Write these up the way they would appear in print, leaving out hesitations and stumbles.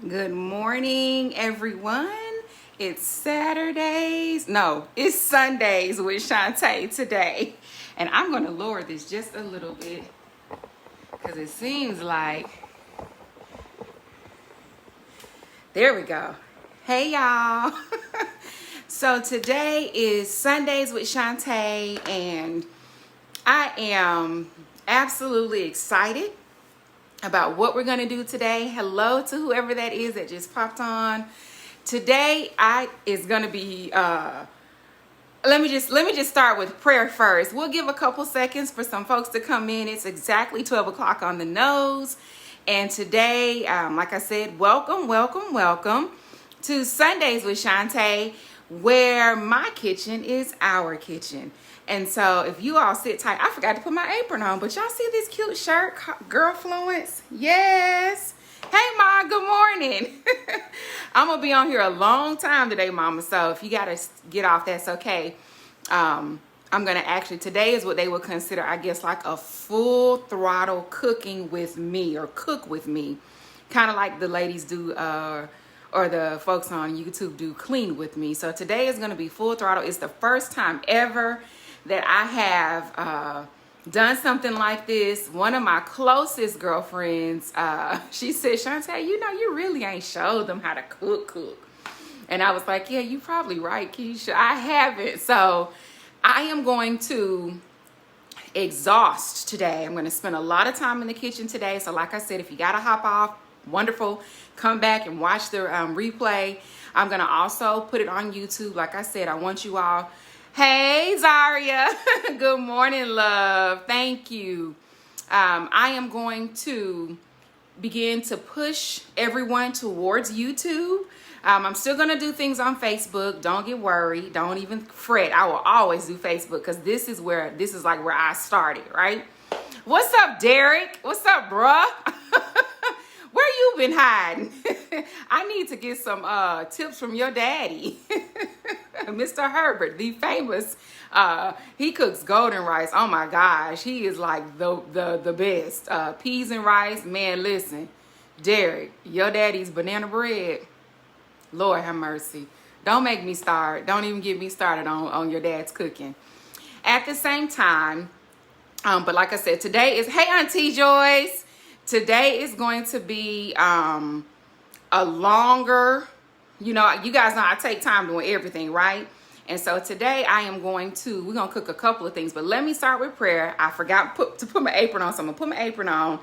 Good morning, everyone. It's Saturdays. No, it's Sundays with Shanté today. And I'm going to lower this just a little bit because it seems like... There we go. Hey, y'all. So today is Sundays with Shanté, and I am absolutely excited about what we're going to do today. Hello to whoever that is that just popped on. Today is going to be let me just start with prayer first. We'll give a couple seconds for some folks to come in. It's exactly 12 o'clock on the nose. And today, like I said, welcome to Sundays with Shanté, where my kitchen is our kitchen. And so if you all sit tight, I forgot to put my apron on, but y'all see this cute shirt, Girlfluence? Yes. Hey, Ma, good morning. I'm going to be on here a long time today, Mama. So if you got to get off, that's okay. I'm going to actually, today is what they would consider, I guess, like a full throttle cooking with me, or cook with me. Kind of like the ladies do, or the folks on YouTube do clean with me. So today is going to be full throttle. It's the first time ever that I have done something like this. One of my closest girlfriends, she said, Shanté, you know, you really ain't showed them how to cook. And I was like, yeah, you probably right, Keisha. I haven't. So I am going to exhaust today. I'm going to spend a lot of time in the kitchen today. So like I said, if you got to hop off, wonderful. Come back and watch the replay. I'm going to also put it on YouTube. Like I said, I want you all... Hey, Zaria. Good morning, love. Thank you. I am going to begin to push everyone towards YouTube. I'm still going to do things on Facebook. Don't get worried. Don't even fret. I will always do Facebook because this is like where I started, right? What's up, Derek? What's up, bruh? Where you been hiding? I need to get some tips from your daddy. Mr. Herbert, the famous, he cooks golden rice. Oh my gosh, he is like the best. Peas and rice, man, listen. Derek, your daddy's banana bread. Lord have mercy. Don't make me start. Don't even get me started on your dad's cooking. At the same time, but like I said, today is, hey, Auntie Joyce. Today is going to be a longer, you know, you guys know I take time doing everything, right? And so today we're going to cook a couple of things, but let me start with prayer. I forgot to put my apron on, so I'm going to put my apron on,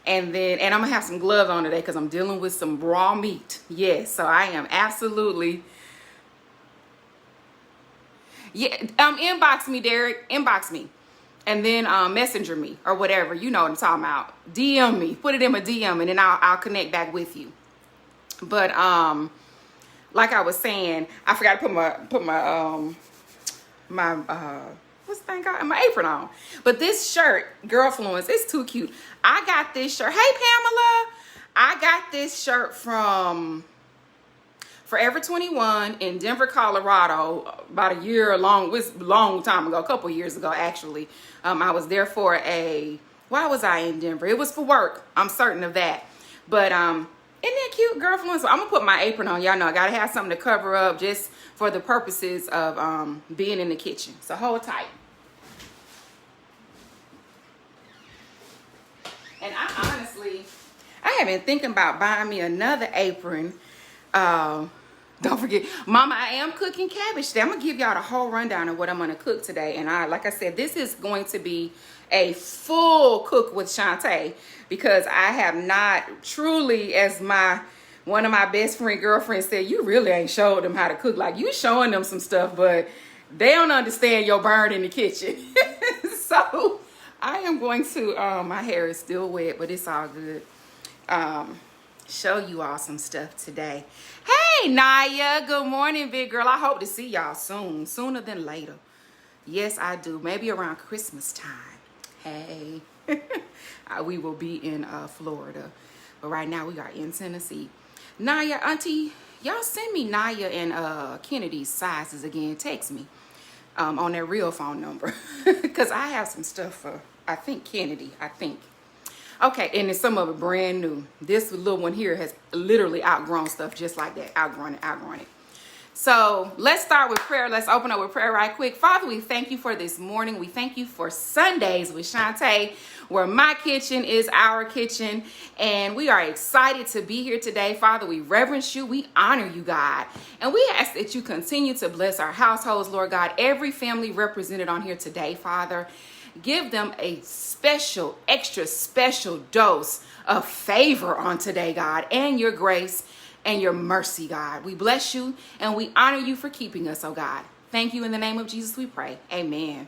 and I'm going to have some gloves on today because I'm dealing with some raw meat. Yes, so I am absolutely, yeah, inbox me, Derek, inbox me. And then messenger me or whatever. You know what I'm talking about. DM me. Put it in my DM and then I'll connect back with you. But like I was saying, I forgot to put my what's the thing called? My apron on. But this shirt, Girlfluence, it's too cute. I got this shirt. Hey, Pamela. I got this shirt from Forever 21 in Denver, Colorado, about a long time ago, a couple years ago, actually. I was there for why was I in Denver? It was for work. I'm certain of that. But isn't that cute, Girlfriend? So I'm going to put my apron on. Y'all know I got to have something to cover up just for the purposes of being in the kitchen. So hold tight. And I have been thinking about buying me another apron. Don't forget, Mama, I am cooking cabbage today. I'm going to give y'all the whole rundown of what I'm going to cook today. And like I said, this is going to be a full cook with Shanté because I have not truly, as one of my best friend girlfriends said, you really ain't showed them how to cook. Like, you showing them some stuff, but they don't understand your burn in the kitchen. So I am going to, my hair is still wet, but it's all good. Show you all some stuff today. Hey, Naya. Good morning, big girl. I hope to see y'all soon. Sooner than later. Yes, I do. Maybe around Christmas time. Hey. We will be in Florida. But right now we are in Tennessee. Naya, Auntie, y'all send me Naya and Kennedy's sizes again. Text me on their real phone number. Because I have some stuff for, I think, Kennedy. I think. Okay, and then some of it brand new. This little one here has literally outgrown stuff just like that. Outgrown it. So let's start with prayer. Let's open up with prayer right quick. Father, we thank you for this morning. We thank you for Sundays with Shanté, where my kitchen is our kitchen. And we are excited to be here today. Father, we reverence you. We honor you, God. And we ask that you continue to bless our households, Lord God. Every family represented on here today, Father. Give them a special, extra special dose of favor on today, God, and your grace and your mercy, God. We bless you and we honor you for keeping us, oh God. Thank you. In the name of Jesus we pray. Amen.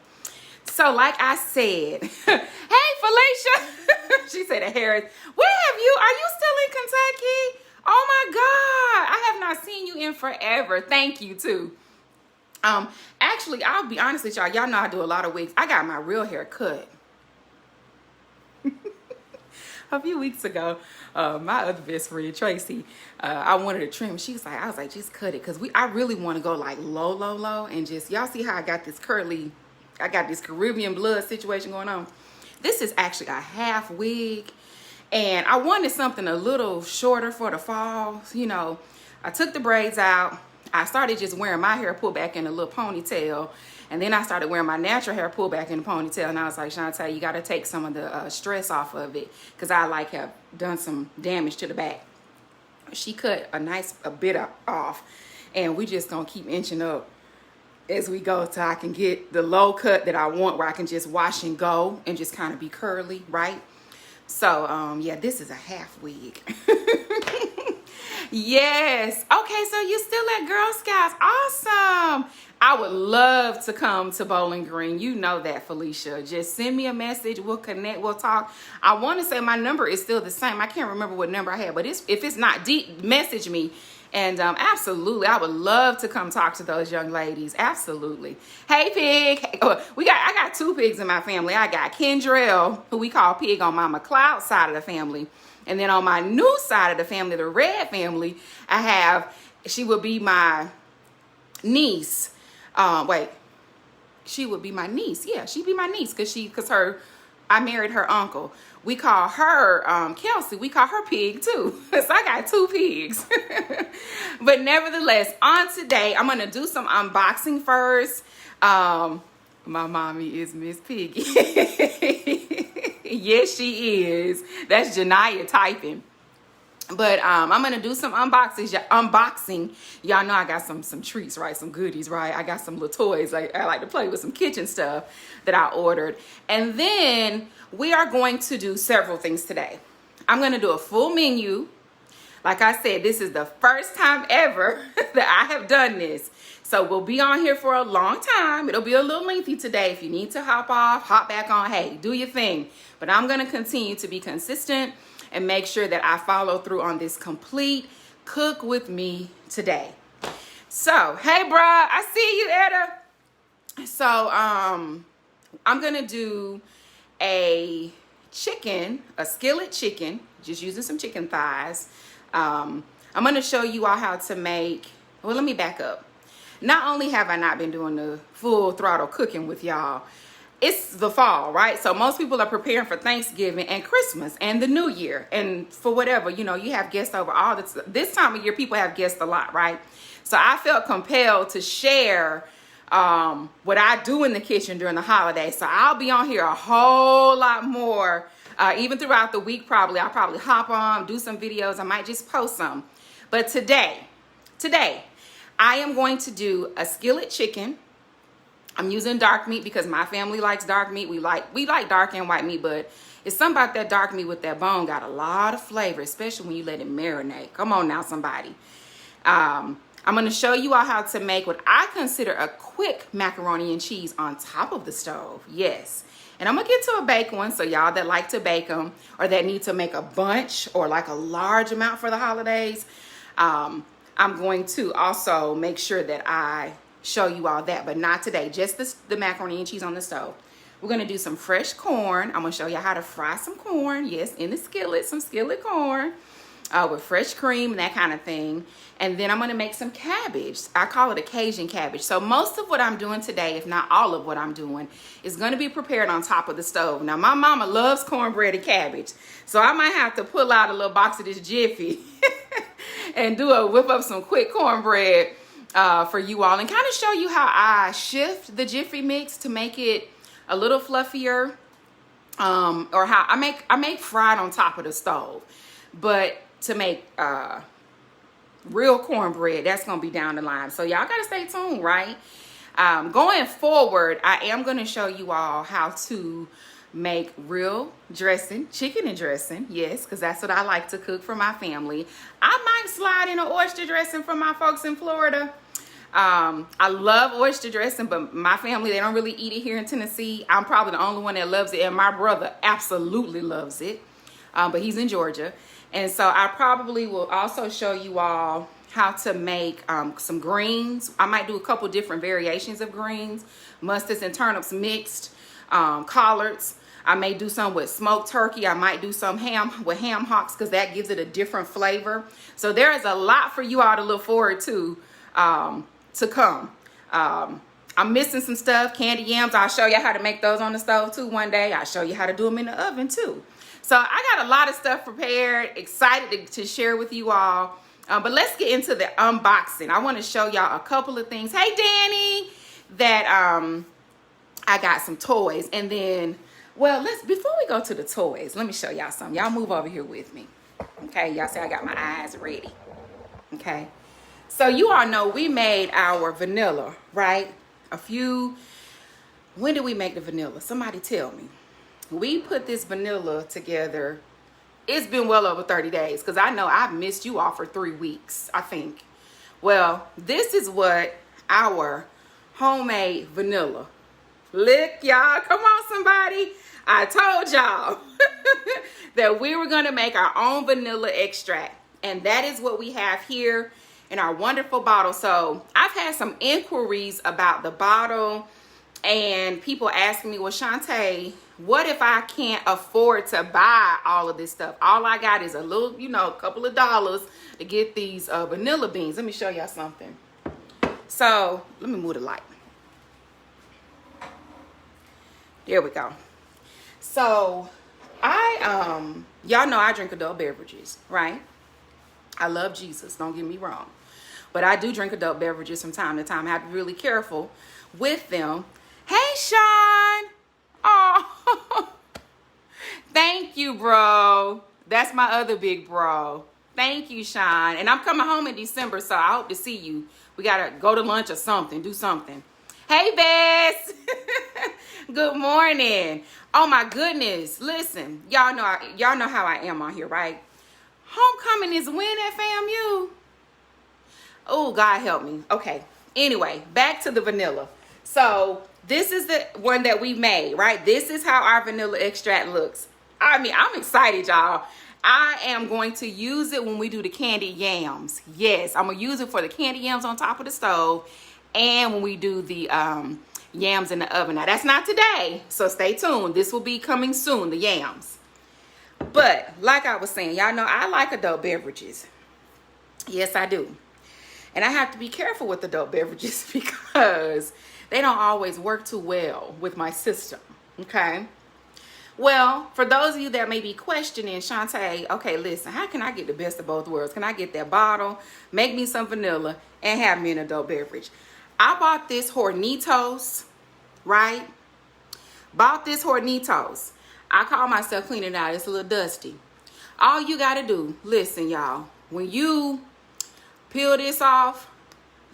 So like I said, hey Felicia, she said to Harris, where have you, are you still in Kentucky? Oh my God, I have not seen you in forever. Thank you too. Actually, I'll be honest with y'all. Y'all know I do a lot of wigs. I got my real hair cut a few weeks ago. My other best friend Tracy, I wanted to trim. She was like, I was like, just cut it, because I really want to go like low, and just, y'all see how I got this curly, I got this Caribbean blood situation going on. This is actually a half wig, and I wanted something a little shorter for the fall. You know, I took the braids out. I started just wearing my hair pulled back in a little ponytail, and then I started wearing my natural hair pulled back in a ponytail, and I was like, Shanté, you got to take some of the stress off of it, because I like have done some damage to the back. She cut a bit off, and we just gonna keep inching up as we go till I can get the low cut that I want, where I can just wash and go and just kind of be curly, right? So yeah, this is a half wig. Yes. Okay, so you still at Girl Scouts. Awesome. I would love to come to Bowling Green. You know that, Felicia. Just send me a message. We'll connect. We'll talk. I want to say my number is still the same. I can't remember what number I had, but if it's not deep, message me. And absolutely, I would love to come talk to those young ladies. Absolutely. Hey, Pig. I got two pigs in my family. I got Kendrell, who we call Pig on Mama Cloud's side of the family. And then on my new side of the family, the Red family, I have, she would be my niece. She would be my niece. Yeah, she'd be my niece because I married her uncle. We call her Kelsey. We call her Pig too. So I got two pigs. But nevertheless, on today, I'm going to do some unboxing first. My mommy is Miss Piggy. Yes, she is. That's Janiyah typing. But I'm gonna do some unboxing. Y'all know I got some treats, right? Some goodies, right? I got some little toys. I like to play with some kitchen stuff that I ordered. And then we are going to do several things today. I'm gonna do a full menu. Like I said, this is the first time ever that I have done this. So we'll be on here for a long time. It'll be a little lengthy today. If you need to hop off, hop back on, hey, do your thing. But I'm going to continue to be consistent and make sure that I follow through on this complete cook with me today. So, hey, bruh, I see you, Etta. So, I'm going to do a skillet chicken, just using some chicken thighs. I'm going to show you all how to make, well, let me back up. Not only have I not been doing the full throttle cooking with y'all, it's the fall, right? So most people are preparing for Thanksgiving and Christmas and the New Year. And for whatever, you know, you have guests over all this time of year, people have guests a lot, right? So I felt compelled to share what I do in the kitchen during the holidays. So I'll be on here a whole lot more, even throughout the week probably. I'll probably hop on, do some videos. I might just post some. But today, I am going to do a skillet chicken. I'm using dark meat because my family likes dark meat. We like dark and white meat, but it's something about that dark meat with that bone got a lot of flavor, especially when you let it marinate. Come on now, somebody. I'm going to show you all how to make what I consider a quick macaroni and cheese on top of the stove. Yes. And I'm going to get to a bake one, so y'all that like to bake them or that need to make a bunch or like a large amount for the holidays, I'm going to also make sure that I show you all that, but not today, just the macaroni and cheese on the stove. We're going to do some fresh corn. I'm going to show you how to fry some corn. Yes, in the skillet, some skillet corn. with fresh cream and that kind of thing. And then I'm going to make some cabbage. I call it a Cajun cabbage. So most of what I'm doing today, if not all of what I'm doing, is going to be prepared on top of the stove. Now, my mama loves cornbread and cabbage, so I might have to pull out a little box of this Jiffy and whip up some quick cornbread for you all, and kind of show you how I shift the Jiffy mix to make it a little fluffier, or how I make fried on top of the stove. But to make real cornbread, that's gonna be down the line, so y'all gotta stay tuned, right? Going forward, I am gonna show you all how to make real dressing, chicken and dressing, yes, because that's what I like to cook for my family. I might slide in an oyster dressing for my folks in Florida. I love oyster dressing, but my family, they don't really eat it here in Tennessee. I'm probably the only one that loves it, and my brother absolutely loves it, but he's in Georgia. And so I probably will also show you all how to make some greens. I might do a couple different variations of greens, mustards and turnips mixed, collards. I may do some with smoked turkey. I might do some ham with ham hocks, because that gives it a different flavor. So there is a lot for you all to look forward to come. I'm missing some stuff. Candy yams, I'll show you how to make those on the stove too one day. I'll show you how to do them in the oven too. So I got a lot of stuff prepared, excited to share with you all. But let's get into the unboxing. I want to show y'all a couple of things. Hey, Danny, that I got some toys. And then, well, before we go to the toys, let me show y'all something. Y'all move over here with me. Okay, y'all see I got my eyes ready. Okay. So you all know we made our vanilla, right? When did we make the vanilla? Somebody tell me. We put this vanilla together. It's been well over 30 days, because I know I've missed you all for 3 weeks, I think. Well, this is what our homemade vanilla. Look, y'all, come on, somebody. I told y'all that we were going to make our own vanilla extract. And that is what we have here in our wonderful bottle. So I've had some inquiries about the bottle, and people asking me, well, Shanté, what if I can't afford to buy all of this stuff? All I got is a little, a couple of dollars to get these vanilla beans. Let me show y'all something. So let me move the light. There we go. So y'all know I drink adult beverages, right? I love Jesus, don't get me wrong. But I do drink adult beverages from time to time. I have to be really careful with them. Hey, Sean. Oh, thank you, bro. That's my other big bro. Thank you, Sean. And I'm coming home in December, so I hope to see you. We got to go to lunch or something, do something. Hey, Bess. Good morning. Oh, my goodness. Listen, y'all know how I am on here, right? Homecoming is when at FAMU? Oh, God help me. Okay. Anyway, back to the vanilla. So this is the one that we made, right? This is how our vanilla extract looks. I mean, I'm excited, y'all. I am going to use it when we do the candied yams. Yes, I'm going to use it for the candied yams on top of the stove, and when we do the yams in the oven. Now, that's not today, so stay tuned. This will be coming soon, the yams. But like I was saying, y'all know I like adult beverages. Yes, I do. And I have to be careful with adult beverages because they don't always work too well with my system, okay? Well, for those of you that may be questioning, Shanté, okay, listen, how can I get the best of both worlds? Can I get that bottle, make me some vanilla, and have me an adult beverage? I bought this Hornitos, right? Bought this Hornitos. I call myself cleaning it out. It's a little dusty. All you got to do, listen, y'all, when you peel this off,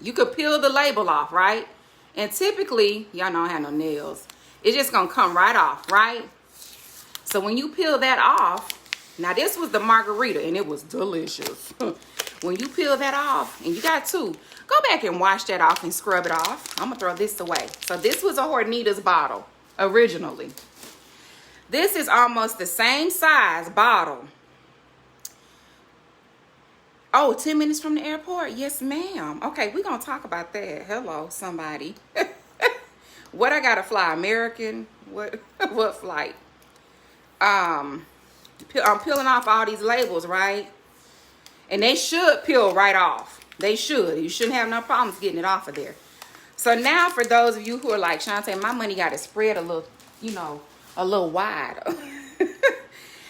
you could peel the label off, right? And typically, y'all know I have no nails. It's just going to come right off, right? So when you peel that off, now this was the margarita and it was delicious. When you peel that off, and you got to go back and wash that off and scrub it off. I'm going to throw this away. So this was a Hornitos bottle originally. This is almost the same size bottle. Oh, 10 minutes from the airport? Yes, ma'am. Okay, we're going to talk about that. Hello, somebody. What I got to fly? American? What flight? I'm peeling off all these labels, right? And they should peel right off. They should. You shouldn't have no problems getting it off of there. So now for those of you who are like, Shanté, my money got to spread a little, you know, a little wide.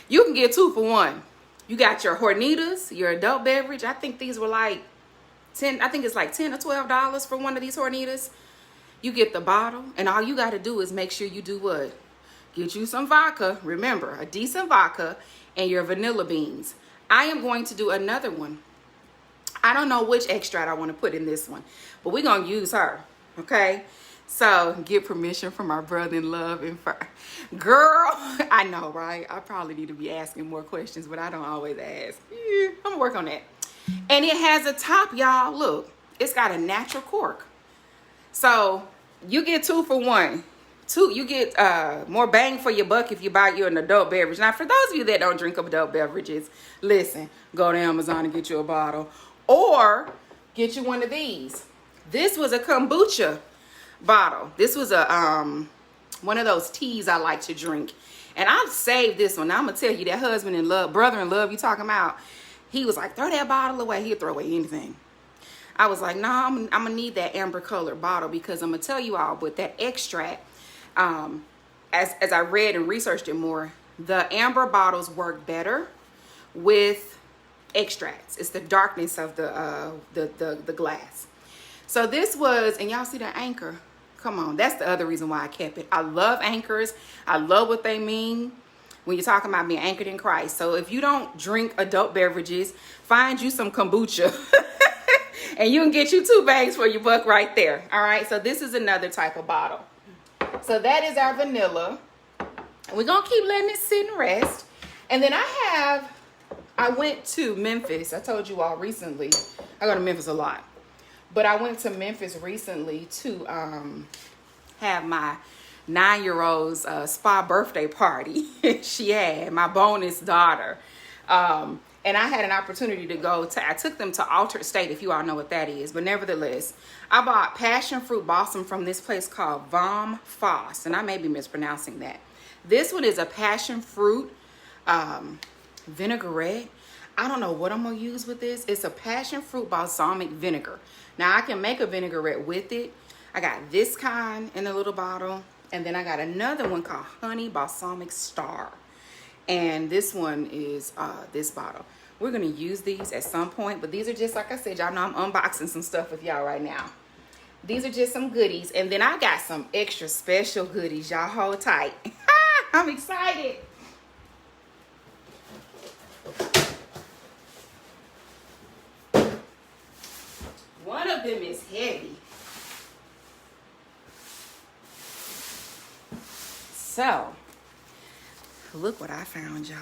You can get 2 for 1. You got your Hornitas, your adult beverage. I think these were like 10, I think it's like $10 or $12 for one of these Hornitas. You get the bottle, and all you got to do is make sure you do what? Get you some vodka. Remember, a decent vodka and your vanilla beans. I am going to do another one. I don't know which extract I want to put in this one, but we're going to use her, okay? So, get permission from our brother-in-law and girl, I know, right? I probably need to be asking more questions, but I don't always ask. Yeah, I'm going to work on that. And it has a top, y'all. Look, it's got a natural cork. So, you get 2 for 1. You get more bang for your buck if you buy you an adult beverage. Now, for those of you that don't drink adult beverages, listen, go to Amazon and get you a bottle. Or get you one of these. This was a kombucha bottle. This was a one of those teas I like to drink. And I've saved this one. Now, I'm going to tell you, that husband in love, brother in love you talking about, he was like, throw that bottle away. He'll throw away anything. I was like, no, I'm going to need that amber colored bottle, because I'm going to tell you all, with that extract, as I read and researched it more, the amber bottles work better with extracts. It's the darkness of the glass. So this was, and y'all see the anchor? Come on, that's the other reason why I kept it. I love anchors. I love what they mean when you're talking about being anchored in Christ. So if you don't drink adult beverages, find you some kombucha. And you can get you 2 bags for your buck right there. All right, so this is another type of bottle. So that is our vanilla. And we're going to keep letting it sit and rest. And then I went to Memphis. I told you all recently. I go to Memphis a lot. But I went to Memphis recently to have my 9-year-old's spa birthday party. She had my bonus daughter. And I had an opportunity to go to, I took them to Altered State, if you all know what that is. But nevertheless, I bought passion fruit balsam from this place called Vom Foss. And I may be mispronouncing that. This one is a passion fruit vinaigrette. I don't know what I'm going to use with this. It's a passion fruit balsamic vinegar. Now, I can make a vinaigrette with it. I got this kind in a little bottle. And then I got another one called Honey Balsamic Star. And this one is this bottle. We're going to use these at some point. But these are just, like I said, y'all know I'm unboxing some stuff with y'all right now. These are just some goodies. And then I got some extra special goodies. Y'all hold tight. I'm excited. One of them is heavy. So, look what I found, y'all.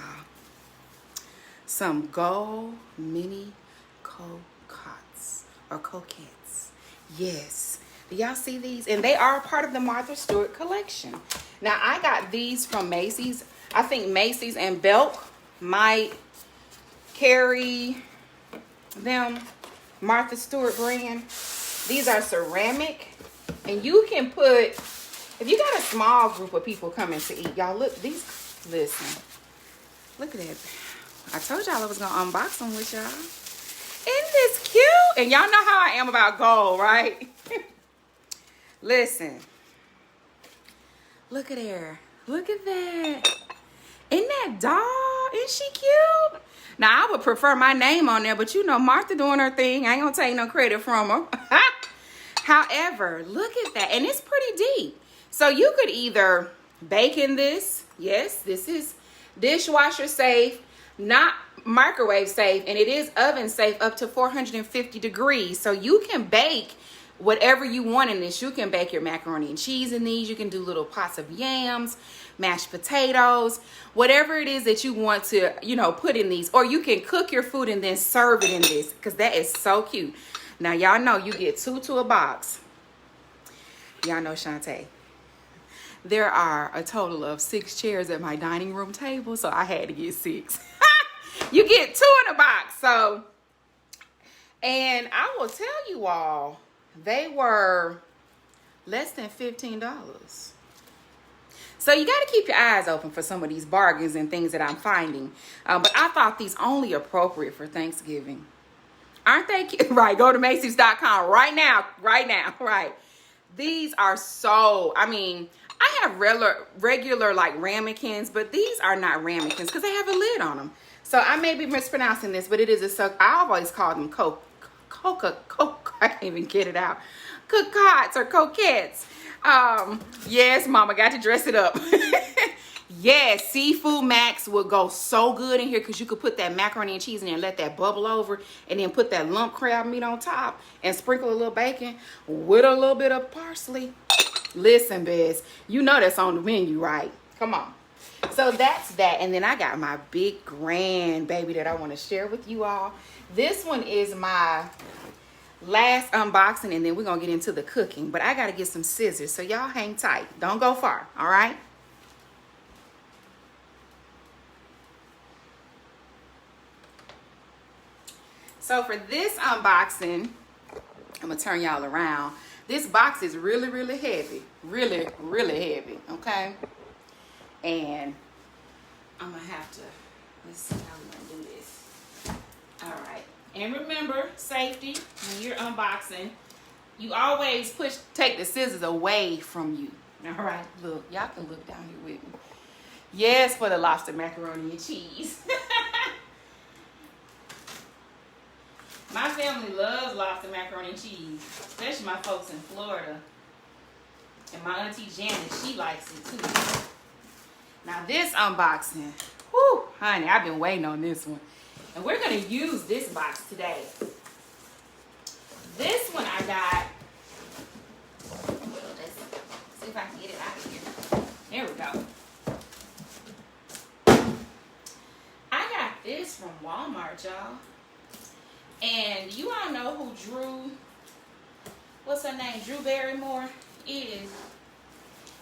Some gold mini cocottes or coquettes. Yes. Do y'all see these? And they are part of the Martha Stewart collection. Now, I got these from Macy's. I think Macy's and Belk might carry them. Martha Stewart brand. These are ceramic. And you can put, if you got a small group of people coming to eat, y'all look, these, listen. Look at that. I told y'all I was going to unbox them with y'all. Isn't this cute? And y'all know how I am about gold, right? Listen. Look at her. Look at that. Isn't that doll? Isn't she cute? Now, I would prefer my name on there, but you know, Martha doing her thing. I ain't going to take no credit from her. However, look at that. And it's pretty deep. So you could either bake in this. Yes, this is dishwasher safe, not microwave safe, and it is oven safe up to 450 degrees. So you can bake whatever you want in this. You can bake your macaroni and cheese in these. You can do little pots of yams, mashed potatoes, whatever it is that you want to, you know, put in these. Or you can cook your food and then serve it in this, because that is so cute. Now, y'all know you get 2 to a box. Y'all know Shanté. There are a total of 6 chairs at my dining room table, so I had to get 6. You get 2 in a box. So, and I will tell you all, they were less than $15. So you got to keep your eyes open for some of these bargains and things that I'm finding. But I thought these only appropriate for Thanksgiving. Aren't they cute? Right, go to Macy's.com right now, right. These are so, I mean, I have regular like ramekins, but these are not ramekins because they have a lid on them. So I may be mispronouncing this, but it is I always call them I can't even get it out. Cocottes or coquettes. Yes, mama, got to dress it up. Yes, Seafood Max would go so good in here because you could put that macaroni and cheese in there and let that bubble over and then put that lump crab meat on top and sprinkle a little bacon with a little bit of parsley. Listen, Bess, you know that's on the menu, right? Come on. So that's that. And then I got my big grand baby that I want to share with you all. This one is my last unboxing, and then we're going to get into the cooking. But I got to get some scissors, so y'all hang tight. Don't go far, all right? So for this unboxing, I'm going to turn y'all around. This box is really, really heavy. Really, really heavy, okay? And I'm going to have to, let's see how we're going to do this. All right. And remember, safety, when you're unboxing, you always take the scissors away from you. All right, look, y'all can look down here with me. Yes, for the lobster macaroni and cheese. My family loves lobster macaroni and cheese, especially my folks in Florida. And my auntie Janet, she likes it too. Now this unboxing, whew, honey, I've been waiting on this one. And we're going to use this box today. This one I got, let's see if I can get it out of here. There we go. I got this from Walmart, y'all. And you all know who Drew, what's her name, Drew Barrymore is.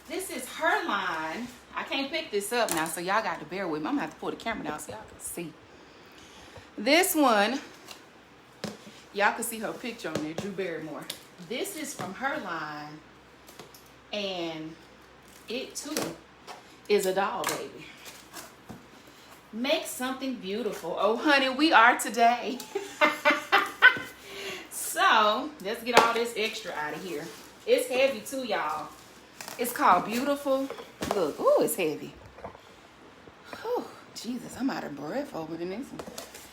This is her line. I can't pick this up now, so y'all got to bear with me. I'm going to have to pull the camera down so y'all can see. This one, y'all can see her picture on there, Drew Barrymore. This is from her line, and it too is a doll baby. Make something beautiful. Oh, honey, we are today. So, let's get all this extra out of here. It's heavy too, y'all. It's called Beautiful. Look, ooh, it's heavy. Whew, Jesus, I'm out of breath opening this one.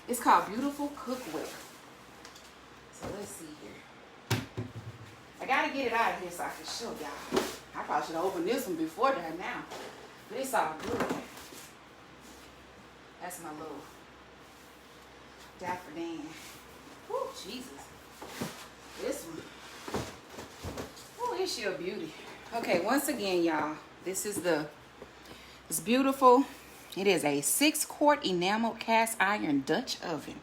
It's called Beautiful Cookware. So let's see here. I gotta get it out of here so I can show y'all. I probably should have opened this one before that now. But it's all good. That's my little Dapper Dan. Whew, Jesus. This one. Oh, it's your beauty. Okay, once again, y'all, this is it's beautiful. It is a 6-quart enamel cast iron Dutch oven.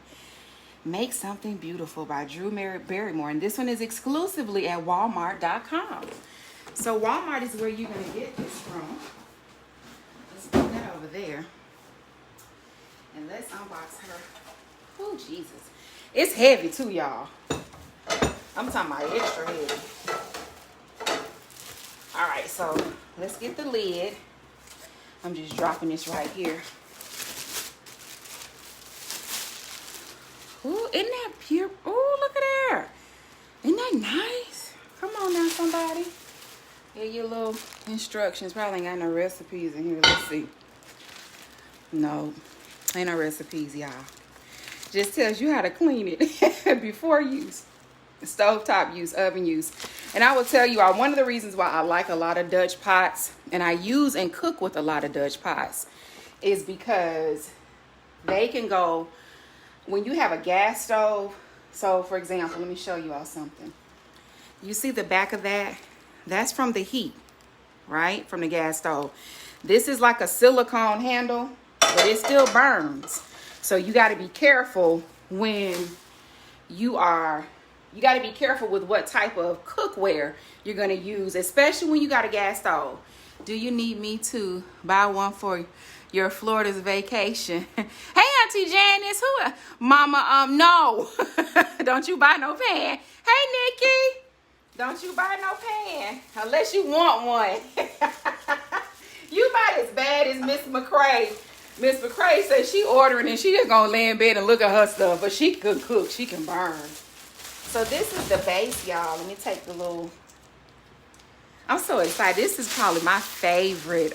Make Something Beautiful by Drew Barrymore. And this one is exclusively at Walmart.com. So Walmart is where you're going to get this from. Let's put that over there. And let's unbox her. Oh, Jesus. It's heavy too, y'all. I'm talking about extra heavy. All right, so let's get the lid. I'm just dropping this right here. Ooh, isn't that pure? Ooh, look at there. Isn't that nice? Come on now, somebody. Get your little instructions. Probably ain't got no recipes in here. Let's see. No, ain't no recipes, y'all. Just tells you how to clean it before use. Stovetop use, oven use. And I will tell you, one of the reasons why I like a lot of Dutch pots, and I use and cook with a lot of Dutch pots, is because they can go, when you have a gas stove. So for example, let me show you all something. You see the back of that? That's from the heat, right? From the gas stove. This is like a silicone handle, but it still burns. So you got to be careful when you got to be careful with what type of cookware you're going to use, especially when you got a gas stove. Do you need me to buy one for your Florida's vacation? Hey, Auntie Janice, who? Mama, no. Don't you buy no pan. Hey, Nikki, don't you buy no pan unless you want one. You about as bad as Miss McCrae. Miss McCrae says she ordering and she just gonna lay in bed and look at her stuff, but she can cook, she can burn. So this is the base, y'all. Let me take the little, I'm so excited. This is probably my favorite.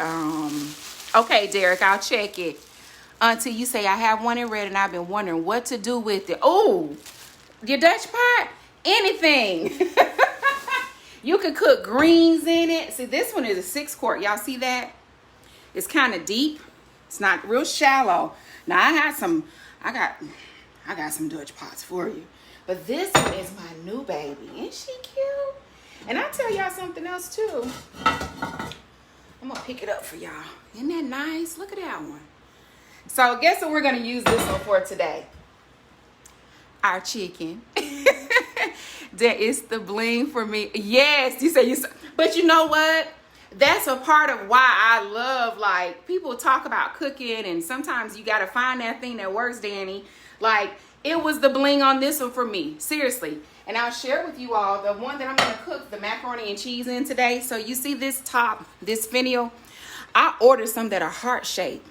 Okay, Derek, I'll check it. Until you say I have one in red and I've been wondering what to do with it. Oh, your Dutch pot? Anything. You can cook greens in it. See, this one is a 6-quart. Y'all see that? It's kind of deep. It's not real shallow. Now I got some Dutch pots for you. But this one is my new baby. Isn't she cute? And I'll tell y'all something else too. I'm gonna pick it up for y'all. Isn't that nice? Look at that one. So guess what we're gonna use this one for today? Our chicken. That is the bling for me. Yes, you say you. But you know what? That's a part of why I love, like, people talk about cooking and sometimes you got to find that thing that works, Danny. Like, it was the bling on this one for me. Seriously. And I'll share with you all the one that I'm going to cook the macaroni and cheese in today. So you see this top, this finial? I ordered some that are heart-shaped.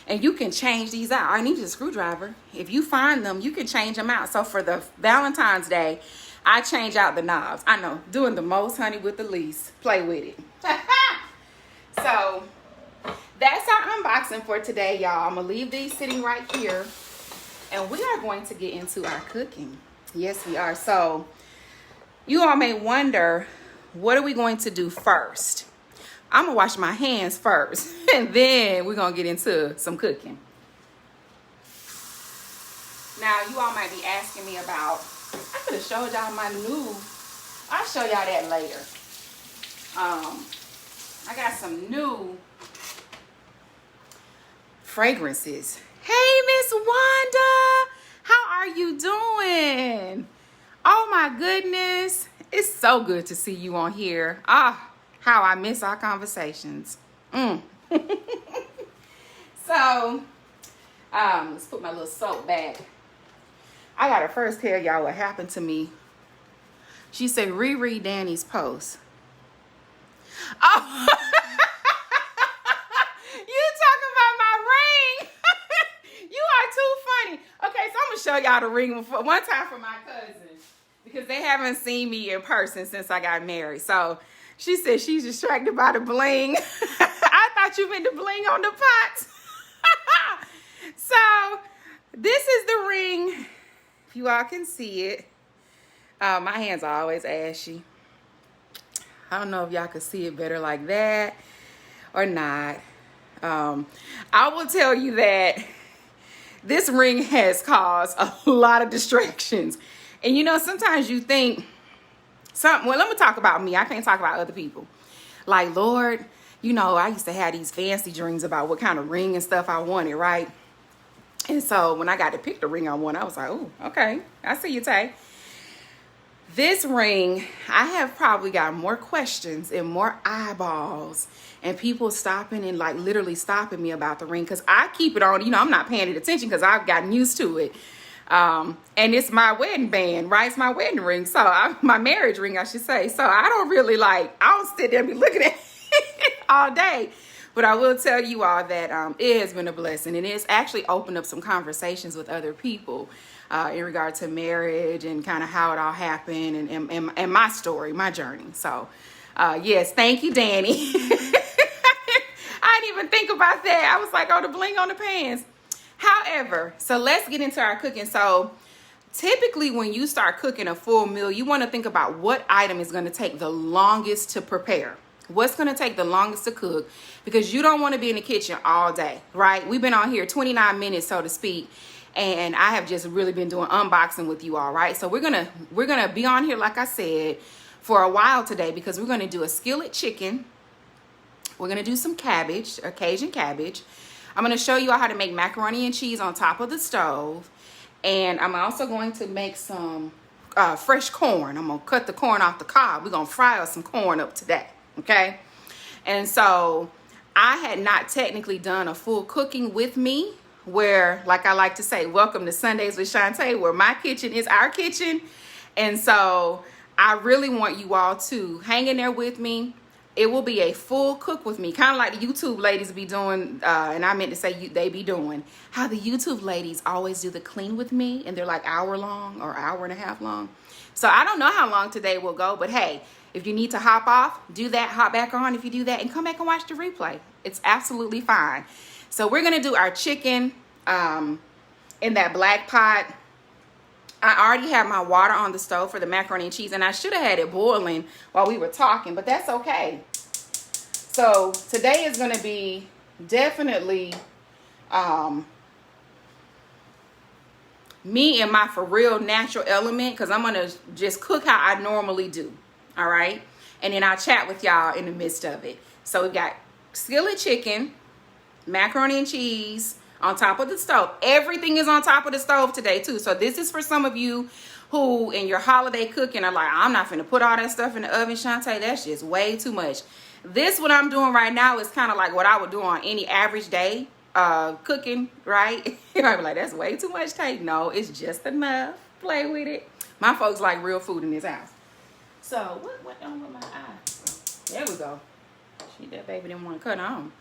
And you can change these out. I need a screwdriver. If you find them, you can change them out. So for the Valentine's Day, I change out the knobs. I know, doing the most, honey, with the least. Play with it. So that's our unboxing for today, y'all. I'm gonna leave these sitting right here and we are going to get into our cooking. Yes, we are. So you all may wonder, what are we going to do first? I'm gonna wash my hands first and then we're gonna get into some cooking. Now you all might be asking me about, I could have showed y'all my new, I'll show y'all that later. I got some new fragrances. Hey, Miss Wanda, how are you doing? Oh my goodness, it's so good to see you on here. Ah, how I miss our conversations. So, let's put my little soap back. I gotta first tell y'all what happened to me. She said, reread Danny's post. Oh, you talking about my ring? You are too funny. Okay, so I'm gonna show y'all the ring one time for my cousin because they haven't seen me in person since I got married. So she said she's distracted by the bling. I thought you meant the bling on the pots. So this is the ring. If you all can see it. My hands are always ashy. I don't know if y'all can see it better like that or not. I will tell you that this ring has caused a lot of distractions. And you know, sometimes you think something, well, let me talk about me. I can't talk about other people. Like, Lord, you know, I used to have these fancy dreams about what kind of ring and stuff I wanted, right? And so when I got to pick the ring I want, I was like, oh, okay, I see you, Tay. This ring, I have probably got more questions and more eyeballs and people stopping and like literally stopping me about the ring because I keep it on, you know, I'm not paying it attention because I've gotten used to it. And it's my wedding band, right? It's my wedding ring. So my marriage ring, I should say. So I don't really I don't sit there and be looking at it all day. But I will tell you all that it has been a blessing and it's actually opened up some conversations with other people in regard to marriage and kind of how it all happened and my story, my journey. So yes, thank you, Danny. I didn't even think about that. I was like, oh, the bling on the pants. However, so let's get into our cooking. So typically when you start cooking a full meal, you want to think about what item is going to take the longest to prepare. What's going to take the longest to cook, because you don't want to be in the kitchen all day, right? We've been on here 29 minutes, so to speak, and I have just really been doing unboxing with you all, right? So we're gonna be on here, like I said, for a while today because we're going to do a skillet chicken. We're going to do some cabbage, or Cajun cabbage. I'm going to show you all how to make macaroni and cheese on top of the stove, and I'm also going to make some fresh corn. I'm going to cut the corn off the cob. We're going to fry us some corn up today. Okay, and so I had not technically done a full cooking with me where, like I like to say, welcome to Sundays with Shanté, where my kitchen is our kitchen. And so I really want you all to hang in there with me. it will be a full cook with me, kind of like the YouTube ladies be doing, and I meant to say they be doing, how the YouTube ladies always do the clean with me, and they're like hour long or hour and a half long. So I don't know how long today will go, but hey, if you need to hop off, do that, hop back on if you do that, and come back and watch the replay. It's absolutely fine. So we're gonna do our chicken in that black pot. I already have my water on the stove for the macaroni and cheese, and I should have had it boiling while we were talking, but that's okay. So today is going to be definitely me and my for real natural element, because I'm going to just cook how I normally do. All right. And then I'll chat with y'all in the midst of it. So we got skillet chicken, macaroni and cheese on top of the stove. Everything is on top of the stove today too. So this is for some of you who in your holiday cooking are like, I'm not finna put all that stuff in the oven, Shanté. That's just way too much. This, what I'm doing right now, is kind of like what I would do on any average day cooking, right? You might be like, that's way too much, Tay. No, it's just enough. Play with it. My folks like real food in this house. So what on with my eye? There we go. That baby didn't want to cut on.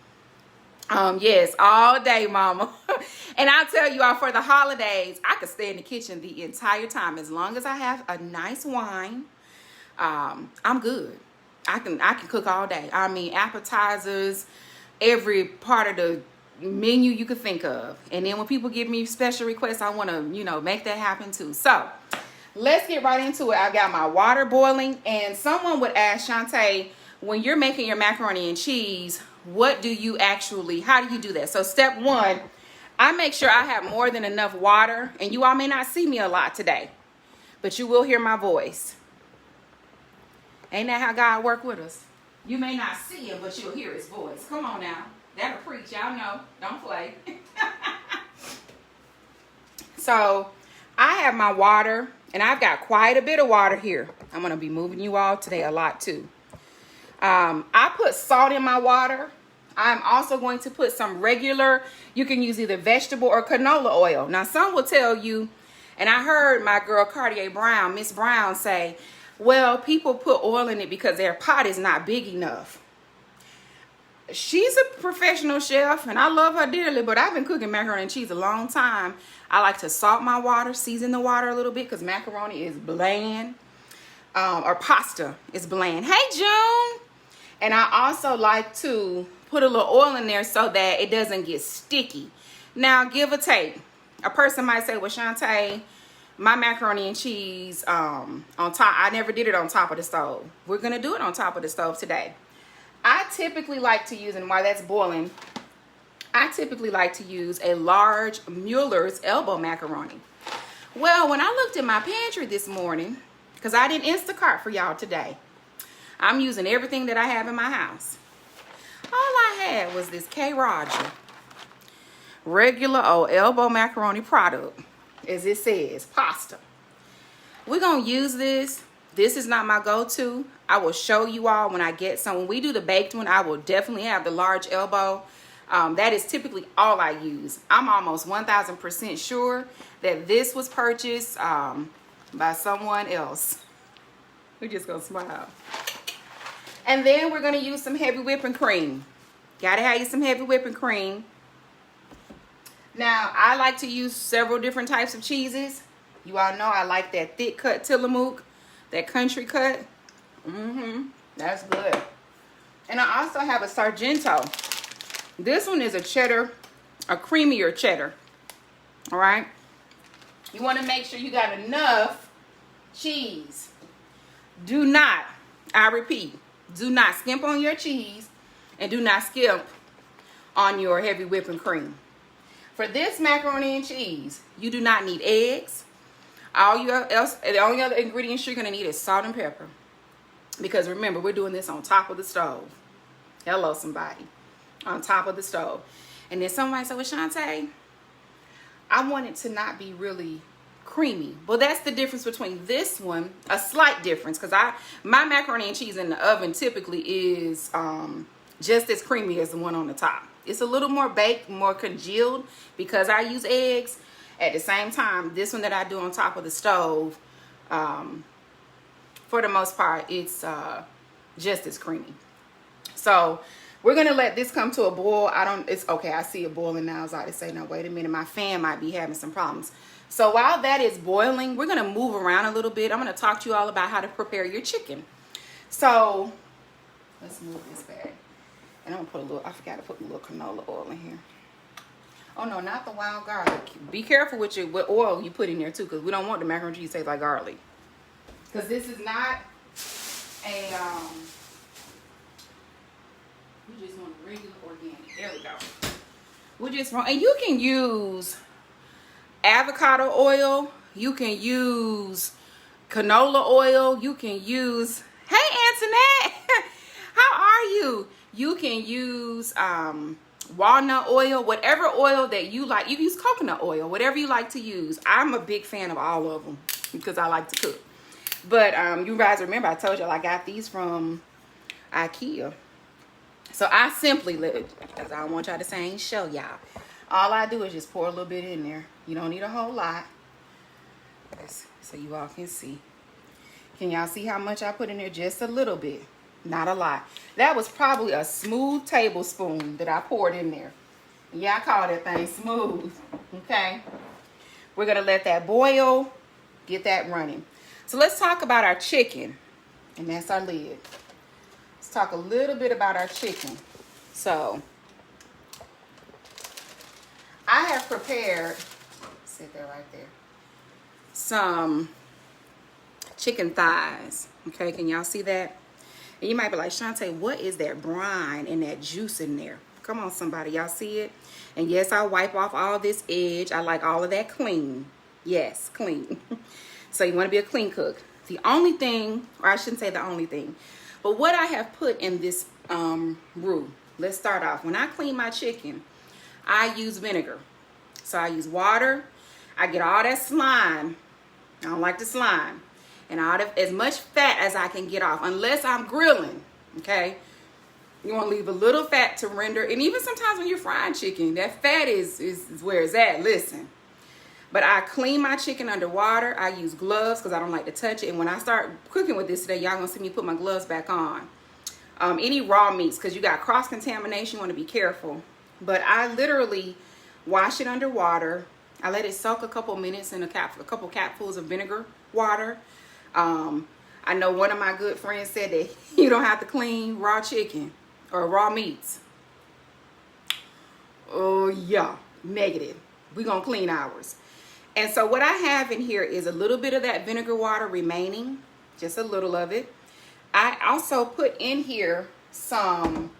Yes, all day, mama. And I'll tell you all, for the holidays, I could stay in the kitchen the entire time. As long as I have a nice wine, I'm good. I can cook all day. I mean, appetizers, every part of the menu you could think of. And then when people give me special requests, I want to, make that happen too. So let's get right into it. I got my water boiling, and someone would ask, Shanté, when you're making your macaroni and cheese, how do you do that? So step one, I make sure I have more than enough water, and you all may not see me a lot today, but you will hear my voice. Ain't that how God work with us? You may not see him, but you'll hear his voice. Come on now. That'll preach. Y'all know. Don't play. So I have my water, and I've got quite a bit of water here. I'm going to be moving you all today a lot too. I put salt in my water. I'm also going to put some regular, you can use either vegetable or canola oil. Now, some will tell you, and I heard my girl Cartier Brown, Miss Brown, say, well, people put oil in it because their pot is not big enough. She's a professional chef, and I love her dearly, but I've been cooking macaroni and cheese a long time. I like to salt my water, season the water a little bit, because macaroni is bland, or pasta is bland. Hey, June! And I also like to put a little oil in there so that it doesn't get sticky. Now, give or take. A person might say, well, Shanté, my macaroni and cheese on top, I never did it on top of the stove. We're going to do it on top of the stove today. I typically like to use, and while that's boiling, I typically like to use a large Mueller's elbow macaroni. Well, when I looked at my pantry this morning, because I didn't Instacart for y'all today, I'm using everything that I have in my house. All I had was this K. Roger regular old elbow macaroni product, as it says, pasta. We're going to use this. This is not my go-to. I will show you all when I get some. When we do the baked one, I will definitely have the large elbow. That is typically all I use. I'm almost 1,000% sure that this was purchased by someone else. We're just going to smile. And then we're going to use some heavy whipping cream. Gotta have you some heavy whipping cream. Now, I like to use several different types of cheeses. You all know I like that thick cut Tillamook, that country cut. That's good. And I also have a Sargento. This one is a cheddar, a creamier cheddar. All right. You want to make sure you got enough cheese. Do not, I repeat, do not skimp on your cheese, and do not skimp on your heavy whipping cream. For this macaroni and cheese, you do not need eggs. The only other ingredients you're going to need is salt and pepper. Because remember, we're doing this on top of the stove. Hello, somebody. On top of the stove. And then somebody said, well, Shanté, I want it to not be really creamy. Well, that's the difference between this one, a slight difference, because my macaroni and cheese in the oven typically is just as creamy as the one on the top. It's a little more baked, more congealed because I use eggs. At the same time, this one that I do on top of the stove, for the most part, it's just as creamy. So we're gonna let this come to a boil. It's okay, I see it boiling now. I was about to say, no, wait a minute, my fan might be having some problems. So while that is boiling, we're gonna move around a little bit. I'm gonna talk to you all about how to prepare your chicken. So let's move this back. And I'm gonna put a little, I forgot to put a little canola oil in here. Oh no, not the wild garlic. Be careful with what oil you put in there too, because we don't want the macaroni and cheese to taste like garlic. Because this is not a, we just want a regular organic. There we go. We just want, and you can use avocado oil. You can use canola oil. You can use, hey Antoinette, how are you? You can use walnut oil, whatever oil that you like. You use coconut oil, whatever you like to use. I'm a big fan of all of them because I like to cook. But you guys remember I told y'all I got these from IKEA. So I simply let it, because I don't want y'all to say I ain't show y'all. All I do is just pour a little bit in there. You don't need a whole lot. So you all can see. Can y'all see how much I put in there? Just a little bit. Not a lot. That was probably a smooth tablespoon that I poured in there. Yeah, I call that thing smooth. Okay. We're going to let that boil. Get that running. So let's talk about our chicken. And that's our lid. Let's talk a little bit about our chicken. So I have prepared, sit there right there, some chicken thighs. Okay, can y'all see that? And you might be like, Shanté, what is that brine and that juice in there? Come on, somebody. Y'all see it? And yes, I wipe off all this edge. I like all of that clean. Yes, clean. So you want to be a clean cook. The only thing, or I shouldn't say the only thing, but what I have put in this roux. Let's start off. When I clean my chicken, I use vinegar. So I use water. I get all that slime. I don't like the slime. And out of as much fat as I can get off, unless I'm grilling, okay? You want to leave a little fat to render. And even sometimes when you're frying chicken, that fat is where it's at. Listen. But I clean my chicken under water. I use gloves because I don't like to touch it. And when I start cooking with this today, y'all going to see me put my gloves back on. Any raw meats, because you got cross-contamination, you want to be careful. But I literally wash it under water. I let it soak a couple minutes in a couple capfuls of vinegar water. I know one of my good friends said that you don't have to clean raw chicken or raw meats. Oh yeah, negative. We're going to clean ours. And so what I have in here is a little bit of that vinegar water remaining, just a little of it. I also put in here some,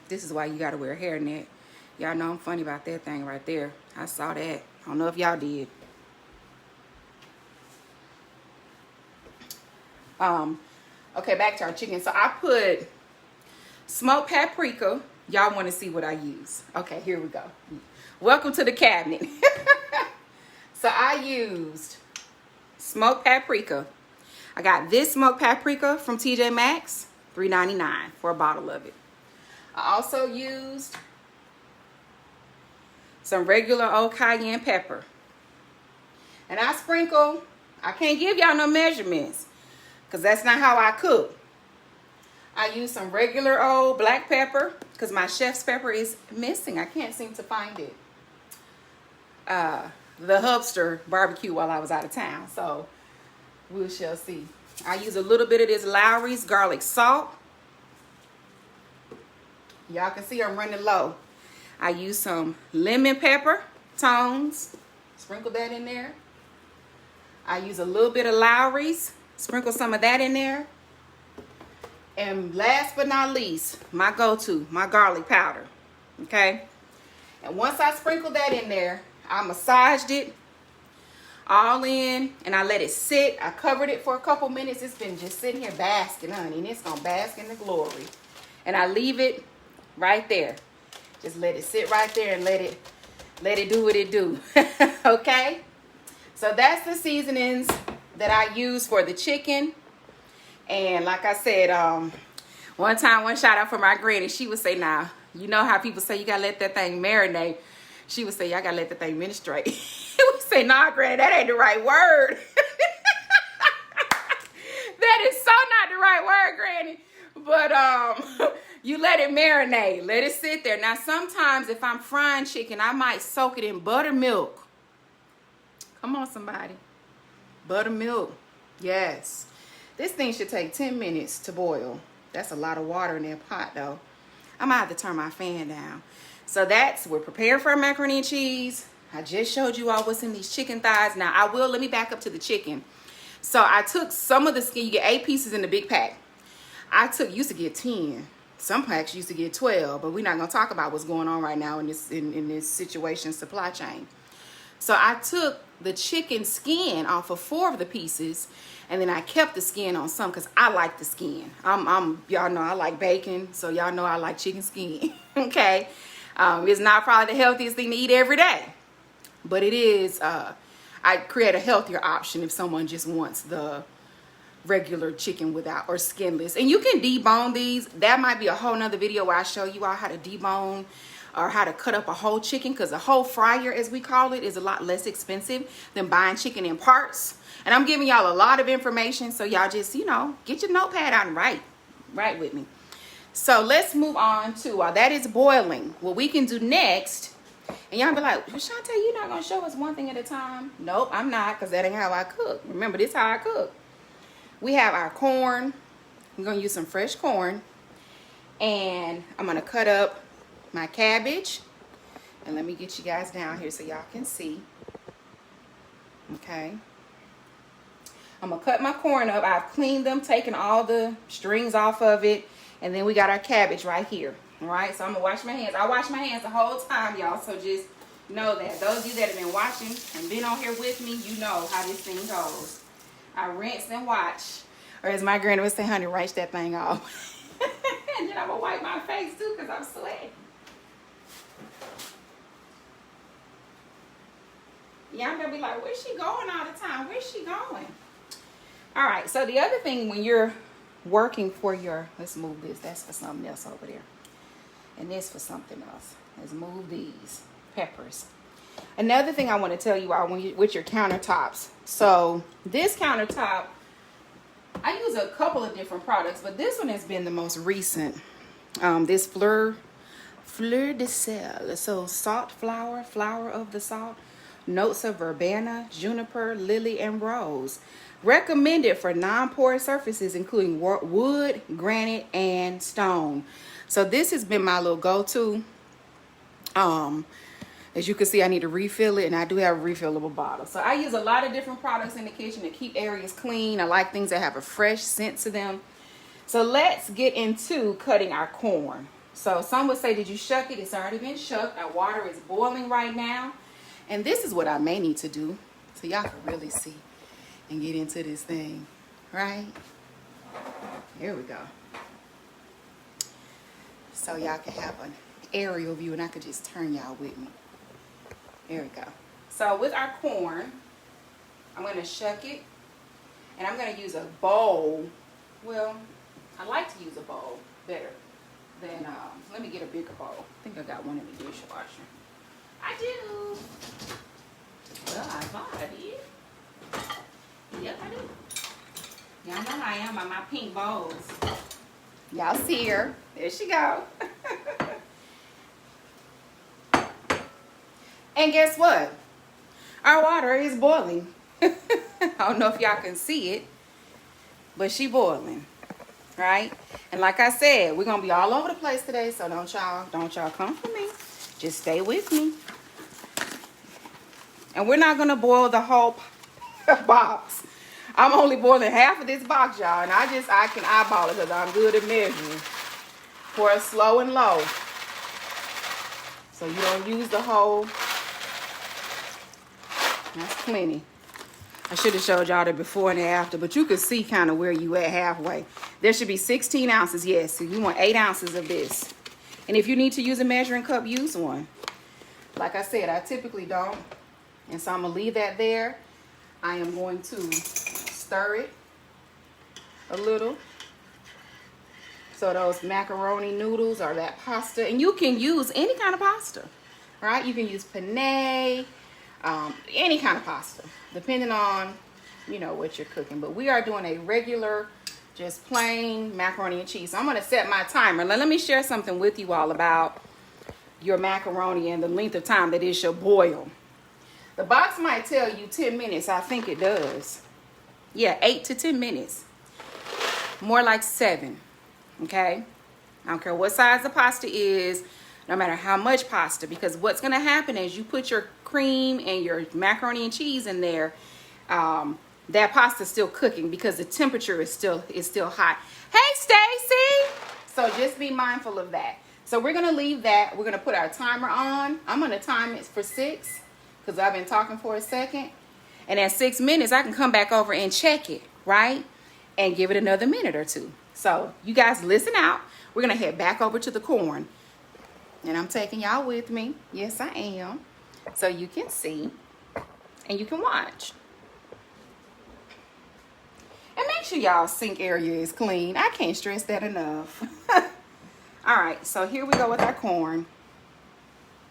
this is why you got to wear a hairnet. Y'all know I'm funny about that thing right there. I saw that. I don't know if y'all did. Okay, back to our chicken. So I put smoked paprika. Y'all want to see what I use. Okay, here we go. Welcome to the cabinet. So I used smoked paprika. I got this smoked paprika from TJ Maxx, $3.99 for a bottle of it. I also used some regular old cayenne pepper. And I sprinkle, I can't give y'all no measurements because that's not how I cook. I use some regular old black pepper because my chef's pepper is missing. I can't seem to find it. The Lobster barbecue while I was out of town. So we shall see. I use a little bit of this Lowry's garlic salt. Y'all can see I'm running low. I use some lemon pepper tones. Sprinkle that in there. I use a little bit of Lowry's. Sprinkle some of that in there. And last but not least, my go-to, my garlic powder. Okay? And once I sprinkle that in there, I massaged it all in and I let it sit. I covered it for a couple minutes. It's been just sitting here basking, honey, and it's gonna bask in the glory. And I leave it right there. Just let it sit right there and let it do what it do. Okay? So that's the seasonings that I use for the chicken. And like I said, one time, one shout out for my granny, she would say, now, you know how people say you gotta let that thing marinate. She would say, y'all gotta let the thing ministrate. We say, nah, granny, that ain't the right word. That is so not the right word, granny. But you let it marinate, let it sit there. Now sometimes if I'm frying chicken, I might soak it in buttermilk. Come on, somebody. Buttermilk. Yes. This thing should take 10 minutes to boil. That's a lot of water in that pot though. I'm gonna have to turn my fan down. So we're preparing for our macaroni and cheese. I just showed you all what's in these chicken thighs. Now let me back up to the chicken. So I took some of the skin. You get 8 pieces in the big pack. Used to get 10. Some packs used to get 12, but we're not gonna talk about what's going on right now in this situation, supply chain. So I took the chicken skin off of 4 of the pieces, and then I kept the skin on some because I like the skin. Y'all know I like bacon, so y'all know I like chicken skin. Okay, it's not probably the healthiest thing to eat every day, but it is. I create a healthier option if someone just wants the regular chicken without or skinless. And you can debone these. That might be a whole nother video where I show you all how to debone or how to cut up a whole chicken, because a whole fryer, as we call it, is a lot less expensive than buying chicken in parts. And I'm giving y'all a lot of information, so y'all just, get your notepad out and write with me. So let's move on to while that is boiling. What we can do next, and y'all be like, well, Shanté, you're not gonna show us one thing at a time? Nope, I'm not, because that ain't how I cook. Remember, this is how I cook. We have our corn. I'm gonna use some fresh corn, and I'm gonna cut up my cabbage, and let me get you guys down here so y'all can see. Okay, I'm gonna cut my corn up. I've cleaned them, taken all the strings off of it, and then we got our cabbage right here. All right, so I'm gonna wash my hands. I wash my hands the whole time, y'all, so just know that. Those of you that have been watching and been on here with me, you know how this thing goes. I rinse and wash, or as my granny would say, honey, rinse that thing off. And then I'm gonna wipe my face too, because I'm sweating. Y'all gonna be like, where's she going all the time? Where's she going? All right, so the other thing when you're working for let's move this. That's for something else over there. And this for something else. Let's move these peppers. Another thing I want to tell you all with your countertops. So this countertop, I use a couple of different products, but this one has been the most recent. This Fleur de Sel. So salt flower of the salt. Notes of verbena, juniper, lily, and rose. Recommended for non-porous surfaces, including wood, granite, and stone. So this has been my little go-to. As you can see, I need to refill it, and I do have a refillable bottle. So I use a lot of different products in the kitchen to keep areas clean. I like things that have a fresh scent to them. So let's get into cutting our corn. So some would say, did you shuck it? It's already been shucked. Our water is boiling right now. And this is what I may need to do so y'all can really see and get into this thing, right? Here we go. So y'all can have an aerial view, and I could just turn y'all with me. There we go. So with our corn, I'm going to shuck it, and I'm going to use a bowl. Well, I like to use a bowl better than, let me get a bigger bowl. I think I got one in the dishwasher. I do. Well, I thought I did. Yep, I do. Y'all know how I am on my pink bowls. Y'all see her. There she go. And guess what? Our water is boiling. I don't know if y'all can see it, but she boiling, right? And like I said, we're gonna be all over the place today, so don't y'all come for me. Just stay with me. And we're not gonna boil the whole box. I'm only boiling half of this box, y'all, and I can eyeball it because I'm good at measuring. Pour it slow and low, so you don't use the whole. That's plenty. I should have showed y'all the before and the after, but you can see kind of where you at halfway. There should be 16 ounces, yes. So you want 8 ounces of this. And if you need to use a measuring cup, use one. Like I said, I typically don't. And so I'm going to leave that there. I am going to stir it a little. So those macaroni noodles or that pasta, and you can use any kind of pasta, right? You can use penne, any kind of pasta, depending on, what you're cooking. But we are doing a regular Just plain macaroni and cheese. So I'm going to set my timer. Let me share something with you all about your macaroni and the length of time that it should boil. The box might tell you 10 minutes. I think it does. Yeah, 8 to 10 minutes. More like 7. Okay? I don't care what size the pasta is, no matter how much pasta, because what's going to happen is you put your cream and your macaroni and cheese in there, that pasta is still cooking because the temperature is still hot. Hey, Stacy! So just be mindful of that. So we're going to leave that. We're going to put our timer on. I'm going to time it for 6 because I've been talking for a second. And at 6 minutes, I can come back over and check it, right? And give it another minute or 2. So you guys listen out. We're going to head back over to the corn. And I'm taking y'all with me. Yes, I am. So you can see and you can watch. And make sure y'all sink area is clean. I can't stress that enough. All right, so here we go with our corn.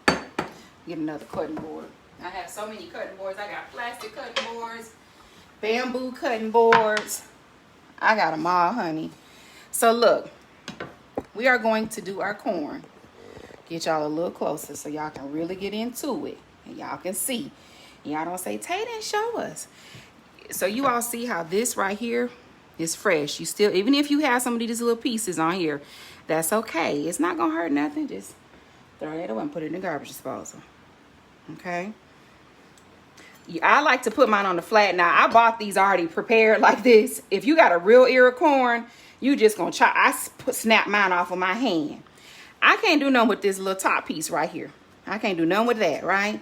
Get another cutting board. I have so many cutting boards. I got plastic cutting boards, bamboo cutting boards. I got them all, honey. So look, we are going to do our corn. Get y'all a little closer so y'all can really get into it. And y'all can see. Y'all don't say, Tay didn't show us. So you all see how this right here is fresh. You still, even if you have some of these little pieces on here, that's okay. It's not going to hurt nothing. Just throw that away and put it in the garbage disposal. Okay? I like to put mine on the flat. Now, I bought these already prepared like this. If you got a real ear of corn, you just going to chop. I snap mine off of my hand. I can't do nothing with this little top piece right here. I can't do nothing with that, right?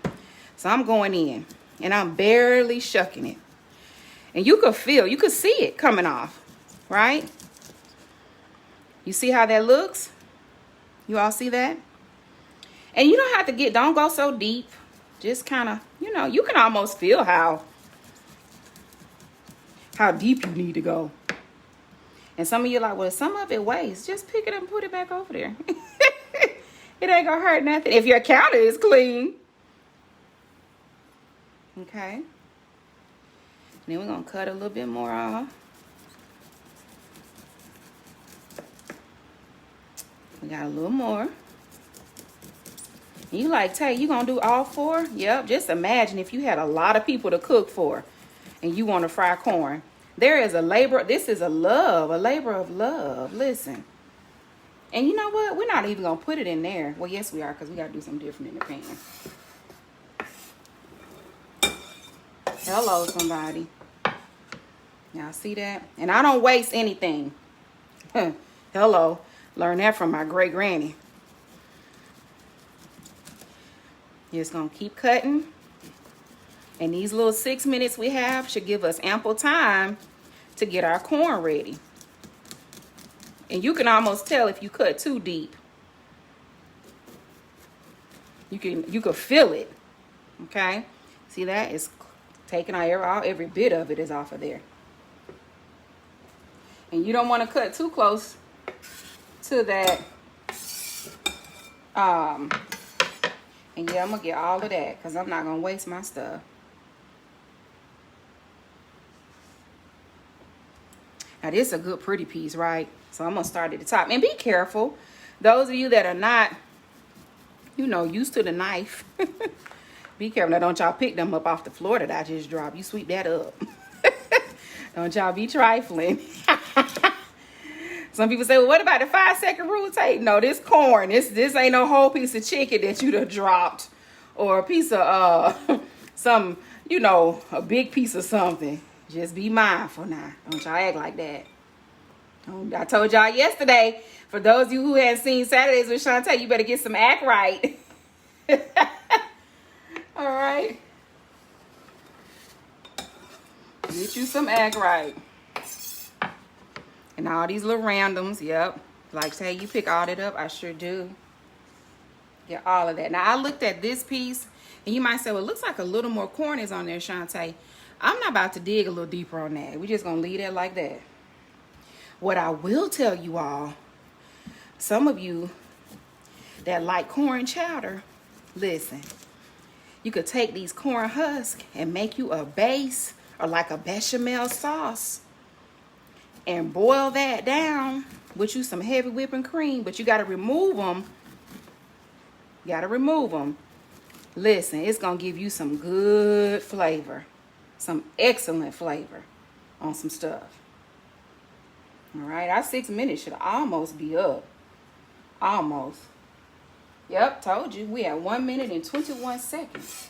So I'm going in. And I'm barely shucking it. And you could feel, you could see it coming off, right? You see how that looks? You all see that? And you don't have to don't go so deep. Just kind of, you know, you can almost feel how deep you need to go. And some of you are like, well, some of it weighs. Just pick it up and put it back over there. It ain't gonna hurt nothing. If your counter is clean. Okay. Then we're going to cut a little bit more off. We got a little more. And you like, Tay, you going to do all 4? Yep. Just imagine if you had a lot of people to cook for and you want to fry corn. There is a labor. This is a labor of love. Listen. And you know what? We're not even going to put it in there. Well, yes, we are, because we got to do something different in the pan. Hello, somebody. Y'all see that? And I don't waste anything. Hello. Learned that from my great granny. Just gonna keep cutting. And these little 6 minutes we have should give us ample time to get our corn ready. And you can almost tell if you cut too deep. You could feel it. Okay? See that? It's taking out every bit of it is off of there. And you don't want to cut too close to that. And yeah, I'm going to get all of that because I'm not going to waste my stuff. Now, this is a good pretty piece, right? So I'm going to start at the top. And be careful. Those of you that are not, you know, used to the knife. Be careful. Now, don't y'all pick them up off the floor that I just dropped. You sweep that up. Don't y'all be trifling. Some people say, well, what about the 5-second rule tape? No, this corn. This ain't no whole piece of chicken that you done dropped. Or a piece of, some, you know, a big piece of something. Just be mindful now. Don't y'all act like that. I told y'all yesterday, for those of you who hadn't seen Saturdays with Shanté, you better get some act right. All right. Get you some act right. And all these little randoms, yep. Like say you pick all that up, I sure do. Get all of that. Now I looked at this piece, and you might say, well, it looks like a little more corn is on there, Shanté. I'm not about to dig a little deeper on that. We're just gonna leave that like that. What I will tell you all, some of you that like corn chowder, listen. You could take these corn husks and make you a base or like a bechamel sauce. and boil that down with you some heavy whipping cream, but you got to remove them. You got to remove them. Listen, it's going to give you some good flavor, some excellent flavor on some stuff. All right, our 6 minutes should almost be up. Almost. Yep, told you. We have 1 minute and 21 seconds.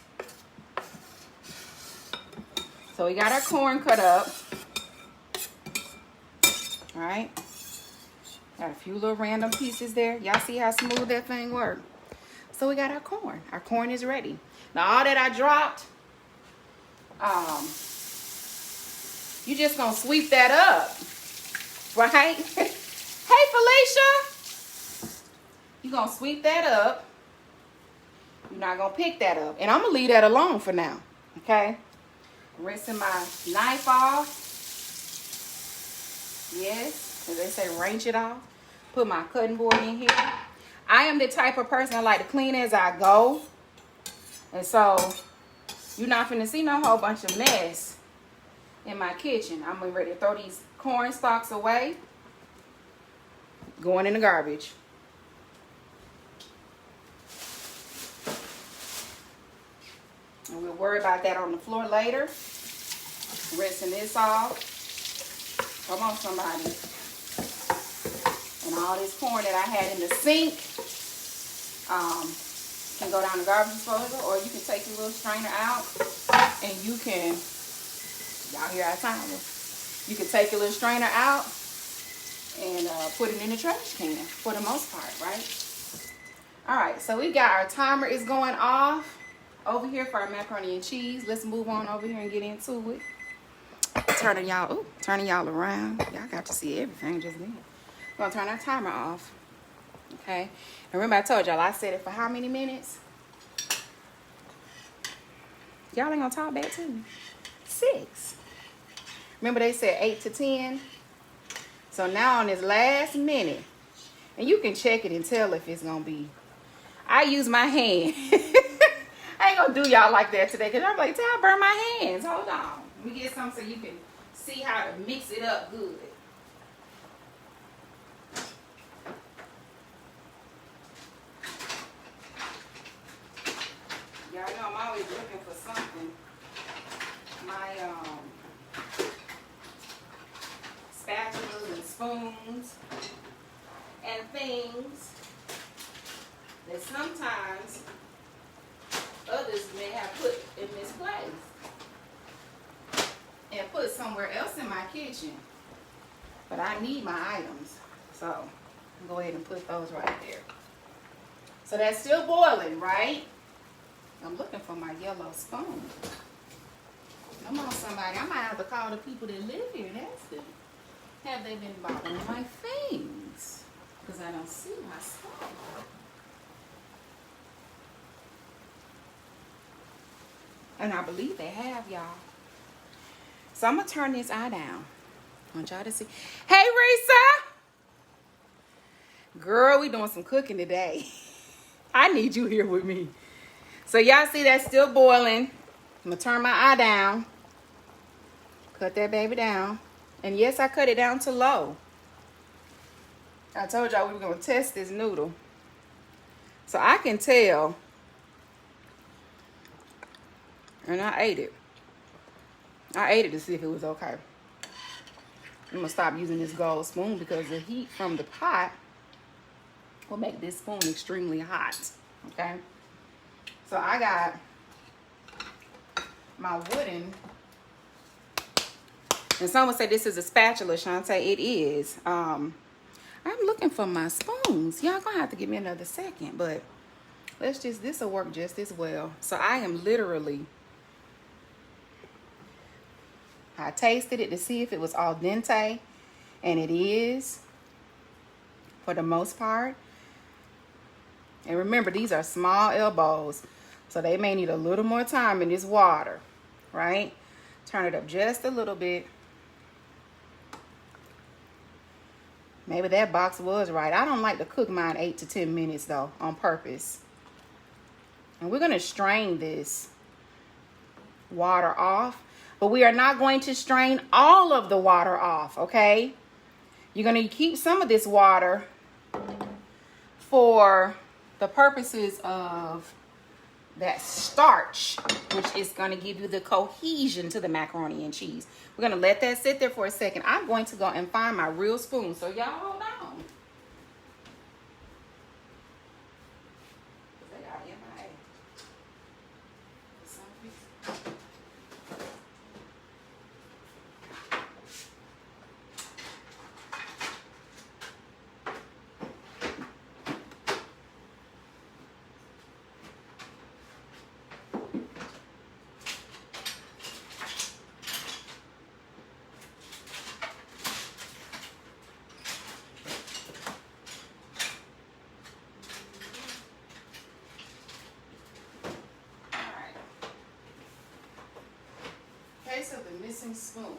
So we got our corn cut up. All right. Got a few little random pieces there. Y'all see how smooth that thing works? So we got our corn. Our corn is ready. Now all that I dropped, you just gonna sweep that up, right? Hey Felicia, you gonna sweep that up. You're not gonna pick that up, and I'm gonna leave that alone for now. Okay. Rinsing my knife off. Yes, as they say, rinse it off. Put my cutting board in here. I am the type of person I like to clean as I go. And so, you're not finna see no whole bunch of mess in my kitchen. I'm ready to throw these corn stalks away. Going in the garbage. And we'll worry about that on the floor later. Rinsing this off. Come on, somebody. And all this corn that I had in the sink can go down the garbage disposal, or you can take your little strainer out and you can, y'all hear our timer, you can take your little strainer out and put it in the trash can for the most part, right? All right, so we got our timer is going off over here for our macaroni and cheese. Let's move on over here and get into it. Turning y'all around. Y'all got to see everything just then. We're gonna turn our timer off. Okay. And remember I told y'all I set it for how many minutes? Y'all ain't gonna talk back to me. 6. Remember they said 8 to 10. So now on this last minute, and you can check it and tell if it's gonna be. I use my hand. I ain't gonna do y'all like that today because I'm like, I burn my hands. Hold on. Let me get some so you can see how to mix it up good. Y'all know I'm always looking for something. My spatulas and spoons and things that sometimes others may have put in misplaced and put somewhere else in my kitchen. But I need my items, so I'll go ahead and put those right there. So that's still boiling, right? I'm looking for my yellow spoon. Come on, somebody. I might have to call the people that live here and ask them, have they been bothering my things? Because I don't see my spoon. And I believe they have, y'all. So I'm going to turn this eye down. I want y'all to see. Hey, Risa. Girl, we doing some cooking today. I need you here with me. So y'all see that's still boiling. I'm going to turn my eye down. Cut that baby down. And yes, I cut it down to low. I told y'all we were going to test this noodle. So I can tell. And I ate it. I ate it to see if it was okay. I'm going to stop using this gold spoon because the heat from the pot will make this spoon extremely hot. Okay? So I got my wooden, and someone said this is a spatula, Shanté. It is. I'm looking for my spoons. Y'all gonna have to give me another second, but this will work just as well. So I am literally, I tasted it to see if it was al dente, and it is for the most part. And remember, these are small elbows, so they may need a little more time in this water, right? Turn it up just a little bit. Maybe that box was right. I don't like to cook mine 8 to 10 minutes, though, on purpose. And we're going to strain this water off, but we are not going to strain all of the water off, okay? You're going to keep some of this water for the purposes of that starch, which is going to give you the cohesion to the macaroni and cheese. We're going to let that sit there for a second. I'm going to go and find my real spoon. So y'all hold on. Case of the missing spoon.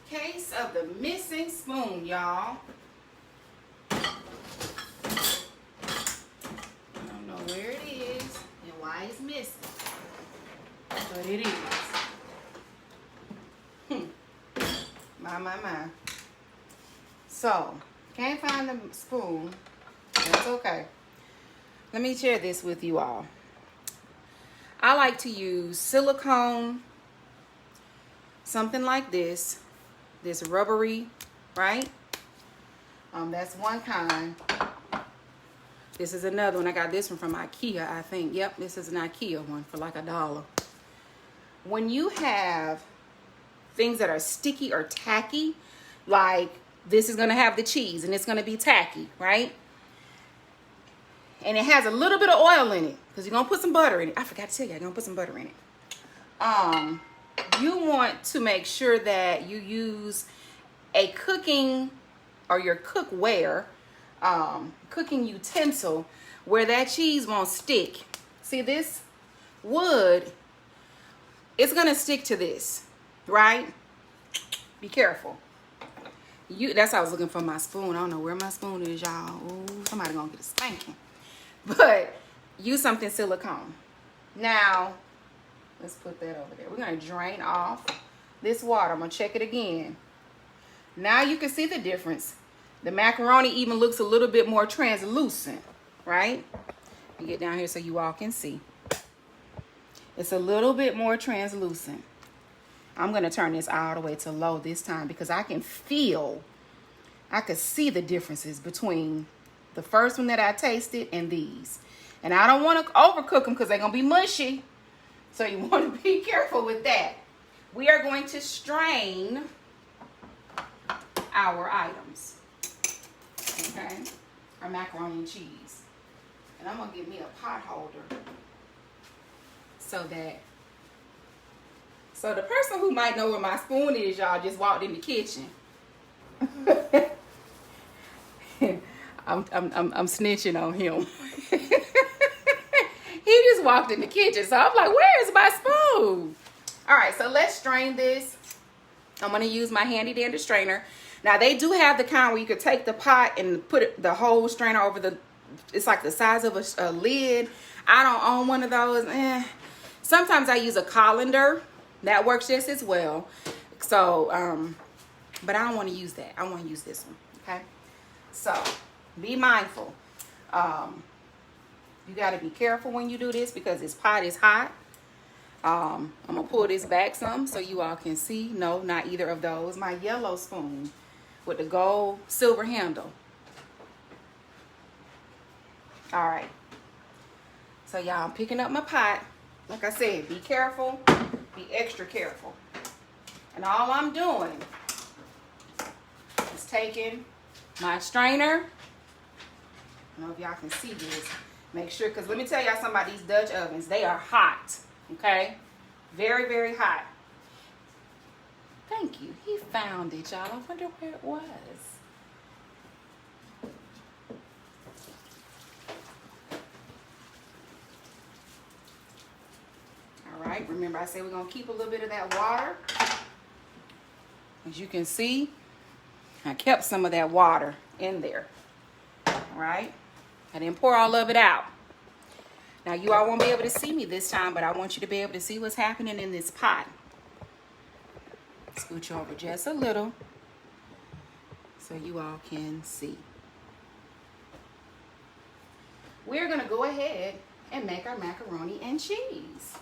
Case of the missing spoon, y'all. I don't know where it is and why it's missing, but it is. My. So, can't find the spoon. That's okay. Let me share this with you all. I like to use silicone, something like this rubbery, right? That's one kind. This is another one. I got this one from IKEA, I think. Yep, this is an IKEA one for like $1. When you have things that are sticky or tacky, like this is going to have the cheese and it's going to be tacky, right? And it has a little bit of oil in it because you're going to put some butter in it. I forgot to tell you, I'm going to put some butter in it. You want to make sure that you use a cooking or your cookware, cooking utensil where that cheese won't stick. See this wood, it's going to stick to this, right? Be careful. That's why I was looking for my spoon. I don't know where my spoon is, y'all. Ooh, somebody going to get a spanking. But use something silicone. Now, let's put that over there. We're going to drain off this water. I'm going to check it again. Now you can see the difference. The macaroni even looks a little bit more translucent, right? You get down here so you all can see. It's a little bit more translucent. I'm going to turn this all the way to low this time because I can see the differences between the first one that I tasted and these. And I don't want to overcook them because they're going to be mushy. So you want to be careful with that. We are going to strain our items. Okay? Our macaroni and cheese. And I'm going to get me a pot holder. So the person who might know where my spoon is, y'all, just walked in the kitchen. I'm snitching on him. He just walked in the kitchen. So I'm like, where is my spoon? All right, so let's strain this. I'm going to use my handy dandy strainer. Now, they do have the kind where you could take the pot and put the whole strainer over it's like the size of a lid. I don't own one of those. Sometimes I use a colander. That works just as well. So, but I don't want to use that. I want to use this one, okay? So, be mindful. You got to be careful when you do this because this pot is hot. I'm going to pull this back some so you all can see. No, not either of those. My yellow spoon with the gold silver handle. All right. So, y'all, I'm picking up my pot. Like I said, be careful. Be extra careful. And all I'm doing is taking my strainer. I don't know if y'all can see this. Make sure, because let me tell y'all something about these Dutch ovens. They are hot, okay? Very, very hot. Thank you. He found it, y'all. I wonder where it was. All right, remember I said we're going to keep a little bit of that water. As you can see, I kept some of that water in there. All right, I didn't pour all of it out. Now, you all won't be able to see me this time, but I want you to be able to see what's happening in this pot. Scooch over just a little. so you all can see. We're gonna go ahead and make our macaroni and cheese.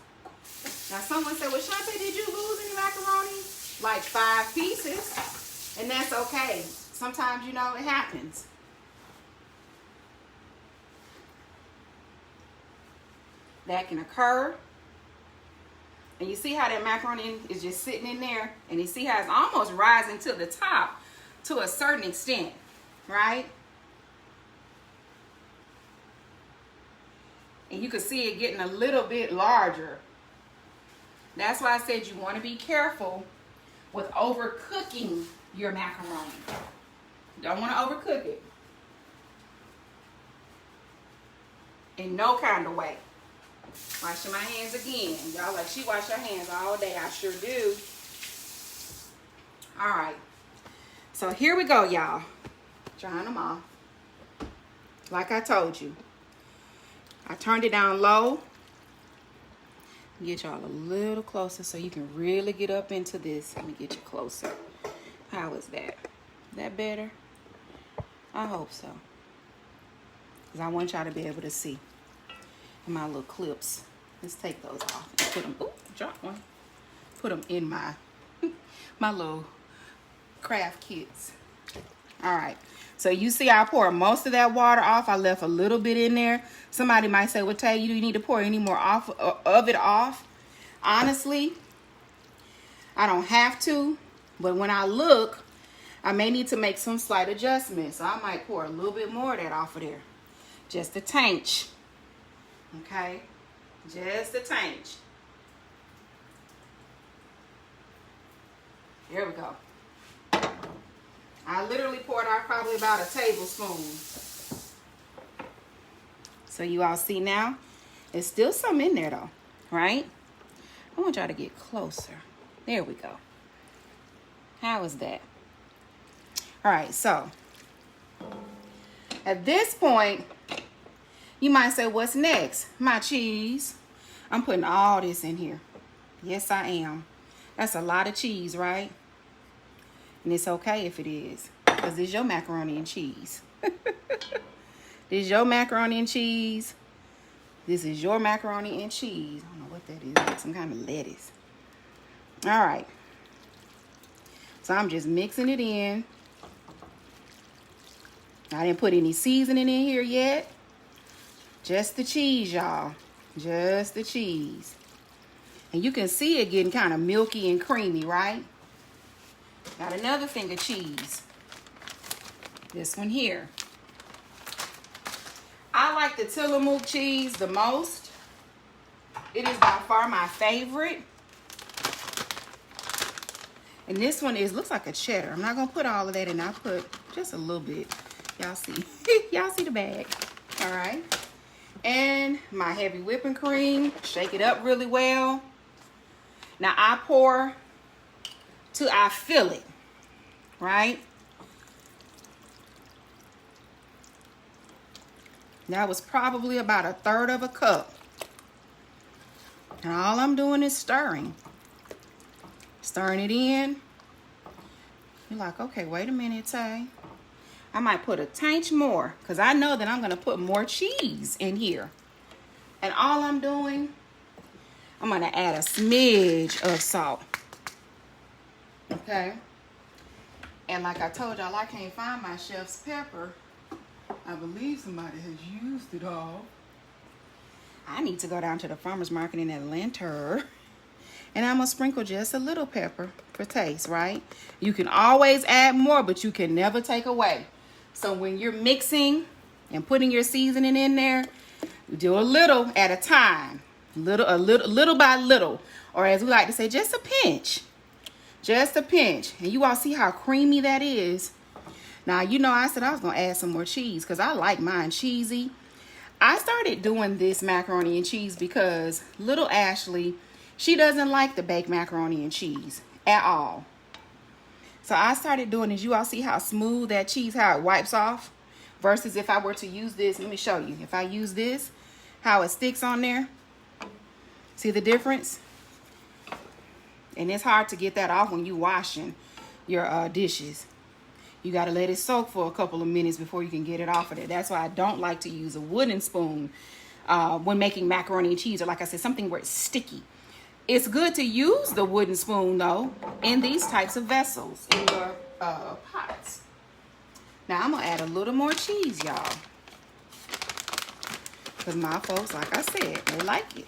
Now someone said, well, Shanté, did you lose any macaroni? Like 5 pieces, and that's okay. Sometimes, you know, it happens. That can occur. And you see how that macaroni is just sitting in there, and you see how it's almost rising to the top to a certain extent, right? And you can see it getting a little bit larger. That's why I said you want to be careful with overcooking your macaroni. You don't want to overcook it in no kind of way. Washing my hands again. Y'all like, she wash her hands all day. I sure do. All right. So here we go, y'all. Drying them off. Like I told you. I turned it down low. Get y'all a little closer so you can really get up into this. Let me get you closer. How is that? Is that better? I hope so. Because I want y'all to be able to see my little clips. Let's take those off and put them, ooh, drop one. Put them in my little craft kits. All right. So you see I poured most of that water off. I left a little bit in there. Somebody might say, well, Tay, you don't need to pour any more of it off. Honestly, I don't have to. But when I look, I may need to make some slight adjustments. So I might pour a little bit more of that off of there. Just a tinge. Okay? Just a tinge. There we go. I literally poured out probably about a tablespoon. So you all see now, there's still some in there though, right? I want y'all to get closer. There we go. How is that? All right, so at this point, you might say, what's next? My cheese. I'm putting all this in here. Yes, I am. That's a lot of cheese, right? And it's okay if it is, because this is your macaroni and cheese. This is your macaroni and cheese. This is your macaroni and cheese. I don't know what that is, like some kind of lettuce. All right. So I'm just mixing it in. I didn't put any seasoning in here yet. Just the cheese, y'all. Just the cheese. And you can see it getting kind of milky and creamy, right? Got another thing of cheese. This one here. I like the Tillamook cheese the most. It is by far my favorite. And this one looks like a cheddar. I'm not going to put all of that in. I'll put just a little bit. Y'all see. Y'all see the bag. All right. And my heavy whipping cream. Shake it up really well. Now I pour till I fill it. Right? That was probably about 1/3 of a cup. And all I'm doing is stirring. Stirring it in. You're like, okay, wait a minute, Tay. I might put a tinge more, because I know that I'm going to put more cheese in here. And all I'm doing, I'm going to add a smidge of salt. Okay? And like I told y'all, I can't find my chef's pepper. I believe somebody has used it all. I need to go down to the farmer's market in Atlanta. And I'm going to sprinkle just a little pepper for taste, right? You can always add more, but you can never take away. So when you're mixing and putting your seasoning in there, do a little at a time. Little by little. Or as we like to say, just a pinch. Just a pinch. And you all see how creamy that is. Now, you know, I said I was going to add some more cheese because I like mine cheesy. I started doing this macaroni and cheese because little Ashley, she doesn't like the baked macaroni and cheese at all. So I started doing this. You all see how smooth that cheese, how it wipes off? Versus if I were to use this, let me show you. If I use this, how it sticks on there. See the difference? And it's hard to get that off when you're washing your dishes. You got to let it soak for a couple of minutes before you can get it off of there. That's why I don't like to use a wooden spoon when making macaroni and cheese, or like I said, something where it's sticky. It's good to use the wooden spoon though in these types of vessels, in your pots. Now I'm gonna add a little more cheese, y'all, because my folks, like I said, they like it.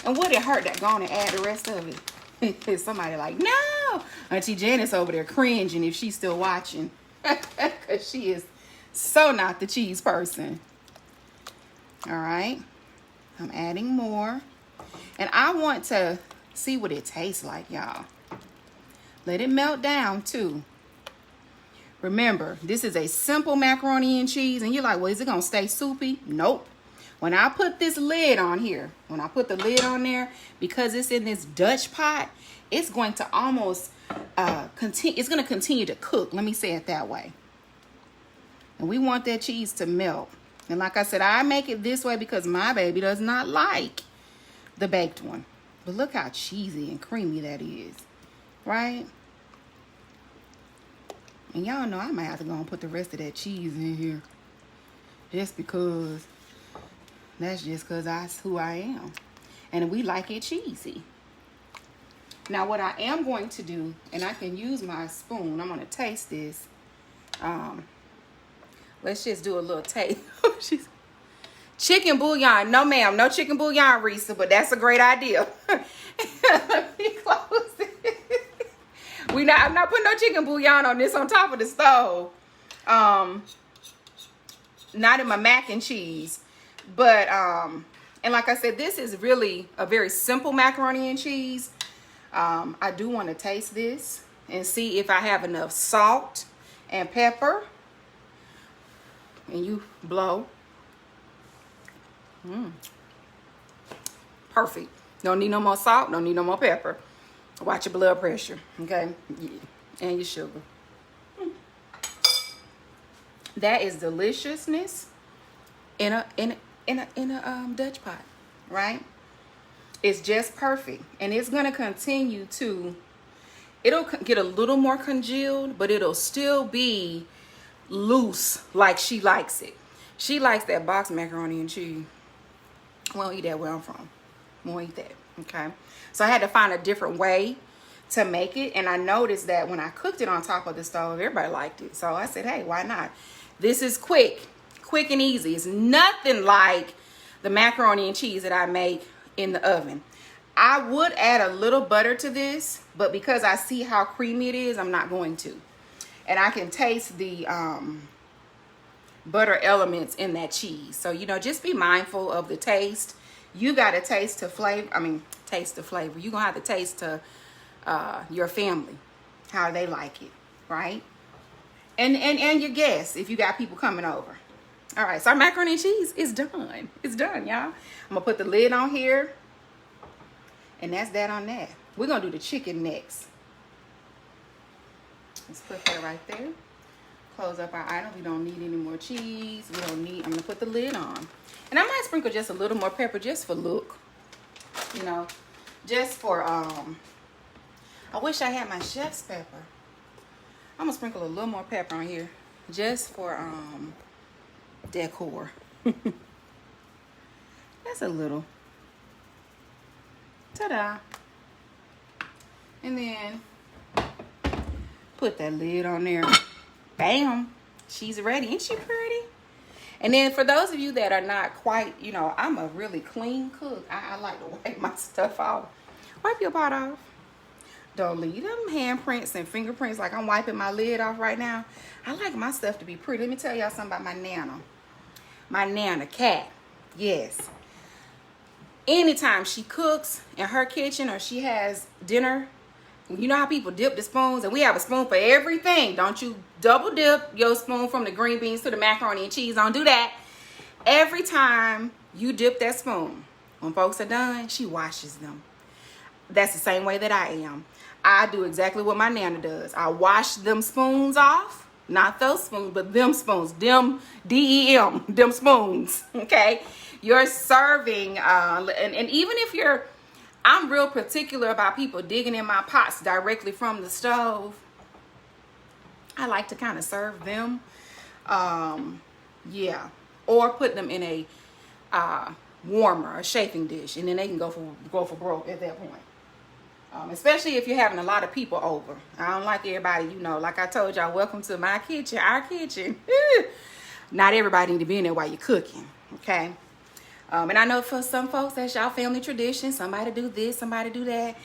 And would it hurt that go on and add the rest of it? Somebody like, no. Auntie Janice over there cringing if she's still watching, because she is so not the cheese person. All right, I'm adding more. And I want to see what it tastes like, y'all. Let it melt down too. Remember, this is a simple macaroni and cheese. And you're like, well, is it going to stay soupy? Nope. When I put this lid on here, when I put the lid on there, because it's in this Dutch pot, it's going to almost it's going to continue to cook. Let me say it that way. And we want that cheese to melt. And like I said, I make it this way because my baby does not like the baked one. But look how cheesy and creamy that is, right? And y'all know I might have to go and put the rest of that cheese in here, just because that's just because that's who I am, and we like it cheesy. Now what I am going to do, and I can use my spoon, I'm going to taste this. Let's just do a little taste. Chicken bouillon. No, ma'am. No chicken bouillon, Risa, but that's a great idea. Let me close it. I'm not putting no chicken bouillon on this on top of the stove. Not in my mac and cheese. But, and like I said, this is really a very simple macaroni and cheese. I do want to taste this and see if I have enough salt and pepper. And you blow. Perfect. Don't need no more salt. Don't need no more pepper. Watch your blood pressure, okay? Yeah. And your sugar. That is deliciousness in a Dutch pot, right? It's just perfect, and it's gonna continue to. It'll get a little more congealed, but it'll still be loose like she likes it. She likes that box macaroni and cheese. Won't eat that where I'm from. Won't eat that. Okay. So I had to find a different way to make it. And I noticed that when I cooked it on top of the stove, everybody liked it. So I said, hey, why not? This is quick and easy. It's nothing like the macaroni and cheese that I make in the oven. I would add a little butter to this, but because I see how creamy it is, I'm not going to. And I can taste the butter elements in that cheese. So, you know, just be mindful of the taste. You got to taste the flavor. Taste the flavor. You're going to have to taste to your family, how they like it, right? And your guests, if you got people coming over. All right, so our macaroni and cheese is done. It's done, y'all. I'm going to put the lid on here. And that's that on that. We're going to do the chicken next. Let's put that right there. Close up our item. We don't need any more cheese. I'm going to put the lid on. And I might sprinkle just a little more pepper just for look. You know, just for, I wish I had my chef's pepper. I'm going to sprinkle a little more pepper on here just for, decor. That's a little. Ta-da. And then put that lid on there. Bam. She's ready. Ain't she pretty? And then for those of you that are not quite, you know, I'm a really clean cook. I like to wipe my stuff off. Wipe your pot off. Don't leave them handprints and fingerprints like I'm wiping my lid off right now. I like my stuff to be pretty. Let me tell y'all something about my Nana. My Nana cat. Yes. Anytime she cooks in her kitchen or she has dinner, you know how people dip the spoons, and we have a spoon for everything. Don't you double dip your spoon from the green beans to the macaroni and cheese. Don't do that. Every time you dip that spoon, when folks are done, she washes them. That's the same way that I am. I do exactly what my Nana does. I wash them spoons off. Not those spoons, but them spoons. Them, D-E-M, them spoons. Okay? You're serving, and even if you're, I'm real particular about people digging in my pots directly from the stove. I like to kind of serve them. Yeah. Or put them in a warmer, a chafing dish, and then they can go for broke at that point. Especially if you're having a lot of people over. I don't like everybody, you know, like I told y'all, welcome to my kitchen, our kitchen. Not everybody need to be in there while you're cooking, okay? And I know for some folks, that's y'all family tradition. Somebody do this, somebody do that.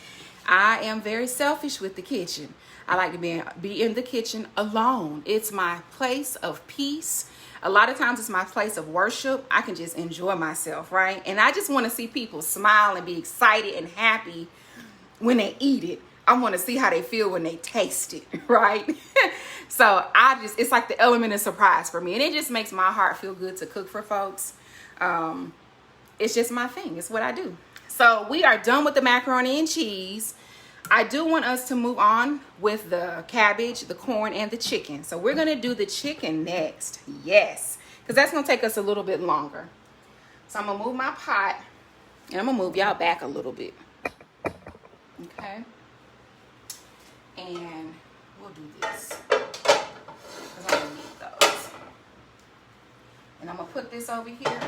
I am very selfish with the kitchen. I like to be in the kitchen alone. It's my place of peace. A lot of times it's my place of worship. I can just enjoy myself, right? And I just want to see people smile and be excited and happy when they eat it. I want to see how they feel when they taste it, right? So it's like the element of surprise for me. And it just makes my heart feel good to cook for folks. It's just my thing. It's what I do. So we are done with the macaroni and cheese. I do want us to move on with the cabbage, the corn, and the chicken. So we're going to do the chicken next. Yes. Because that's going to take us a little bit longer. So I'm going to move my pot. And I'm going to move y'all back a little bit. Okay. And we'll do this. Because I'm going to need those. And I'm going to put this over here.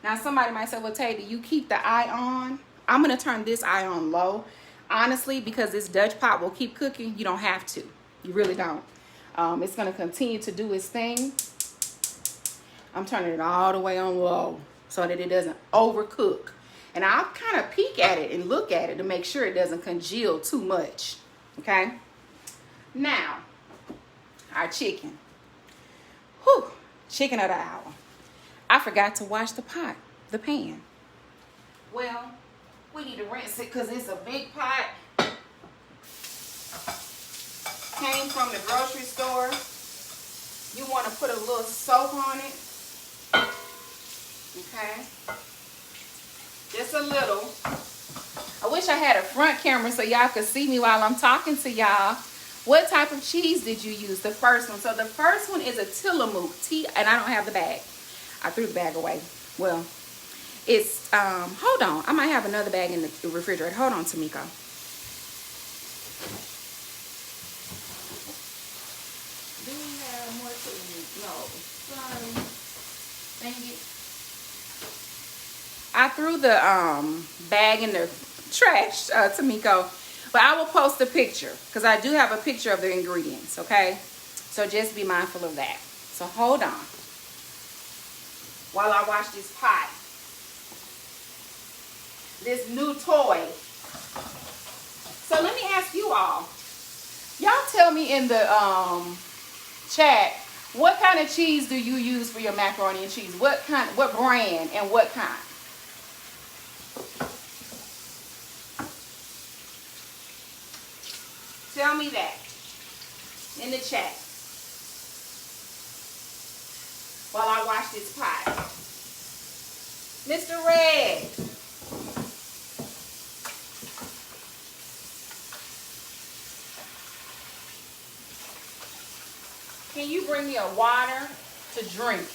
Now somebody might say, well, Tay, do you keep the eye on? I'm going to turn this eye on low. Honestly, because this Dutch pot will keep cooking, you don't have to. You really don't. It's going to continue to do its thing. I'm turning it all the way on low so that it doesn't overcook. And I'll kind of peek at it and look at it to make sure it doesn't congeal too much. Okay? Now, our chicken. Whew, chicken of the hour. I forgot to wash the pan. Well, we need to rinse it because it's a big pot. Came from the grocery store. You want to put a little soap on it. Okay. Just a little. I wish I had a front camera so y'all could see me while I'm talking to y'all. What type of cheese did you use? The first one. So the first one is a Tillamook. And I don't have the bag. I threw the bag away. Well, it's, hold on. I might have another bag in the refrigerator. Hold on, Tamiko. Do we have more Tillamook? No. Sorry. Dang it. I threw the bag in the trash, Tamiko. But I will post a picture because I do have a picture of the ingredients, okay? So just be mindful of that. So hold on while I wash this pot. This new toy. So let me ask you all. Y'all tell me in the chat, what kind of cheese do you use for your macaroni and cheese? What brand and what kind? Tell me that in the chat while I wash this pot. Mr. Red. Can you bring me a water to drink,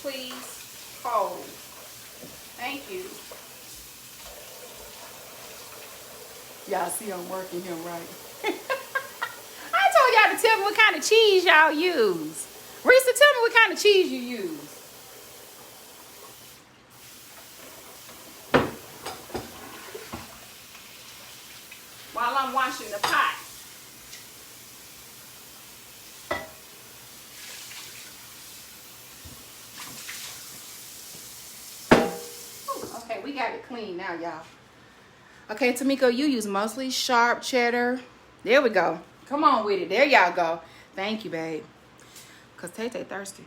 please? Cold. Thank you. Y'all see I'm working him right. I told y'all to tell me what kind of cheese y'all use. Risa, tell me what kind of cheese you use. While I'm washing the pot. Ooh, okay, we got it clean now, y'all. Okay, Tamiko, you use mostly sharp cheddar. There we go. Come on with it. There y'all go. Thank you, babe. Because Tay-Tay thirsty.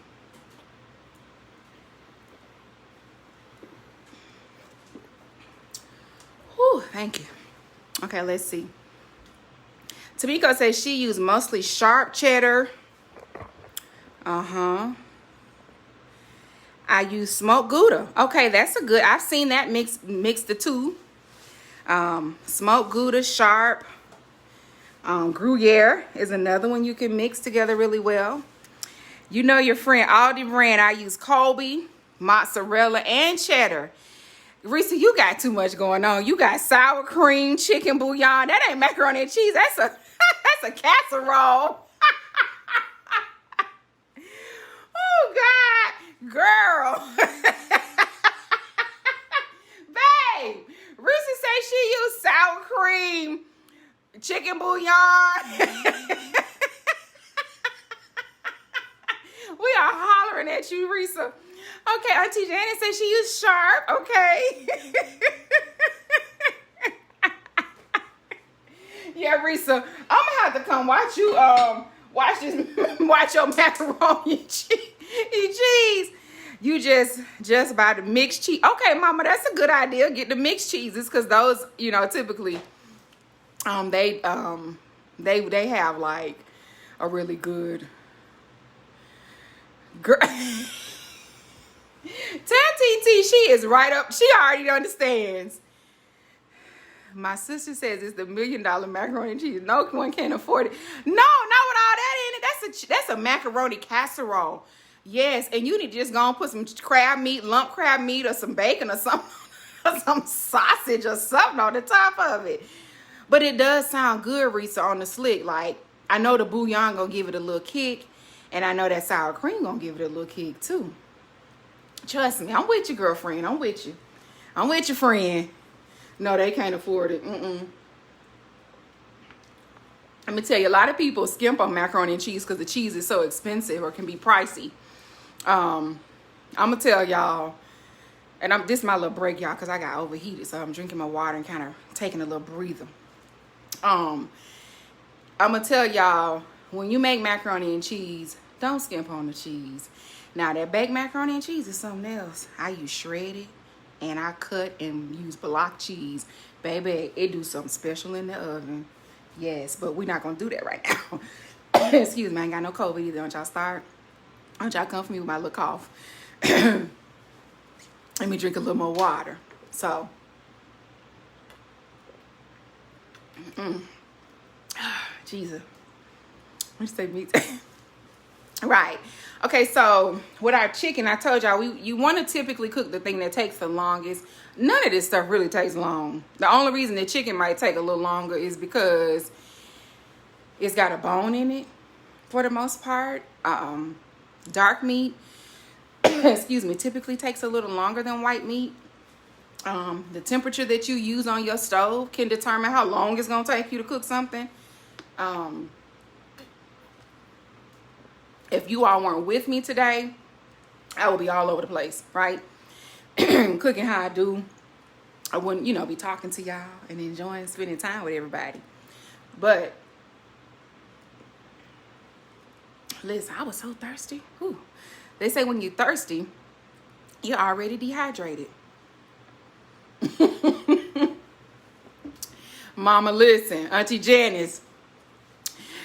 Whew, thank you. Okay, let's see. Tamiko says she used mostly sharp cheddar. I use smoked Gouda. Okay, that's a good. I've seen that mix the two. Smoked Gouda, sharp. Gruyere is another one you can mix together really well. You know your friend Aldi brand. I use Colby, mozzarella, and cheddar. Risa, you got too much going on. You got sour cream, chicken bouillon. That ain't macaroni and cheese. That's a casserole. Girl. Babe, Risa say she used sour cream, chicken bouillon. We are hollering at you, Risa. Okay, Auntie Janet said she used Sharp. Okay. Yeah, Risa, I'm gonna have to come watch you watch your macaroni and cheese. You just buy the mixed cheese. Okay, Mama, that's a good idea. Get the mixed cheeses, because those, you know, typically they have like a really good girl. Tell TT she is right up. She already understands. My sister says it's the $1 million macaroni and cheese. No one can afford it. No, not with all that in it. That's a macaroni casserole. Yes, and you need to just go and put some crab meat, lump crab meat, or some bacon or something, or some sausage or something on the top of it. But it does sound good, Risa, on the slick. Like, I know the bouillon gonna give it a little kick, and I know that sour cream gonna give it a little kick too. Trust me, I'm with you, girlfriend. I'm with you. I'm with you, friend. No, they can't afford it. Let me tell you, a lot of people skimp on macaroni and cheese because the cheese is so expensive or can be pricey. I'm gonna tell y'all, and this is my little break, y'all, because I got overheated, so I'm drinking my water and kind of taking a little breather. I'm gonna tell y'all, when you make macaroni and cheese, don't skimp on the cheese. Now, that baked macaroni and cheese is something else. I use shredded, and I cut and use block cheese. Baby, it do something special in the oven. Yes, but we're not going to do that right now. Excuse me, I ain't got no COVID either. Don't y'all start. Don't y'all come for me with my little cough. Let me drink a little more water. So, Jesus. Let's say meat. Right. Okay, so with our chicken, I told y'all, you want to typically cook the thing that takes the longest. None of this stuff really takes long. The only reason the chicken might take a little longer is because it's got a bone in it for the most part. Dark meat, excuse me, typically takes a little longer than white meat. The temperature that you use on your stove can determine how long it's going to take you to cook something. If you all weren't with me today, I would be all over the place, right? Cooking how I do. I wouldn't, be talking to y'all and enjoying spending time with everybody. But, listen, I was so thirsty. Whew. They say when you're thirsty, you're already dehydrated. Mama, listen, Auntie Janice.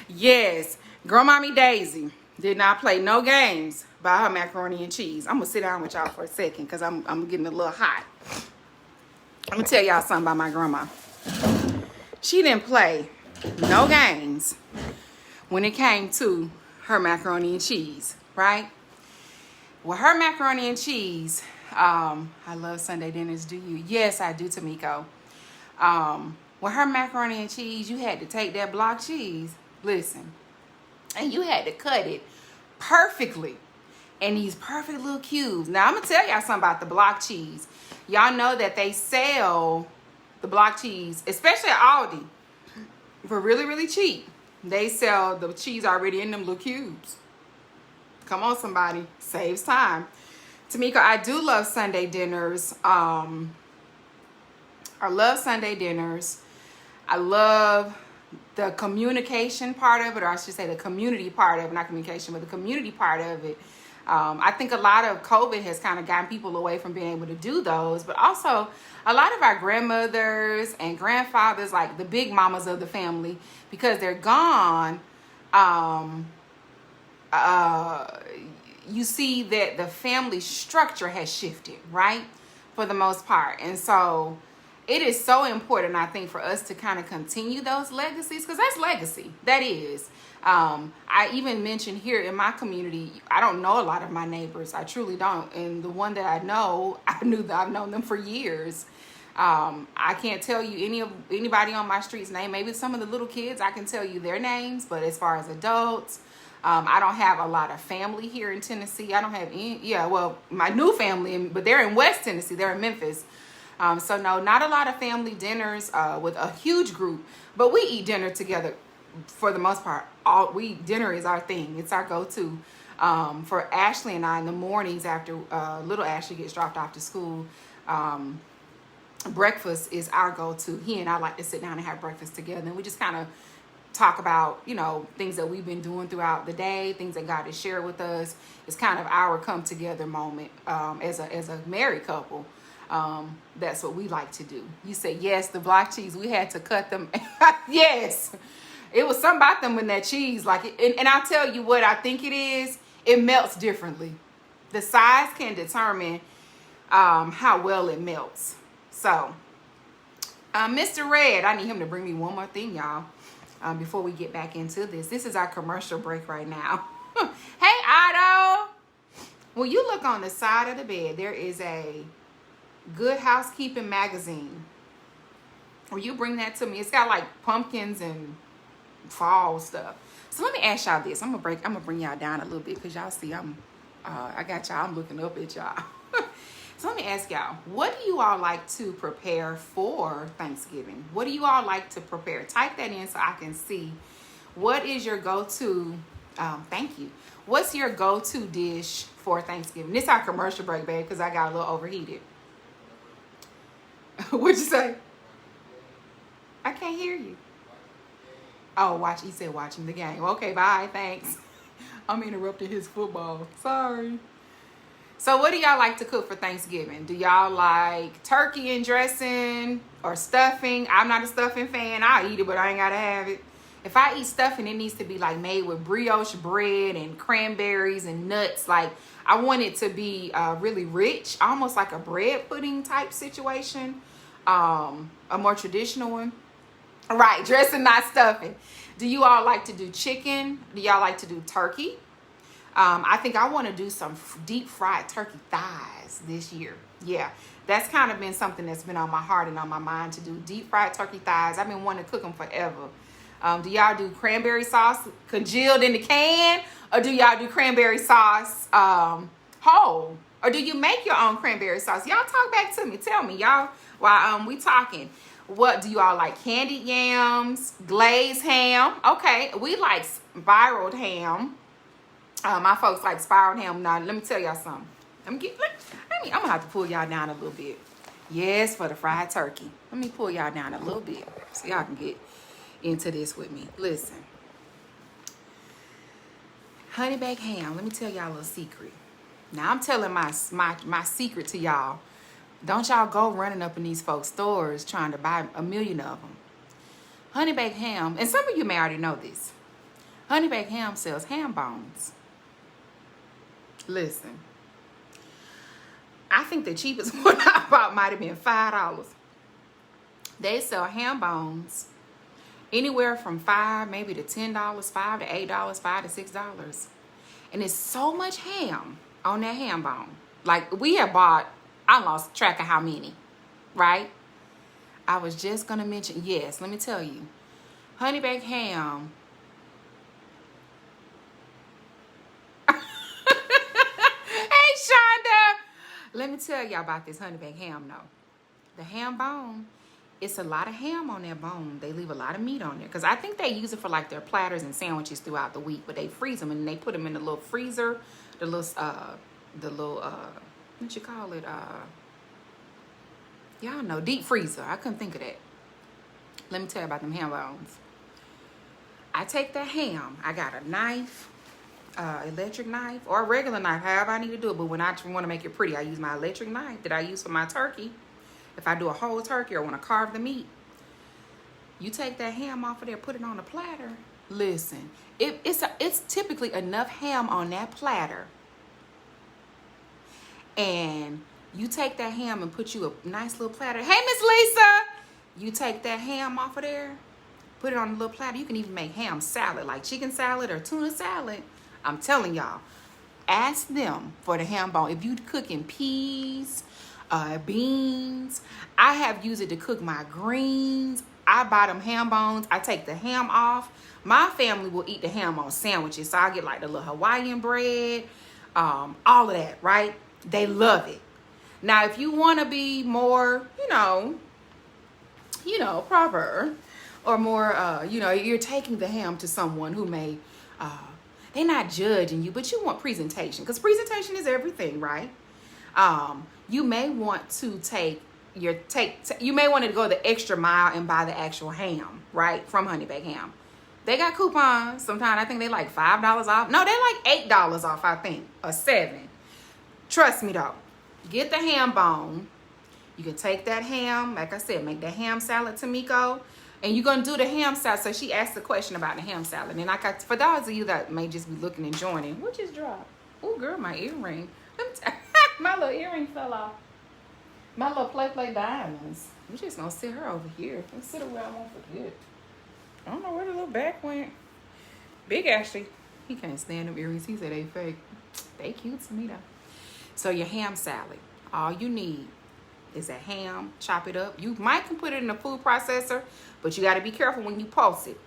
Yes, Grandmommy Daisy did not play no games by her macaroni and cheese. I'm going to sit down with y'all for a second because I'm getting a little hot. I'm going to tell y'all something about my grandma. She didn't play no games when it came to her macaroni and cheese, right? Well, her macaroni and cheese, I love Sunday dinners, do you? Yes, I do, Tamiko. With her macaroni and cheese, you had to take that block cheese, listen, and you had to cut it perfectly in these perfect little cubes. Now, I'm going to tell y'all something about the block cheese. Y'all know that they sell the block cheese, especially at Aldi, for really, really cheap. They sell the cheese already in them little cubes. Come on, somebody. Saves time. Tamika, I do love Sunday dinners. I love Sunday dinners. I love the communication part of it, or I should say the community part of it, not communication, but the community part of it. I think a lot of COVID has kind of gotten people away from being able to do those, but also a lot of our grandmothers and grandfathers, like the big mamas of the family, because they're gone, you see that the family structure has shifted, right? For the most part. And so it is so important, I think, for us to kind of continue those legacies, because that's legacy. That is. I even mentioned here in my community, I don't know a lot of my neighbors. I truly don't. And the one that I know, I've known them for years. I can't tell you anybody on my street's name. Maybe some of the little kids, I can tell you their names. But as far as adults, I don't have a lot of family here in Tennessee. I don't have any, well, my new family, but they're in West Tennessee. They're in Memphis. So no, not a lot of family dinners with a huge group, but we eat dinner together for the most part. Dinner is our thing. It's our go-to. For Ashley and I in the mornings after little Ashley gets dropped off to school, breakfast is our go-to. He and I like to sit down and have breakfast together, and we just kind of talk about, things that we've been doing throughout the day, things that God has shared with us. It's kind of our come together moment as a married couple. That's what we like to do. You say, yes, the block cheese, we had to cut them. Yes, it was something about them in that cheese. And I'll tell you what I think it is. It melts differently. The size can determine how well it melts. So, Mr. Red, I need him to bring me one more thing, y'all. Before we get back into this. This is our commercial break right now. Hey, Otto. When you look on the side of the bed, there is a Good Housekeeping magazine. Will you bring that to me? It's got like pumpkins and fall stuff. So let me ask y'all this. I'm gonna bring y'all down a little bit because y'all see I got y'all. I'm looking up at y'all. So let me ask y'all, what do you all like to prepare for Thanksgiving? What do you all like to prepare? Type that in so I can see. What is your go-to, thank you. What's your go-to dish for Thanksgiving? This is our commercial break, babe, because I got a little overheated. What'd you say? I can't hear you. Oh, he said watching the game. Okay, bye, thanks. I'm interrupting his football. Sorry. So what do y'all like to cook for Thanksgiving? Do y'all like turkey and dressing or stuffing? I'm not a stuffing fan. I'll eat it, but I ain't got to have it. If I eat stuffing, it needs to be like made with brioche bread and cranberries and nuts. Like I want it to be really rich, almost like a bread pudding type situation. A more traditional one. Right, dressing, not stuffing. Do you all like to do chicken? Do y'all like to do turkey? I think I want to do some deep fried turkey thighs this year. Yeah, that's kind of been something that's been on my heart and on my mind to do deep fried turkey thighs. I've been wanting to cook them forever. Do y'all do cranberry sauce congealed in the can? Or do y'all do cranberry sauce whole? Or do you make your own cranberry sauce? Y'all talk back to me. Tell me, y'all, while we talking. What do you all like? Candied yams, glazed ham. Okay, we like spiraled ham. My folks like spiraled ham. Now, let me tell y'all something. I'm gonna have to pull y'all down a little bit. Yes, for the fried turkey. Let me pull y'all down a little bit so y'all can get into this with me. Listen, honey baked ham. Let me tell y'all a little secret. Now, I'm telling my secret to y'all. Don't y'all go running up in these folks' stores trying to buy a million of them. Honey baked ham, and some of you may already know this. Honey baked ham sells ham bones. Listen, I think the cheapest one I bought might have been $5. They sell ham bones anywhere from $5 maybe to $10, $5 to $8, $5 to $6. And it's so much ham on that ham bone. Like we have bought, I lost track of how many, right? I was just going to mention, yes, let me tell you. Honey baked ham. Hey, Shonda. Let me tell y'all about this honey baked ham, though. The ham bone, it's a lot of ham on that bone. They leave a lot of meat on there. Because I think they use it for like their platters and sandwiches throughout the week. But they freeze them and they put them in the little freezer. The little, what you call it? Y'all know, deep freezer. I couldn't think of that. Let me tell you about them ham bones. I take that ham. I got a knife, electric knife, or a regular knife, however I need to do it. But when I want to make it pretty, I use my electric knife that I use for my turkey. If I do a whole turkey or want to carve the meat, you take that ham off of there, put it on a platter. Listen, it's typically enough ham on that platter. And you take that ham and put you a nice little platter. Hey, Miss Lisa! You take that ham off of there, put it on a little platter. You can even make ham salad, like chicken salad or tuna salad. I'm telling y'all, ask them for the ham bone. If you cooking peas, beans, I have used it to cook my greens. I buy them ham bones. I take the ham off. My family will eat the ham on sandwiches. So I get like the little Hawaiian bread, all of that, right? They love it. Now, if you want to be more, proper, or more, you're taking the ham to someone who may, they're not judging you, but you want presentation, because presentation is everything, right? You may want to you may want to go the extra mile and buy the actual ham, right? From Honey Baked Ham. They got coupons. Sometimes I think they like $5 off. No, they're like $8 off, I think, or $7. Trust me though. Get the ham bone. You can take that ham, like I said, make that ham salad, Tamiko. And you're going to do the ham salad. So she asked a question about the ham salad. And for those of you that may just be looking and joining, what just dropped? Oh, girl, my earring. My little earring fell off. My little play diamonds. We're just going to sit her over here. Let's sit her where I won't forget. I don't know where the little back went. Big Ashley, he can't stand them earrings. He said they fake. They cute to me though. So your ham salad, all you need is a ham. Chop it up. You might can put it in a food processor, but you got to be careful when you pulse it.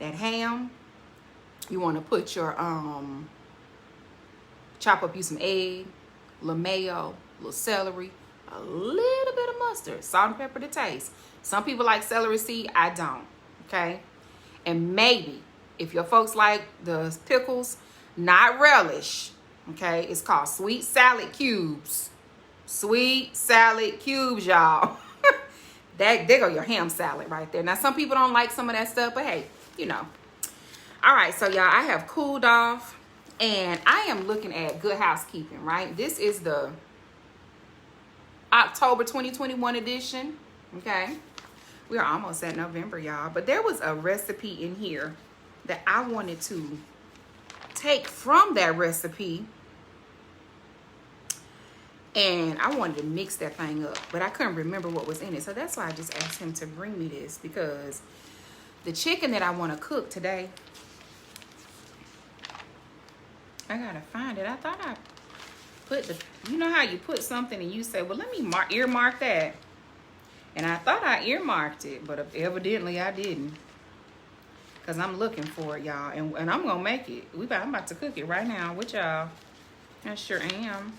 That ham, you want to put your chop up you some egg, little mayo, little celery, a little bit of mustard, salt and pepper to taste. Some people like celery seed. I don't. Okay, and maybe if your folks like the pickles, not relish. Okay, it's called sweet salad cubes. Sweet salad cubes, y'all. There go your ham salad right there. Now, some people don't like some of that stuff, but hey, All right, so y'all, I have cooled off, and I am looking at Good Housekeeping, right? This is the October 2021 edition, okay? We are almost at November, y'all, but there was a recipe in here that I wanted to take from that recipe, and I wanted to mix that thing up, but I couldn't remember what was in it. So that's why I just asked him to bring me this, because the chicken that I want to cook today, I gotta find it. I thought I put you know how you put something and you say, well, let me earmark that. And I thought I earmarked it, but evidently I didn't. Because I'm looking for it, y'all. And I'm going to make it. I'm about to cook it right now with y'all. I sure am.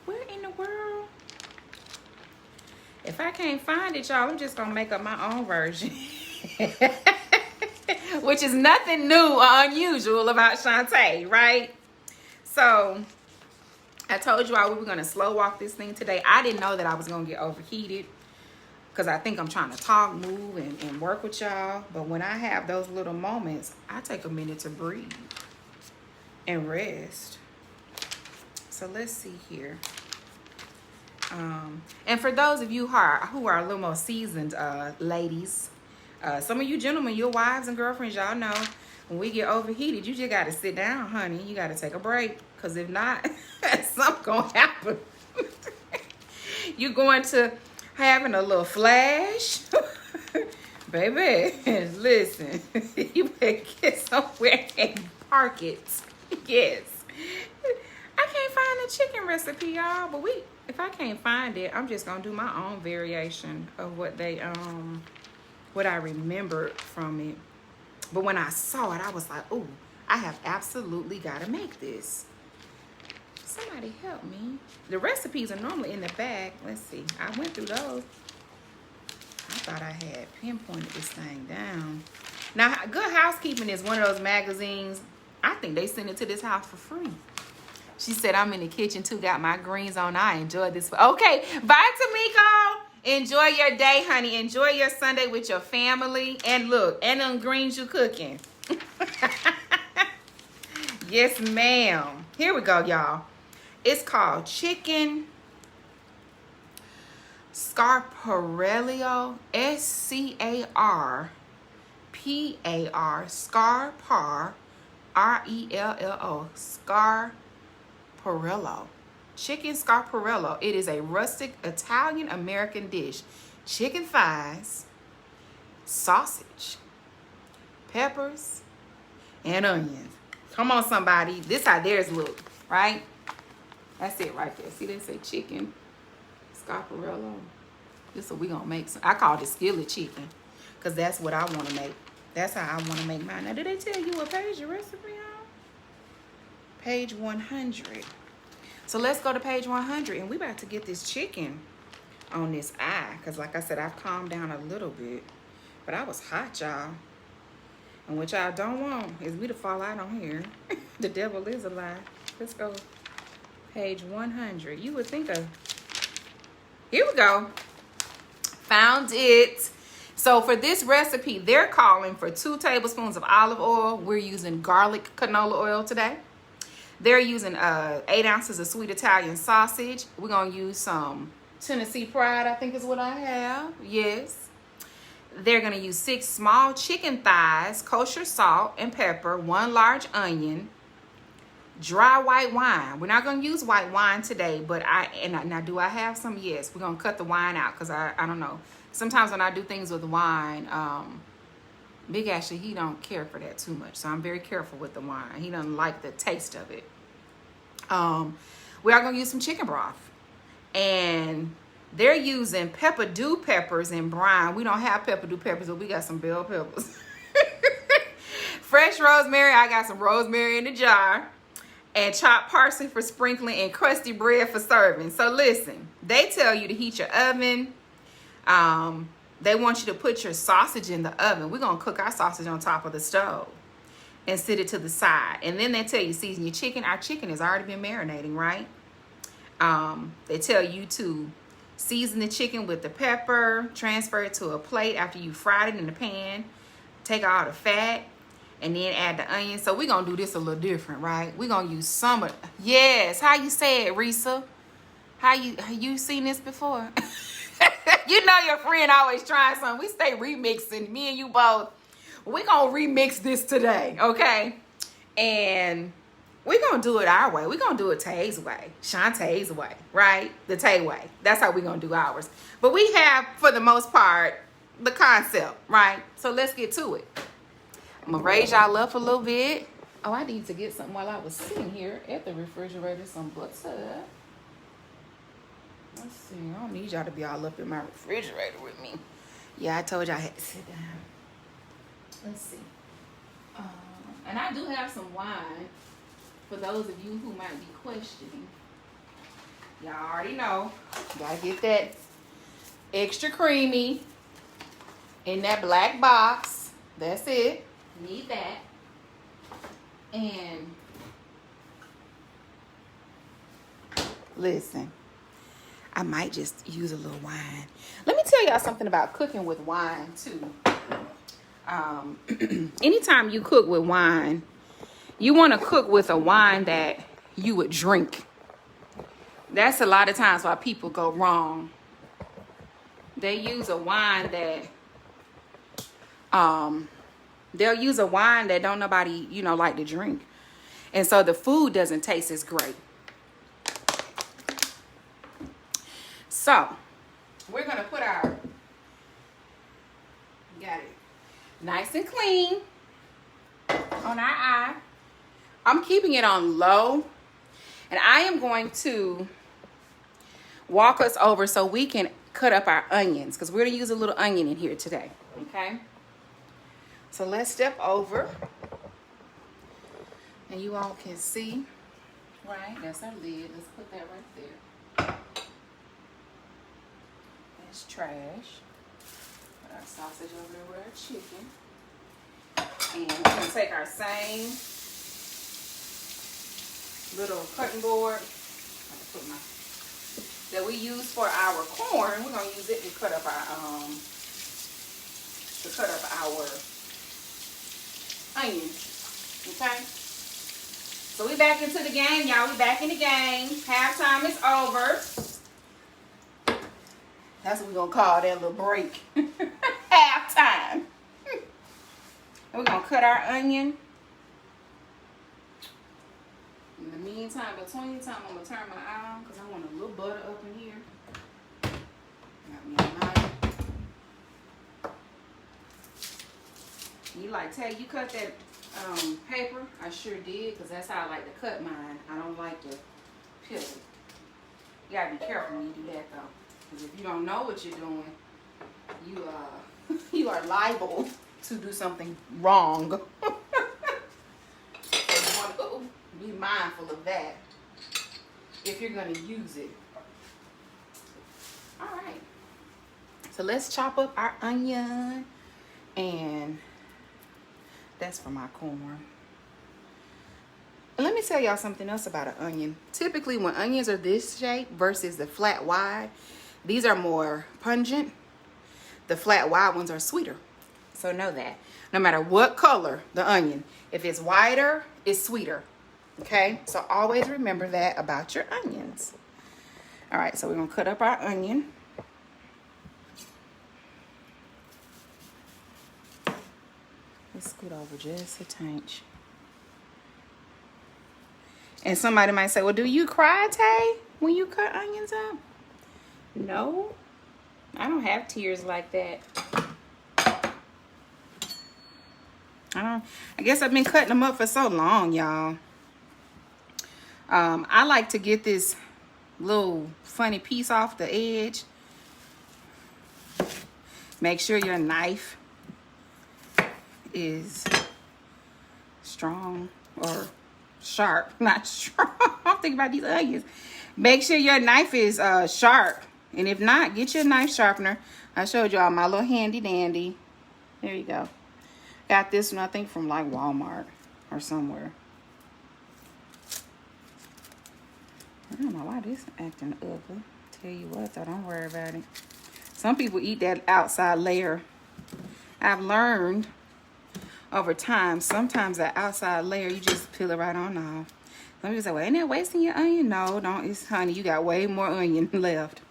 Where in the world? If I can't find it, y'all, I'm just going to make up my own version. Which is nothing new or unusual about Shanté, right? So, I told you all we were going to slow walk this thing today. I didn't know that I was going to get overheated, because I think I'm trying to talk, move, and work with y'all. But when I have those little moments, I take a minute to breathe and rest. So let's see here. And for those of you who are a little more seasoned ladies, some of you gentlemen, your wives and girlfriends, y'all know when we get overheated, you just got to sit down, honey. You got to take a break, because if not, something's going to happen. You're going to having a little flash. Baby, listen, you better get somewhere and park it. Yes. I can't find the chicken recipe, y'all, but if I can't find it, I'm just gonna do my own variation of what I remembered from it. But when I saw it, I was like, ooh, I have absolutely got to make this. Somebody help me. The recipes are normally in the bag. Let's see. I went through those. I thought I had pinpointed this thing down. Now, Good Housekeeping is one of those magazines. I think they send it to this house for free. She said, I'm in the kitchen too, got my greens on. I enjoy this. Okay, bye, Tamiko. Enjoy your day, honey. Enjoy your Sunday with your family. And look, and them greens you cooking. Yes, ma'am. Here we go, y'all. It's called chicken scarparello, S-C-A-R-P-A-R, scarpar, R-E-L-L-O, scarparello. Chicken scarparello. It is a rustic Italian-American dish. Chicken thighs, sausage, peppers, and onions. Come on, somebody. This how theirs look, right? That's it right there. See, they say chicken scarparello. This is what we gonna make. I call it skillet chicken. because that's what I want to make. That's how I want to make mine. Now, did they tell you what page your recipe on? Page 100. So let's go to page 100, and we about to get this chicken on this eye, because like I said, I've calmed down a little bit, but I was hot, y'all. And what y'all don't want is me to fall out on here. The devil is a lie. Let's go. Page 100. You would think of... Here we go. Found it. So for this recipe, they're calling for 2 tablespoons of olive oil. We're using garlic canola oil today. They're using 8 ounces of sweet Italian sausage. We're going to use some Tennessee Pride, I think is what I have. Yes. They're going to use 6 small chicken thighs, kosher salt and pepper, 1 large onion, dry white wine. We're not going to use white wine today, but now do I have some? Yes. We're going to cut the wine out because I don't know. Sometimes when I do things with wine, Big Ashley, he don't care for that too much. So I'm very careful with the wine. He doesn't like the taste of it. We are going to use some chicken broth. And they're using pepperdew peppers in brine. We don't have pepperdew peppers, but we got some bell peppers. Fresh rosemary. I got some rosemary in the jar. And chopped parsley for sprinkling and crusty bread for serving. So listen, they tell you to heat your oven. They want you to put your sausage in the oven. We're going to cook our sausage on top of the stove and sit it to the side. And then they tell you season your chicken. Our chicken has already been marinating, right? They tell you to season the chicken with the pepper, transfer it to a plate after you fried it in the pan, take all the fat, and then add the onion. So we're going to do this a little different, right? We're going to use some of... Yes, how you say it, Risa? Have you seen this before? You know your friend always trying something. We stay remixing, me and you both. We're going to remix this today, okay? And we're going to do it our way. We're going to do it Tay's way, Shanté's way, right? The Tay way. That's how we're going to do ours. But we have, for the most part, the concept, right? So let's get to it. I'm going to raise y'all up a little bit. Oh, I need to get something while I was sitting here at the refrigerator, some butter. Let's see. I don't need y'all to be all up in my refrigerator with me. Yeah, I told y'all I had to sit down. Let's see. And I do have some wine for those of you who might be questioning. Y'all already know. Gotta get that extra creamy in that black box. That's it. Need that. And listen, I might just use a little wine. Let me tell y'all something about cooking with wine too. Anytime you cook with wine, you want to cook with a wine that you would drink. That's a lot of times why people go wrong. They use a wine that they'll use a wine that don't nobody, like to drink. And so the food doesn't taste as great. So, we're going to put our, got it, nice and clean on our eye. I'm keeping it on low. And I am going to walk us over so we can cut up our onions, because we're going to use a little onion in here today. Okay? So let's step over. And you all can see. Right? That's our lid. Let's put that right there. That's trash. Put our sausage over there with our chicken. And we're going to take our same little cutting board that we use for our corn. We're going to use it to cut up our onions. Okay? So we back into the game, y'all. We back in the game. Halftime is over. That's what we're going to call that little break. Halftime. And we're going to cut our onion. In the meantime, between time, I'm going to turn my eye on because I want a little butter up in here. Got me a knife. You like, Tay, you cut that paper? I sure did, because that's how I like to cut mine. I don't like to peel it. You got to be careful when you do that, though. Because if you don't know what you're doing, you you are liable to do something wrong. So you want to be mindful of that if you're going to use it. All right. So let's chop up our onion, and that's for my corn. And let me tell y'all something else about an onion. Typically when onions are this shape versus the flat wide, these are more pungent. The flat wide ones are sweeter. So know that. No matter what color the onion, if it's wider, it's sweeter. Okay? So always remember that about your onions. All right, so we're going to cut up our onion. Let's scoot over just a tinge. And somebody might say, well, do you cry, Tay, when you cut onions up? No, I don't have tears like that. I guess I've been cutting them up for so long, y'all. I like to get this little funny piece off the edge. Make sure your knife is strong or sharp, not strong. I'm thinking about these onions. Make sure your knife is sharp, and if not, get your knife sharpener. I showed y'all my little handy dandy. There you go. Got this one, I think, from like Walmart or somewhere. I don't know why this is acting ugly. Tell you what, though, don't worry about it. Some people eat that outside layer. I've learned over time, sometimes that outside layer, you just peel it right on off. Some people say, well, ain't that wasting your onion? No, don't. It's, honey, you got way more onion left.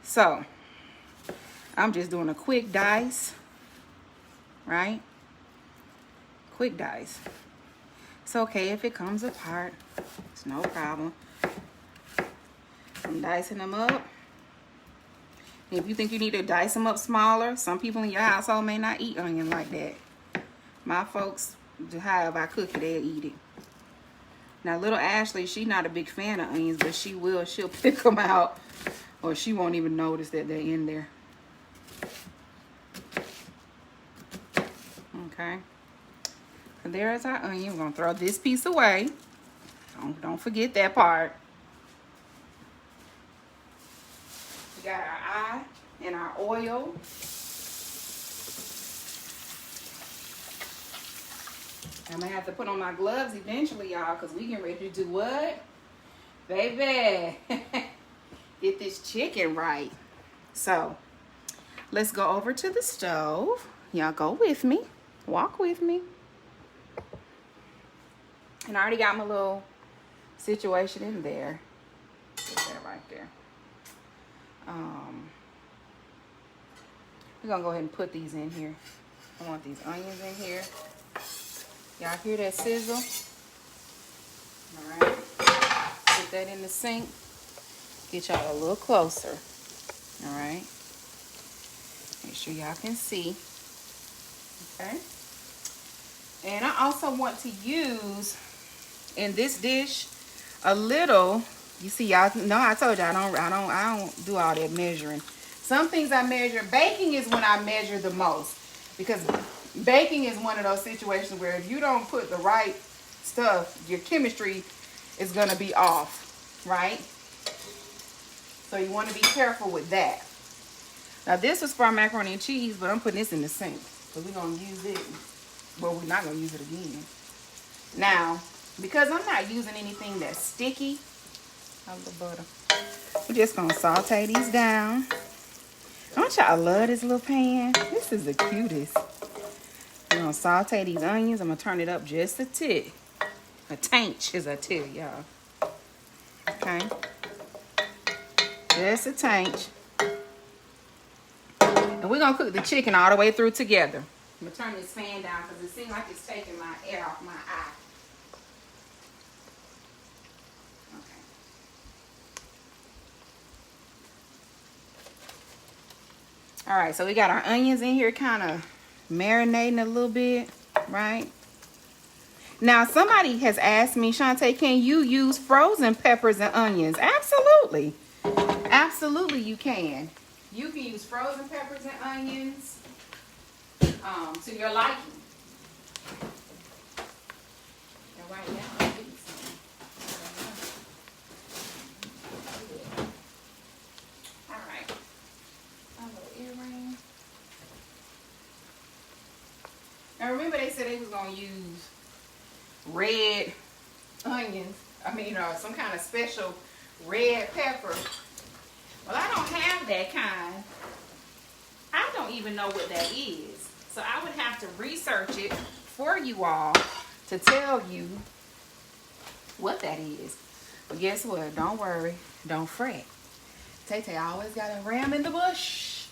So, I'm just doing a quick dice, right? Quick dice. It's okay if it comes apart. It's no problem. I'm dicing them up. If you think you need to dice them up smaller, some people in your household may not eat onion like that. My folks, however I cook it, they'll eat it. Now, little Ashley, she's not a big fan of onions, but she will. She'll pick them out, or she won't even notice that they're in there. Okay. So there's our onion. We're going to throw this piece away. Don't forget that part. We got our eye and our oil. I'm going to have to put on my gloves eventually, y'all, because we getting ready to do what? Baby, get this chicken right. So, let's go over to the stove. Y'all go with me. Walk with me. And I already got my little situation in there. Put that right there. We're going to go ahead and put these in here. I want these onions in here. Y'all hear that sizzle? All right. Put that in the sink. Get y'all a little closer. All right. Make sure y'all can see. Okay. And I also want to use in this dish a little. You see, y'all know I told you I don't do all that measuring. Some things I measure. Baking is when I measure the most, because baking is one of those situations where if you don't put the right stuff, your chemistry is going to be off, right? So you want to be careful with that. Now this is for macaroni and cheese, but I'm putting this in the sink. So we're going to use it. Well, we're not going to use it again. Now, because I'm not using anything that's sticky, of the butter, we're just going to saute these down. Don't y'all love this little pan? This is the cutest. I'm going to saute these onions. I'm going to turn it up just a tick. A tainch, as I tell y'all. Okay. Just a tainch. And we're going to cook the chicken all the way through together. I'm going to turn this fan down because it seems like it's taking my air off my eye. Okay. All right, so we got our onions in here kind of marinating a little bit, right? Now, somebody has asked me, Shanté, can you use frozen peppers and onions? Absolutely. Absolutely, you can. You can use frozen peppers and onions. to your liking. And right now, I'm getting some. All right. A little earring. Now remember they said they was gonna use red onions. I mean, some kind of special red pepper. Well, I don't have that kind. I don't even know what that is. So I would have to research it for you all to tell you what that is. But guess what? Don't worry. Don't fret. Tay-Tay always got a ram in the bush.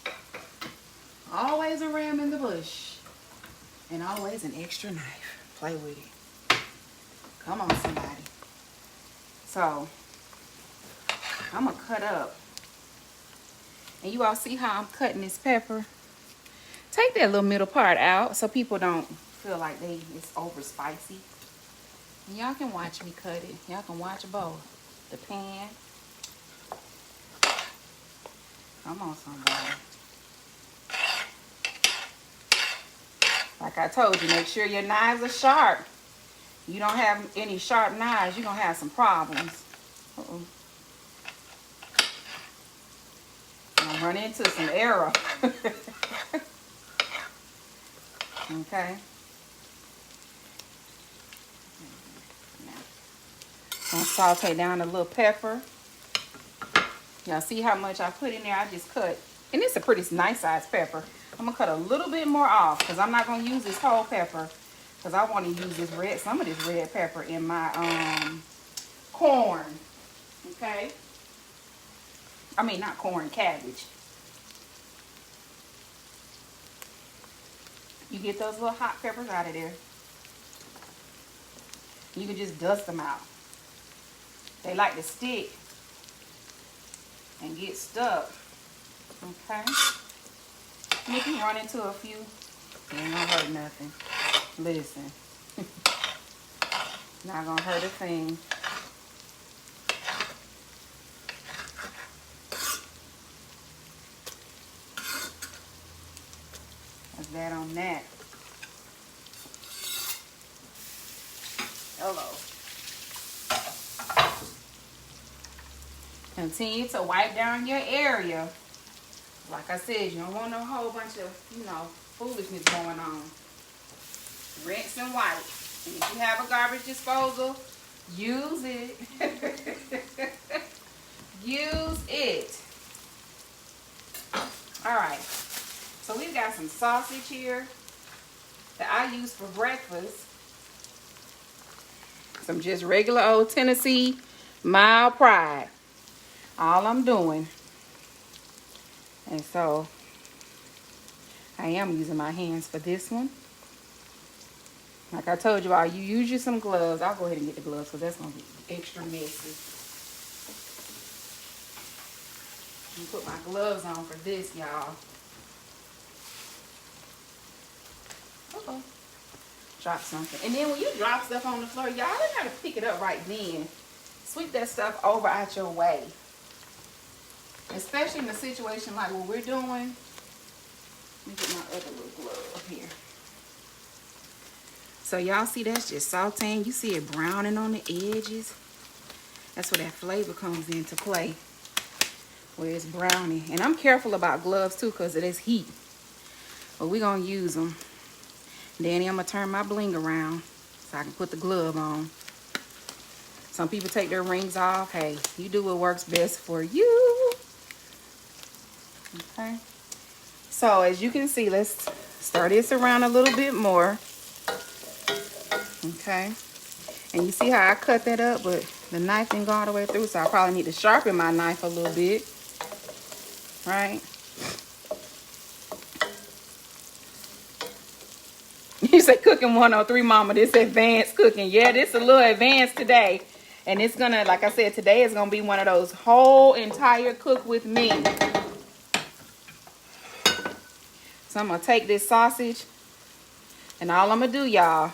Always a ram in the bush. And always an extra knife. Play with it. Come on, somebody. So, I'm going to cut up. And you all see how I'm cutting this pepper? Take that little middle part out so people don't feel like it's over spicy. And y'all can watch me cut it. Y'all can watch both. The pan. Come on, somebody. Like I told you, make sure your knives are sharp. You don't have any sharp knives, you're going to have some problems. Uh-oh. I'm run into some error. Okay. I'm gonna saute down a little pepper. Y'all see how much I put in there? I just cut. And it's a pretty nice size pepper. I'm gonna cut a little bit more off because I'm not gonna use this whole pepper because I want to use some of this red pepper in my corn. Okay. I mean, not corn, cabbage. You get those little hot peppers out of there. You can just dust them out. They like to stick and get stuck. Okay. And if you run into a few, it ain't gonna hurt nothing. Listen. Not gonna hurt a thing. That's that on that. Hello. Continue to wipe down your area. Like I said, you don't want no whole bunch of, foolishness going on. Rinse and wipe. And if you have a garbage disposal, use it. Use it. Alright. So we've got some sausage here that I use for breakfast. Some just regular old Tennessee mild pride. All I'm doing. And so I am using my hands for this one. Like I told you all, you use you some gloves. I'll go ahead and get the gloves because that's going to be extra messy. I'm going to put my gloves on for this, y'all. Uh-oh. Drop something. And then when you drop stuff on the floor, y'all don't have to pick it up right then. Sweep that stuff over out your way. Especially in a situation like what we're doing. Let me get my other little glove here. So y'all see that's just sauteing. You see it browning on the edges. That's where that flavor comes into play. Where it's browning. And I'm careful about gloves too because of this heat. But we're going to use them. Danny, I'm going to turn my bling around so I can put the glove on. Some people take their rings off. Hey, you do what works best for you. Okay. So as you can see, let's stir this around a little bit more. Okay. And you see how I cut that up, but the knife didn't go all the way through, so I probably need to sharpen my knife a little bit. Right. You say cooking 103, mama. This advanced cooking. Yeah, this a little advanced today. And it's gonna, like I said, today is gonna be one of those whole entire cook with me. So I'm gonna take this sausage, and all I'm gonna do, y'all,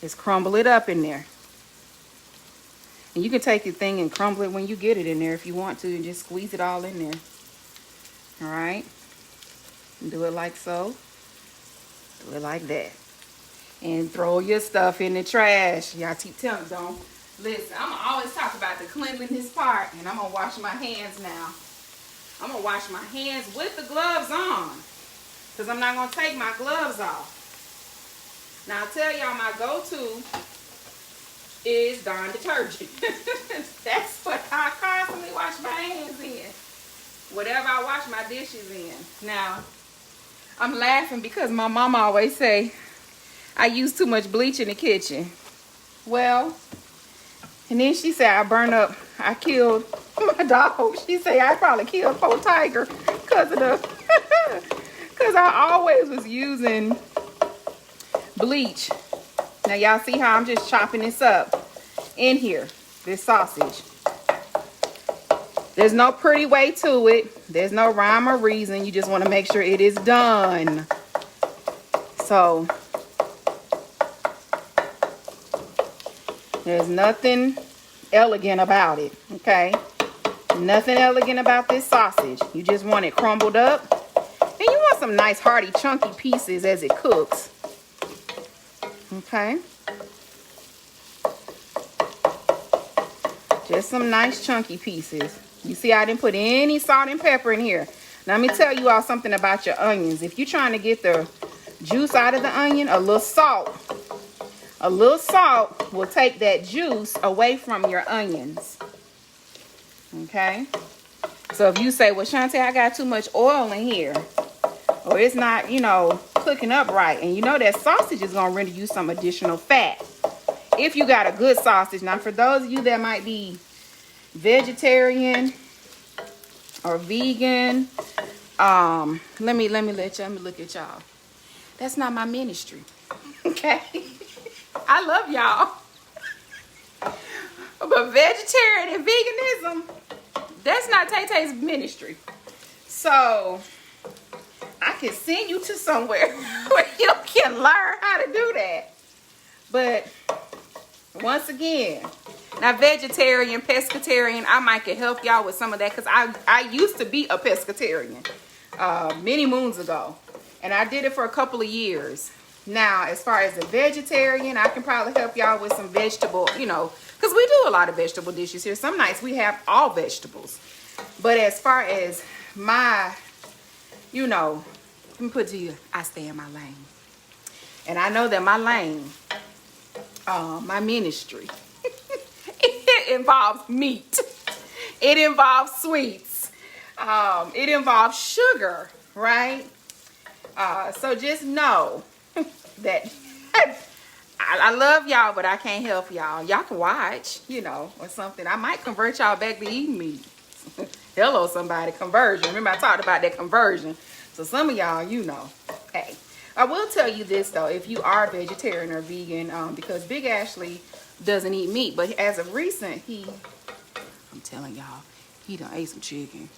is crumble it up in there. And you can take your thing and crumble it when you get it in there if you want to, and just squeeze it all in there. All right, and do it like so. Do it like that. And throw your stuff in the trash. Y'all keep telling me, don't. Listen, I'm going to always talk about the cleanliness part. And I'm going to wash my hands now. I'm going to wash my hands with the gloves on. Because I'm not going to take my gloves off. Now, I'll tell y'all my go-to is Dawn detergent. That's what I constantly wash my hands in. Whatever I wash my dishes in. Now, I'm laughing because my mama always say I use too much bleach in the kitchen. Well, and then she said I killed my dog. She said I probably killed poor Tiger because of the, because I always was using bleach. Now y'all see how I'm just chopping this up in here, this sausage. There's no pretty way to it. There's no rhyme or reason. You just want to make sure it is done. So there's nothing elegant about it, okay? Nothing elegant about this sausage. You just want it crumbled up. And you want some nice hearty chunky pieces as it cooks. Okay? Just some nice chunky pieces. You see I didn't put any salt and pepper in here. Now let me tell you all something about your onions. If you're trying to get the juice out of the onion, a little salt will take that juice away from your onions. Okay? So if you say, well, Shanté, I got too much oil in here, or it's not, you know, cooking up right, and you know that sausage is going to render you some additional fat. If you got a good sausage. Now, for those of you that might be vegetarian or vegan, let me look at y'all. That's not my ministry. Okay? I love y'all. But vegetarian and veganism, that's not Tay-Tay's ministry. So I can send you to somewhere where you can learn how to do that. But once again, now vegetarian, pescatarian, I might can help y'all with some of that, because I used to be a pescatarian many moons ago, and I did it for a couple of years. Now, as far as a vegetarian, I can probably help y'all with some vegetable, you know, because we do a lot of vegetable dishes here. Some nights we have all vegetables. But as far as my, you know, let me put it to you, I stay in my lane. And I know that my lane, my ministry, it involves meat. It involves sweets. It involves sugar, right? So just know that I love y'all, but I can't help y'all. Y'all can watch, you know, or something. I might convert y'all back to eating meat. Hello, somebody. Conversion. Remember, I talked about that conversion. So some of y'all, you know. Hey, I will tell you this, though. If you are vegetarian or vegan, because Big Ashley doesn't eat meat. But as of recent, I'm telling y'all, he done ate some chicken.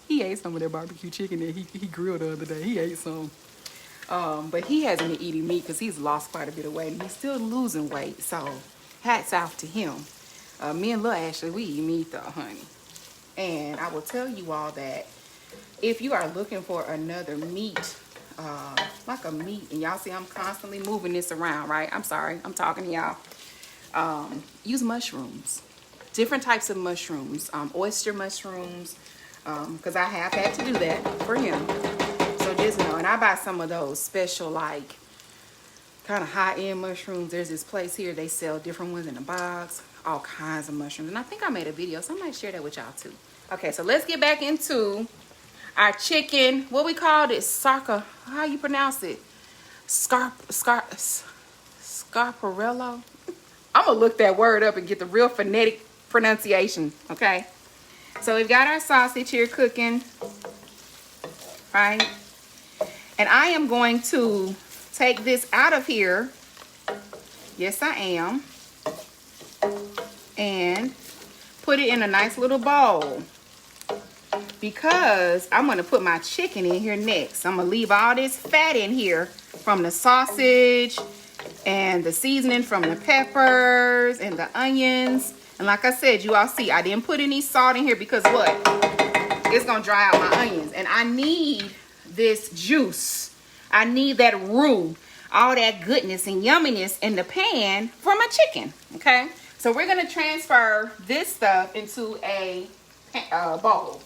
He ate some of that barbecue chicken that he grilled the other day. He ate some. But he hasn't been eating meat because he's lost quite a bit of weight. And he's still losing weight. So hats off to him. Me and Lil Ashley, we eat meat though, honey. And I will tell you all that if you are looking for another meat, like a meat, and y'all see I'm constantly moving this around, right? I'm sorry, I'm talking to y'all. Use mushrooms. Different types of mushrooms. Oyster mushrooms. Because I have had to do that for him. So just know, and I buy some of those special, like, kind of high-end mushrooms. There's this place here, they sell different ones in a box, all kinds of mushrooms. And I think I made a video, so I might share that with y'all too. Okay, so let's get back into our chicken. What we called it, how you pronounce it? Scarparello? I'm gonna look that word up and get the real phonetic pronunciation, okay? So we've got our sausage here cooking, right? And I am going to take this out of here. Yes, I am. And put it in a nice little bowl, because I'm going to put my chicken in here next. I'm going to leave all this fat in here from the sausage and the seasoning from the peppers and the onions. And like I said, you all see, I didn't put any salt in here because what? It's going to dry out my onions. And I need this juice. I need that roux, all that goodness and yumminess in the pan for my chicken, okay? So we're gonna transfer this stuff into a bowl.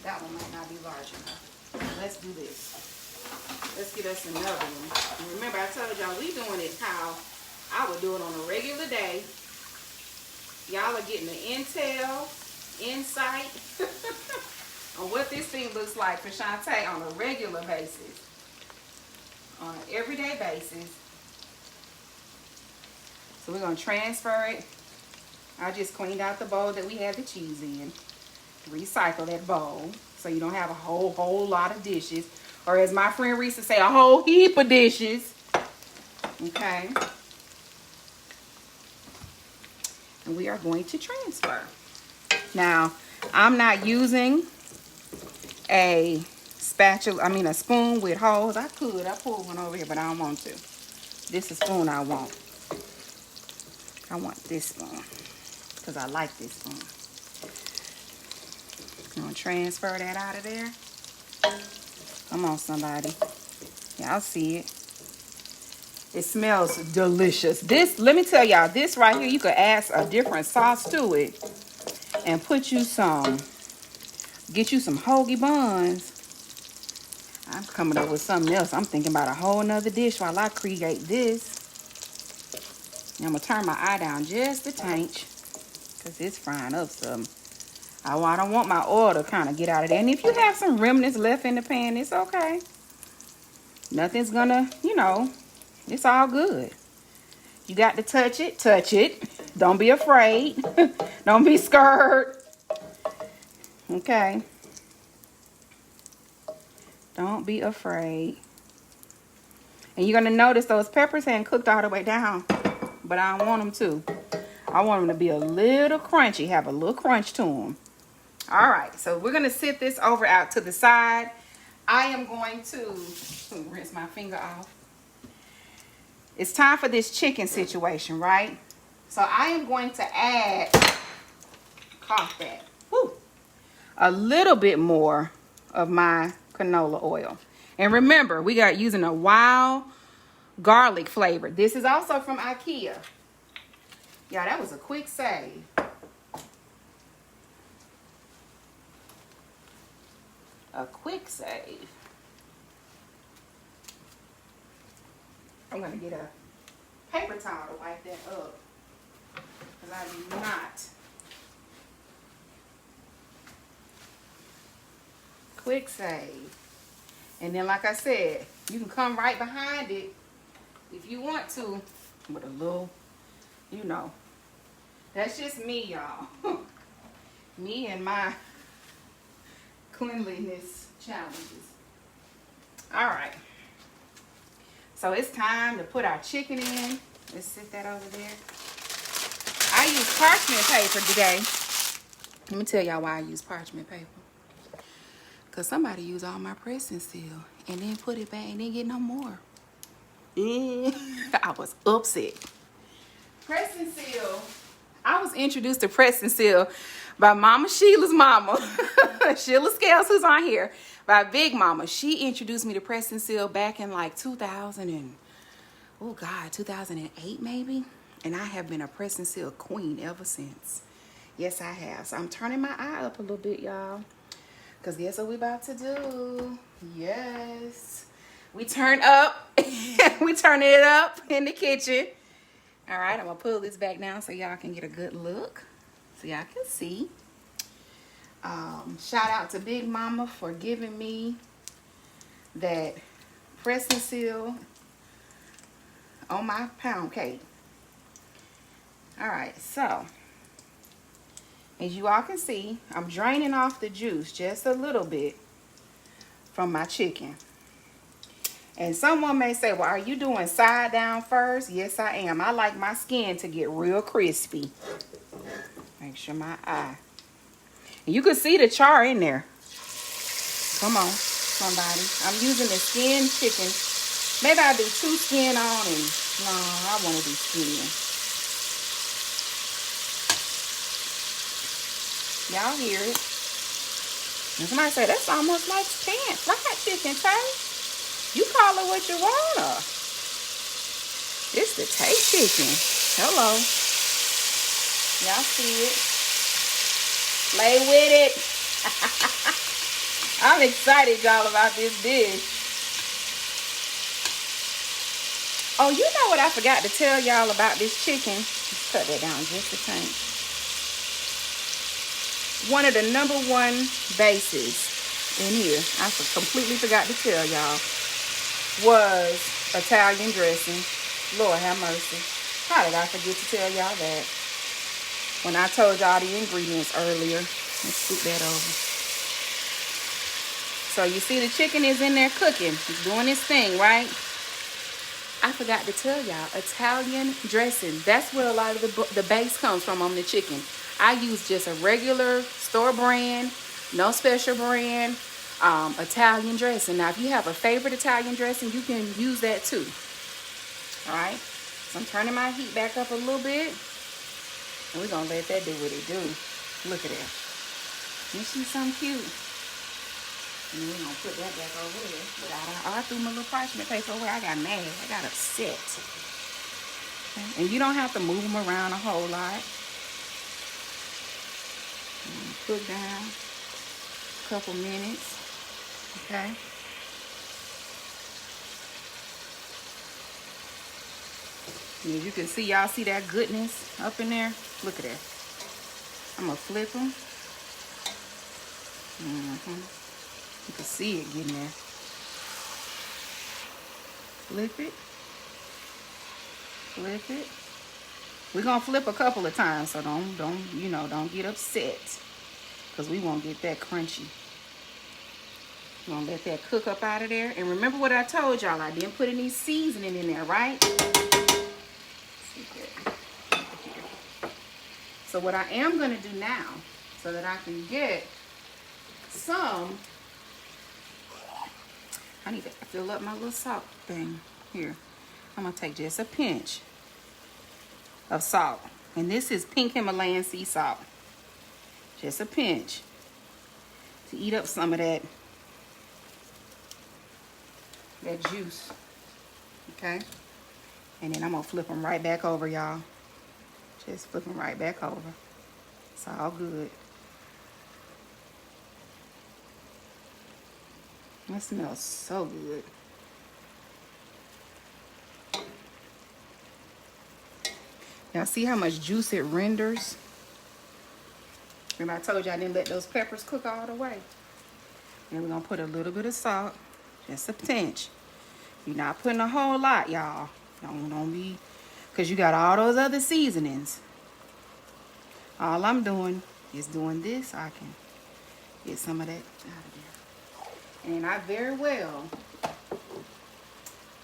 That one might not be large enough. Let's do this. Let's get us another one. And remember, I told y'all we doing it how I would do it on a regular day. Y'all are getting the insight on what this thing looks like for Shanté on a regular basis, on an everyday basis. So we're gonna transfer it. I just cleaned out the bowl that we had the cheese in. Recycle that bowl so you don't have a whole lot of dishes, or as my friend Reese say, a whole heap of dishes. Okay, and we are going to transfer. Now I'm not using a spatula, a spoon with holes. I pulled one over here, but I don't want to. This is the spoon I want. I want this spoon because I like this spoon. I'm gonna transfer that out of there. Come on, somebody. Y'all see it. It smells delicious. This, let me tell y'all, this right here, you could add a different sauce to it and put you some, get you some hoagie buns. I'm coming up with something else. I'm thinking about a whole nother dish while I create this. And I'm gonna turn my eye down just a tinge because it's frying up some. I don't want my oil to kind of get out of there. And if you have some remnants left in the pan, it's okay. Nothing's gonna, it's all good. You got to touch it, touch it. Don't be afraid. Don't be scared. Okay. Don't be afraid. And you're gonna notice those peppers hadn't cooked all the way down, but I don't want them to. I want them to be a little crunchy, have a little crunch to them. All right, so we're gonna sit this over out to the side. I am going to rinse my finger off. It's time for this chicken situation, right? So I am going to add, cough that, a little bit more of my canola oil. And remember, we got using a wild garlic flavor. This is also from IKEA. Yeah, that was a quick save. A quick save. I'm going to get a paper towel to wipe that up, because I do not. Quick save. And then, like I said, you can come right behind it if you want to with a little, That's just me, y'all. Me and my cleanliness challenges. All right. So it's time to put our chicken in. Let's sit that over there. I use parchment paper today. Let me tell y'all why I use parchment paper. Because somebody used all my pressing seal and then put it back and didn't get no more. I was upset. Pressing seal. I was introduced to pressing seal by Mama Sheila's mama. Sheila Scales, who's on here. By Big Mama. She introduced me to pressing seal back in like 2008 maybe. And I have been a pressing seal queen ever since. Yes, I have. So I'm turning my eye up a little bit, y'all. Because guess what we about to do? Yes. We turn up. We turn it up in the kitchen. All right, I'm going to pull this back down so y'all can get a good look. So y'all can see. Shout out to Big Mama for giving me that pressing seal on my pound cake. All right, so as you all can see, I'm draining off the juice just a little bit from my chicken. And someone may say, well, are you doing side down first? Yes, I am. I like my skin to get real crispy. Make sure my eye. And you can see the char in there. Come on, somebody. I'm using the skin chicken. Maybe I'll do 2 skin on and no, I want to do skin. Y'all hear it. And somebody say, that's almost like pan fried chicken, Tay. You call it what you want. It's the Tay chicken. Hello. Y'all see it. Play with it. I'm excited, y'all, about this dish. Oh, you know what I forgot to tell y'all about this chicken? Let's cut that down just a tiny. One of the #1 bases in here, I completely forgot to tell y'all, was Italian dressing. Lord have mercy. How did I forget to tell y'all that? When I told y'all the ingredients earlier. Let's scoop that over. So you see the chicken is in there cooking. It's doing its thing, right? I forgot to tell y'all, Italian dressing. That's where a lot of the base comes from on the chicken. I use just a regular store brand, no special brand, Italian dressing. Now, if you have a favorite Italian dressing, you can use that too. All right. So I'm turning my heat back up a little bit. And we're going to let that do what it do. Look at that. Isn't she so cute? And we're going to put that back over there. I threw my little parchment paper away. I got mad. I got upset. Okay. And you don't have to move them around a whole lot. Cook down a couple minutes. Okay. And as you can see, y'all see that goodness up in there? Look at that. I'm going to flip them. You can see it getting there. Flip it. Flip it. We're going to flip a couple of times, so don't get upset. Because we won't get that crunchy. We're going to let that cook up out of there. And remember what I told y'all, I didn't put any seasoning in there, right? So what I am going to do now, so that I can get some, I need to fill up my little salt thing here. I'm going to take just a pinch of salt. And this is pink Himalayan sea salt. Just a pinch to eat up some of that juice. Okay? And then I'm going to flip them right back over, y'all. Just flip them right back over. It's all good. It smells so good. Y'all see how much juice it renders? And I told you I didn't let those peppers cook all the way. And we're going to put a little bit of salt. Just a pinch. You're not putting a whole lot, y'all. Don't be... Because you got all those other seasonings. All I'm doing is doing this so I can get some of that out of there. And I very well...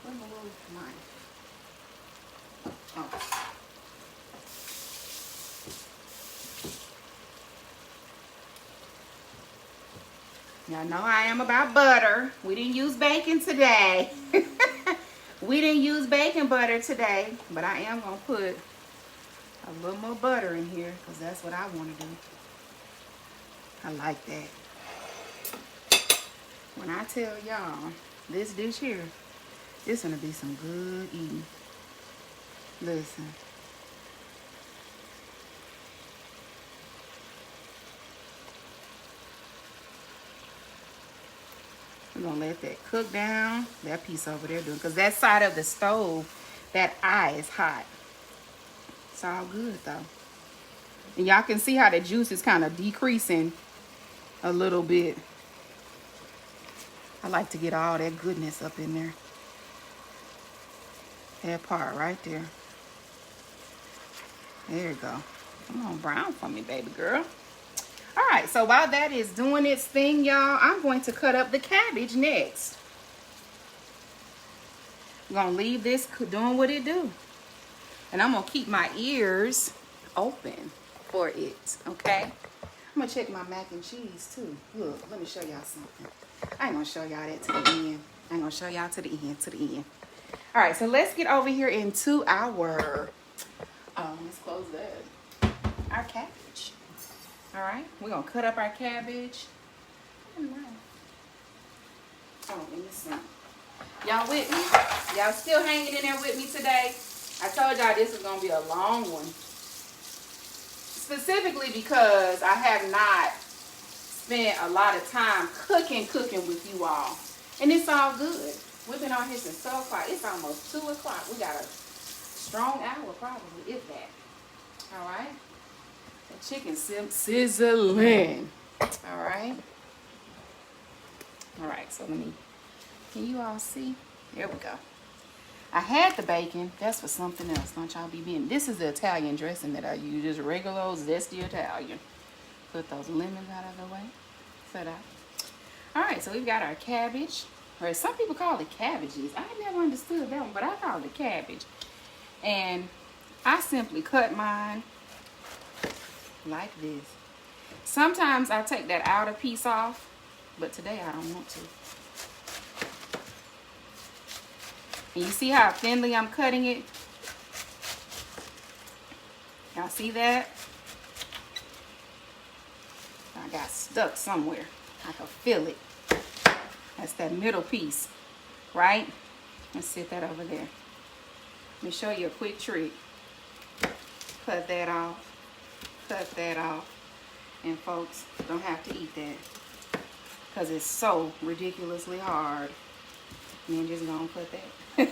Where's my little knife? Oh. Y'all know I am about butter. We didn't use bacon today. We didn't use bacon butter today. But I am going to put a little more butter in here because that's what I want to do. I like that. When I tell y'all, this dish here, this going to be some good eating. Listen. We're going to let that cook down. That piece over there doing, because that side of the stove, that eye is hot. It's all good though. And y'all can see how the juice is kind of decreasing a little bit. I like to get all that goodness up in there. That part right there. There you go. Come on, brown for me, baby girl. All right, so while that is doing its thing, y'all, I'm going to cut up the cabbage next. I'm going to leave this doing what it do. And I'm going to keep my ears open for it, okay? I'm going to check my mac and cheese, too. Look, let me show y'all something. I ain't going to show y'all that to the end. I ain't going to show y'all to the end, All right, so let's get over here into our, let's close that, our cabbage. All right, we're going to cut up our cabbage. Oh, let me see. Y'all with me? Y'all still hanging in there with me today? I told y'all this was going to be a long one. Specifically because I have not spent a lot of time cooking with you all. And it's all good. We've been on here since 12 o'clock. It's almost 2 o'clock. We got a strong hour probably, if that. All right. The chicken sizzling. All right. All right, so can you all see? There we go. I had the bacon. That's for something else. Don't y'all be being. This is the Italian dressing that I use. Just regular old zesty Italian. Put those lemons out of the way. Set out. All right, so we've got our cabbage. Or some people call it cabbages. I never understood that one, but I call it cabbage. And I simply cut mine like this. Sometimes I take that outer piece off, but today I don't want to. And you see how thinly I'm cutting it? Y'all see that? I got stuck somewhere. I can feel it. That's that middle piece, right? Let's sit that over there. Let me show you a quick trick. Cut that off. Cut that off. And folks, don't have to eat that because it's so ridiculously hard. And then just gonna put that.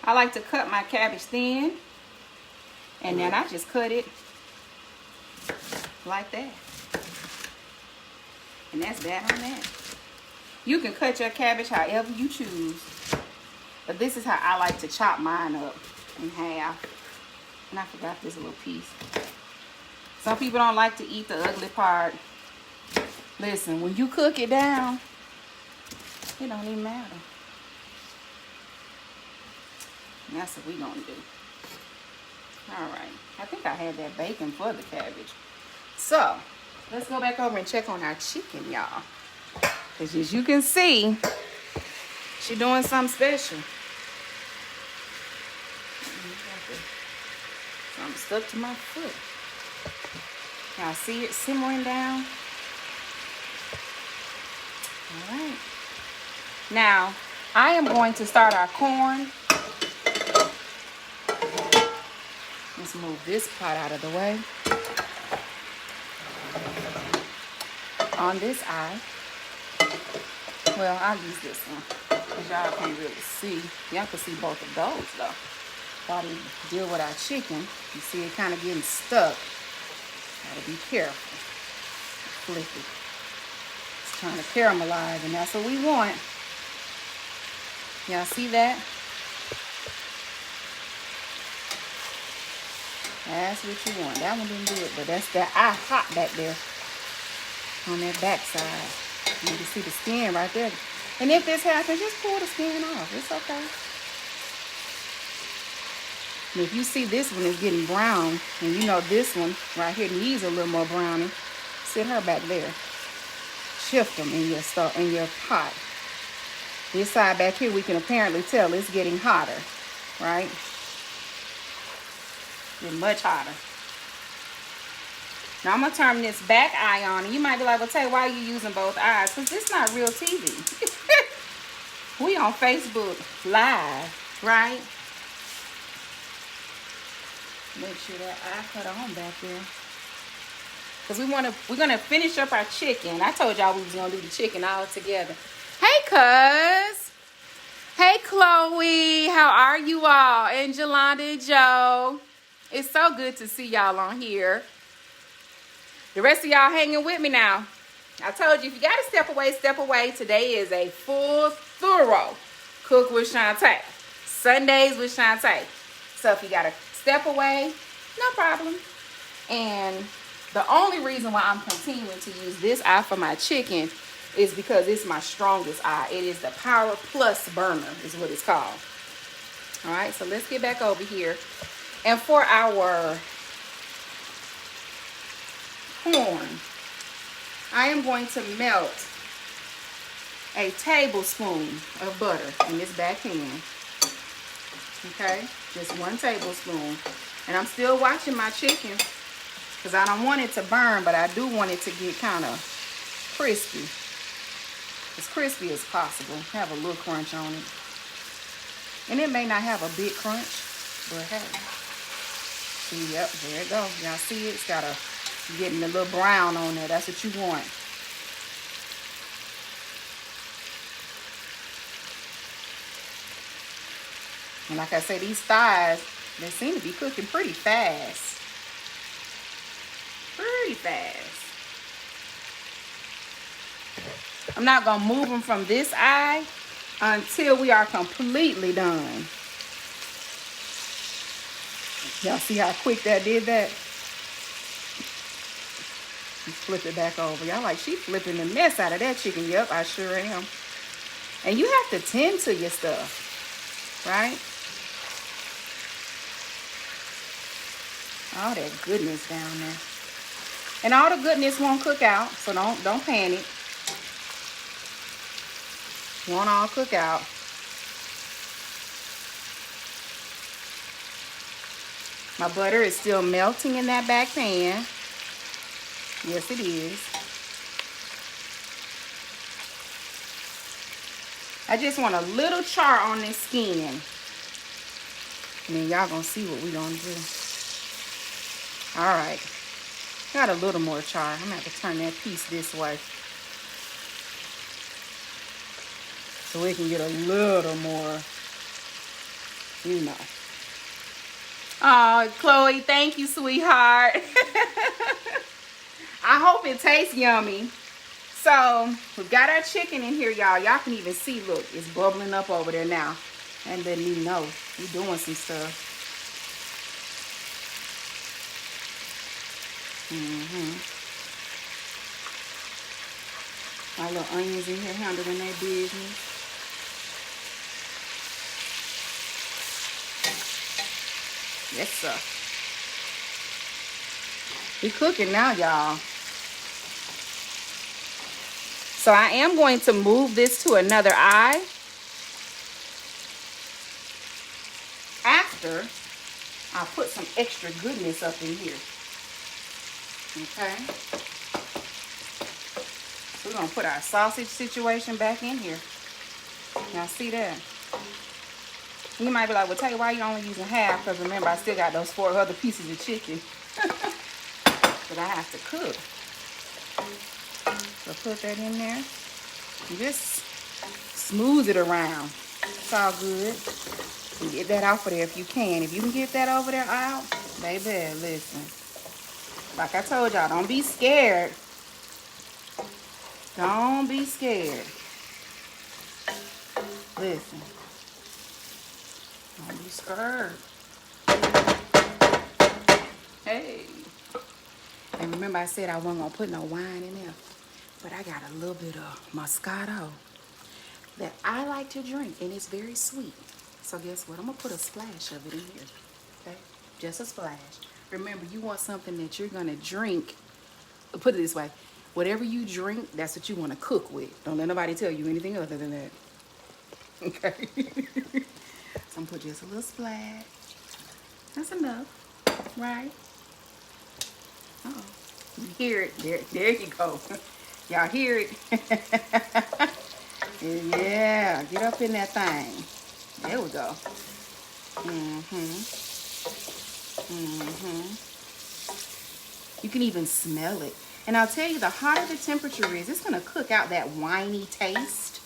I like to cut my cabbage thin, and then I just cut it like that. And that's that on that. You can cut your cabbage however you choose, but this is how I like to chop mine up in half. And I forgot this little piece. Some people don't like to eat the ugly part. Listen, when you cook it down, it don't even matter. And that's what we're gonna do. All right, I think I had that bacon for the cabbage. So let's go back over and check on our chicken, y'all. Because as you can see, she's doing something special. I'm stuck to my foot. Y'all see it simmering down? All right. Now, I am going to start our corn. Let's move this pot out of the way. On this eye, well, I'll use this one because y'all can't really see. Y'all can see both of those though. While we deal with our chicken, you see it kind of getting stuck. Gotta be careful. Flip it. It's trying to caramelize, and that's what we want. Y'all see that? That's what you want. That one didn't do it, but that's that eye hot back there on that back side. You can see the skin right there. And if this happens, just pull the skin off. It's okay. And if you see this one is getting brown, and you know this one right here needs a little more browning, sit her back there. Shift them in your pot. This side back here, we can apparently tell it's getting hotter, right? It's much hotter. Now I'm gonna turn this back eye on, and you might be like, well, Tay, why are you using both eyes? Because this is not real TV. We on Facebook Live, right? Make sure that eye cut on back there. Because we're gonna finish up our chicken. I told y'all we was gonna do the chicken all together. Hey, cuz. Hey, Chloe. How are you all? And Jolanda and Joe. It's so good to see y'all on here. The rest of y'all hanging with me now. I told you, if you got to step away, step away. Today is a full, thorough Cook with Shanté. Sundays with Shanté. So if you got to step away, no problem. And the only reason why I'm continuing to use this eye for my chicken is because it's my strongest eye. It is the Power Plus burner is what it's called. All right, so let's get back over here. And for our corn, I am going to melt a tablespoon of butter in this back pan. Okay, just 1 tablespoon. And I'm still watching my chicken. because I don't want it to burn, but I do want it to get kind of crispy. As crispy as possible. Have a little crunch on it. And it may not have a big crunch, but hey. See, yep, there it goes. Y'all see it? It's got a getting a little brown on there. That's what you want. And like I say, these thighs, they seem to be cooking pretty fast. Pretty fast. I'm not going to move them from this eye until we are completely done. Y'all see how quick that did that? Let's flip it back over. Y'all like, she flipping the mess out of that chicken. Yep, I sure am. And you have to tend to your stuff, right? All that goodness down there. And all the goodness won't cook out, so don't panic. Won't all cook out. My butter is still melting in that back pan. Yes, it is. I just want a little char on this skin. And then y'all gonna see what we gonna do. All right. Got a little more char. I'm gonna have to turn that piece this way, so we can get a little more, you know. Oh, Chloe, thank you, sweetheart. I hope it tastes yummy. So, we've got our chicken in here, y'all. Y'all can even see, look, it's bubbling up over there now. And letting me know we're doing some stuff. My little onions in here handling their business. Yes, sir. We cooking now, y'all. So I am going to move this to another eye after I put some extra goodness up in here. Okay. We're going to put our sausage situation back in here. Y'all see that? You might be like, well, tell you why you're only using half, because remember, I still got those 4 other pieces of chicken that I have to cook. So put that in there. And just smooth it around. It's all good. And get that off of there if you can. If you can get that over there out, baby, listen. Like I told y'all, don't be scared. Don't be scared. Listen. Don't be scared. Hey. And remember I said I wasn't going to put no wine in there. But I got a little bit of Moscato that I like to drink. And it's very sweet. So guess what? I'm going to put a splash of it in here. Okay? Just a splash. Remember, you want something that you're going to drink. Put it this way. Whatever you drink, that's what you want to cook with. Don't let nobody tell you anything other than that. Okay? So I'm going to put just a little splash. That's enough. Right? Uh-oh. You hear it. There you go. Y'all hear it? Yeah. Get up in that thing. There we go. You can even smell it. And I'll tell you, the hotter the temperature is, it's going to cook out that winey taste.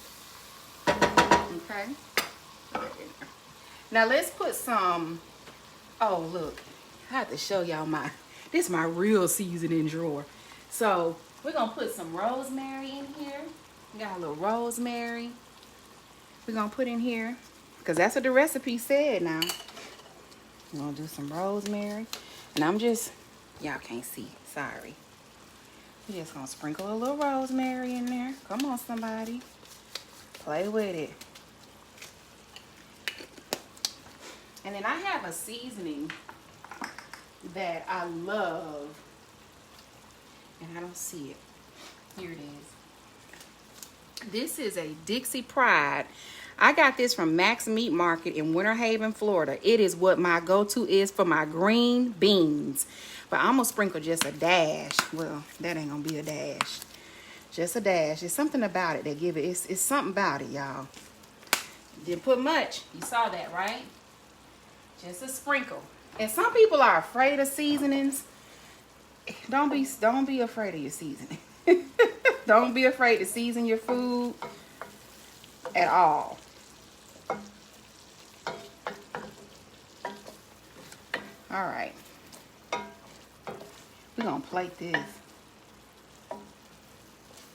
Okay? Now let's put some, oh look, I have to show y'all this is my real seasoning drawer. So we're going to put some rosemary in here. We got a little rosemary. We're going to put in here, because that's what the recipe said now. We're going to do some rosemary. And I'm just, y'all can't see, sorry. We're just going to sprinkle a little rosemary in there. Come on, somebody. Play with it. And then I have a seasoning that I love. And I don't see it. Here it is. This is a Dixie Pride. I got this from Max Meat Market in Winter Haven, Florida. It is what my go-to is for my green beans. But I'm going to sprinkle just a dash. Well, that ain't going to be a dash. Just a dash. It's something about it that give it. It's something about it, y'all. Didn't put much. You saw that, right? Just a sprinkle. And some people are afraid of seasonings. Don't be afraid of your seasoning. Don't be afraid to season your food at all. All right. We're going to plate this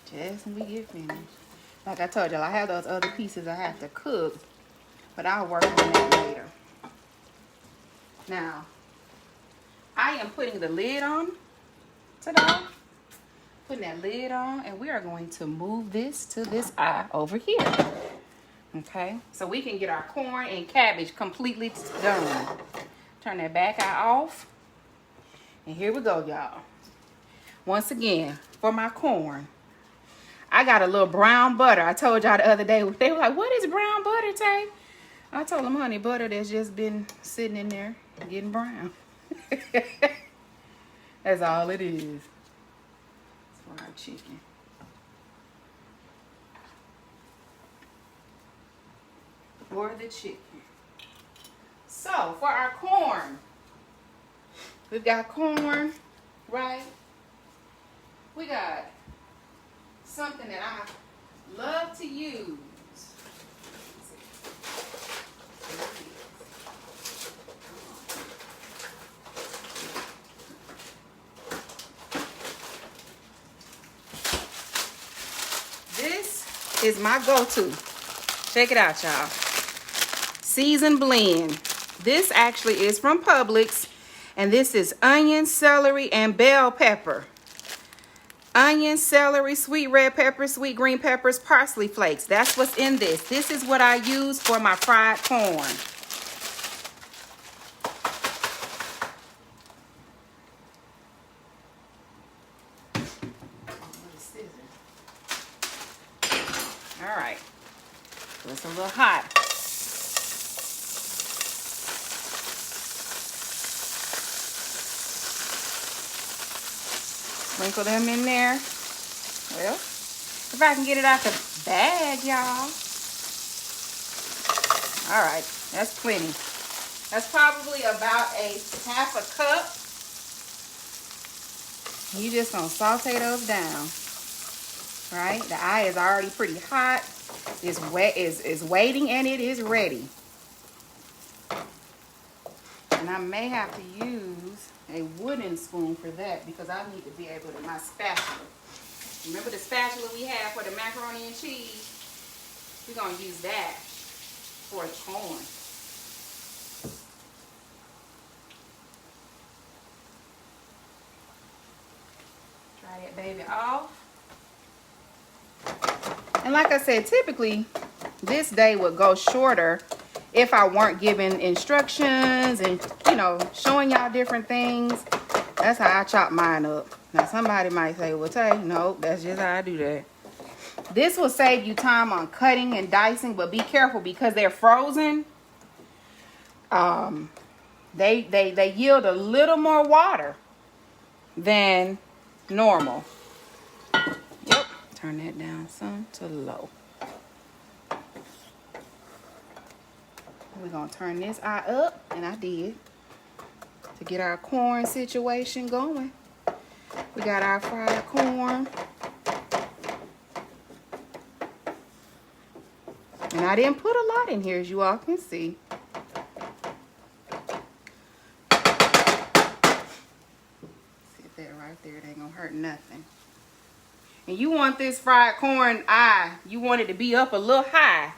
just when we get finished. Like I told y'all, I have those other pieces I have to cook, but I'll work on that later. Now, I am putting the lid on today. Putting that lid on, and we are going to move this to this eye over here. Okay, so we can get our corn and cabbage completely done. Turn that back eye off. And here we go, y'all. Once again, for my corn, I got a little brown butter. I told y'all the other day, they were like, what is brown butter, Tay? I told them, honey, butter that's just been sitting in there getting brown. That's all it is. For our chicken. For the chicken. So, for our corn, we've got corn, right? We got something that I love to use. This is my go-to. Check it out, y'all. Seasoned blend. This actually is from Publix, and this is onion, celery, and bell pepper. Onion, celery, sweet red peppers, sweet green peppers, parsley flakes. That's what's in this. This is what I use for my fried corn. All right. So it's a little hot. Sprinkle them in there. Well, if I can get it out the bag, y'all. All right, that's plenty. That's probably about a half a cup. You just gonna saute those down. Right? The eye is already pretty hot. It's wet, is waiting, and it is ready. And I may have to use a wooden spoon for that because I need to be able to, my spatula. Remember the spatula we have for the macaroni and cheese? We're going to use that for corn. Try that baby off. And like I said, typically this day would go shorter if I weren't giving instructions and, you know, showing y'all different things. That's how I chop mine up. Now somebody might say, well, Tay, no, that's just how I do that. This will save you time on cutting and dicing, but be careful because they're frozen. They yield a little more water than normal. Yep. Turn that down some to low. We're going to turn this eye up, and I did, to get our corn situation going. We got our fried corn. And I didn't put a lot in here, as you all can see. Sit that right there. It ain't going to hurt nothing. And you want this fried corn eye, you want it to be up a little high.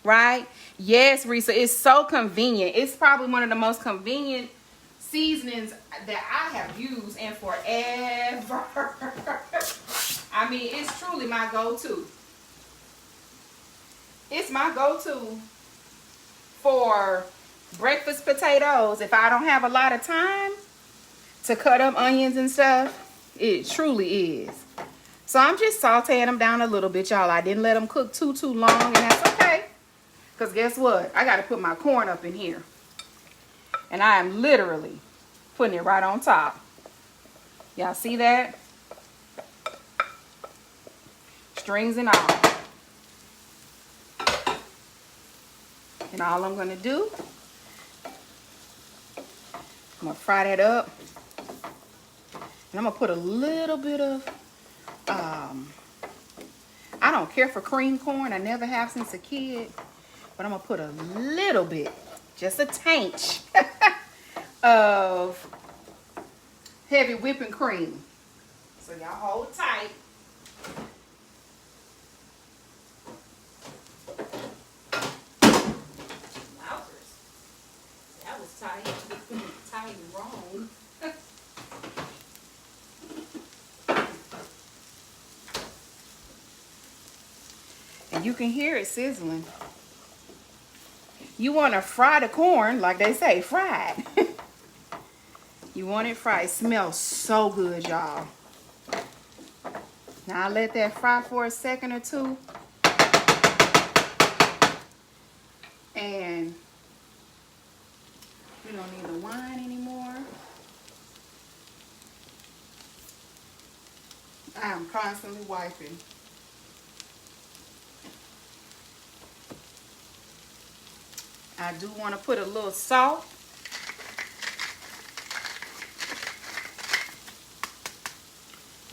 Right? Yes, Risa, it's so convenient. It's probably one of the most convenient seasonings that I have used in forever. I mean, it's truly my go-to. It's my go-to for breakfast potatoes. If I don't have a lot of time to cut up onions and stuff, it truly is. So I'm just sauteing them down a little bit, y'all. I didn't let them cook too long, and that's okay. Because guess what? I got to put my corn up in here. And I am literally putting it right on top. Y'all see that? Strings and all. And all I'm going to do, I'm going to fry that up. And I'm going to put a little bit of, I don't care for cream corn. I never have since a kid. But I'm going to put a little bit, just a taint of heavy whipping cream. So y'all hold tight. Wowzers. That was tight. Tight and wrong. And you can hear it sizzling. You want to fry the corn, like they say, fried. You want it fried. It smells so good, y'all. Now I let that fry for a second or two. And we don't need the wine anymore. I am constantly wiping. I do want to put a little salt.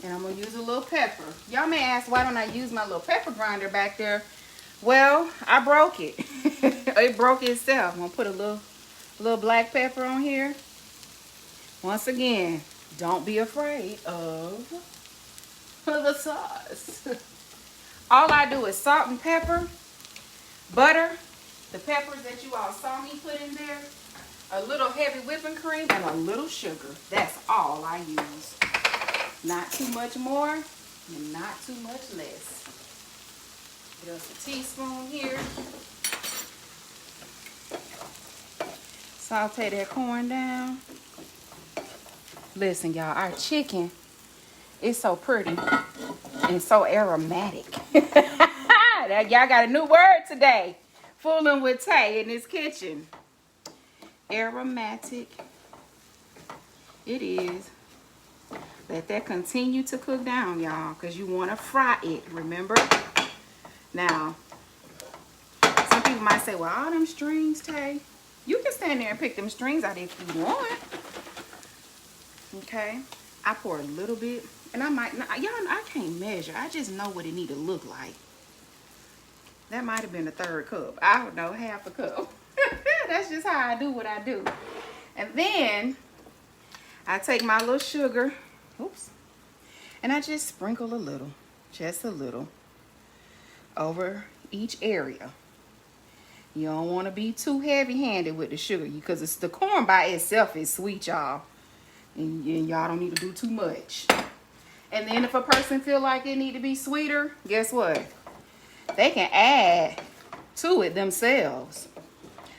And I'm going to use a little pepper. Y'all may ask, why don't I use my little pepper grinder back there? Well, I broke it. It broke itself. I'm going to put a little black pepper on here. Once again, don't be afraid of the sauce. All I do is salt and pepper, butter, the peppers that you all saw me put in there, a little heavy whipping cream, and a little sugar. That's all I use. Not too much more and not too much less. Just a teaspoon here. Saute that corn down. Listen, y'all, our chicken is so pretty and so aromatic. Y'all got a new word today. Fooling with Tay in this kitchen. Aromatic. It is. Let that continue to cook down, y'all, because you want to fry it, remember? Now, some people might say, well, all them strings, Tay. You can stand there and pick them strings out if you want. Okay? I pour a little bit, and I might not, y'all, I can't measure. I just know what it need to look like. That might have been a third cup. I don't know, half a cup. That's just how I do what I do. And then I take my little sugar. Oops. And I just sprinkle a little, just a little, over each area. You don't want to be too heavy-handed with the sugar because it's the corn by itself is sweet, y'all. And y'all don't need to do too much. And then if a person feel like it need to be sweeter, guess what? They can add to it themselves.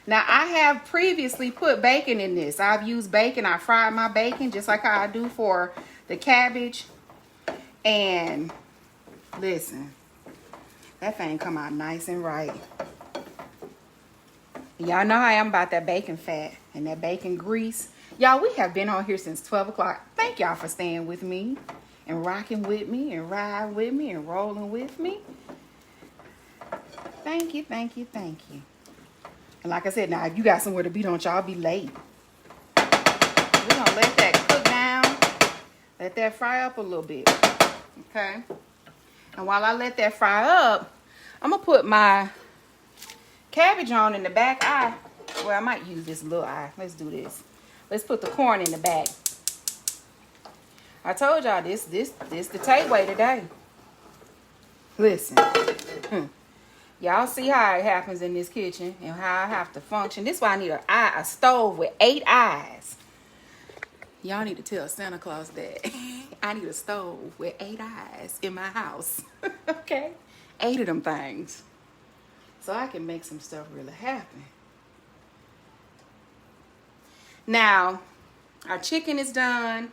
Now, I have previously put bacon in this. I've used bacon. I fried my bacon just like how I do for the cabbage. And listen, that thing come out nice and right. Y'all know how I am about that bacon fat and that bacon grease. Y'all, we have been on here since 12 o'clock. Thank y'all for staying with me and rocking with me and riding with me and rolling with me. Thank you, thank you, thank you. And like I said, now if you got somewhere to be, don't y'all be late. We're going to let that cook down. Let that fry up a little bit. Okay? And while I let that fry up, I'm going to put my cabbage on in the back eye. Well, I might use this little eye. Let's do this. Let's put the corn in the back. I told y'all this the Tay way today. Listen. Y'all see how it happens in this kitchen and how I have to function. This is why I need a stove with 8 eyes. Y'all need to tell Santa Claus that. I need a stove with 8 eyes in my house. Okay? 8 of them things. So I can make some stuff really happen. Now, our chicken is done.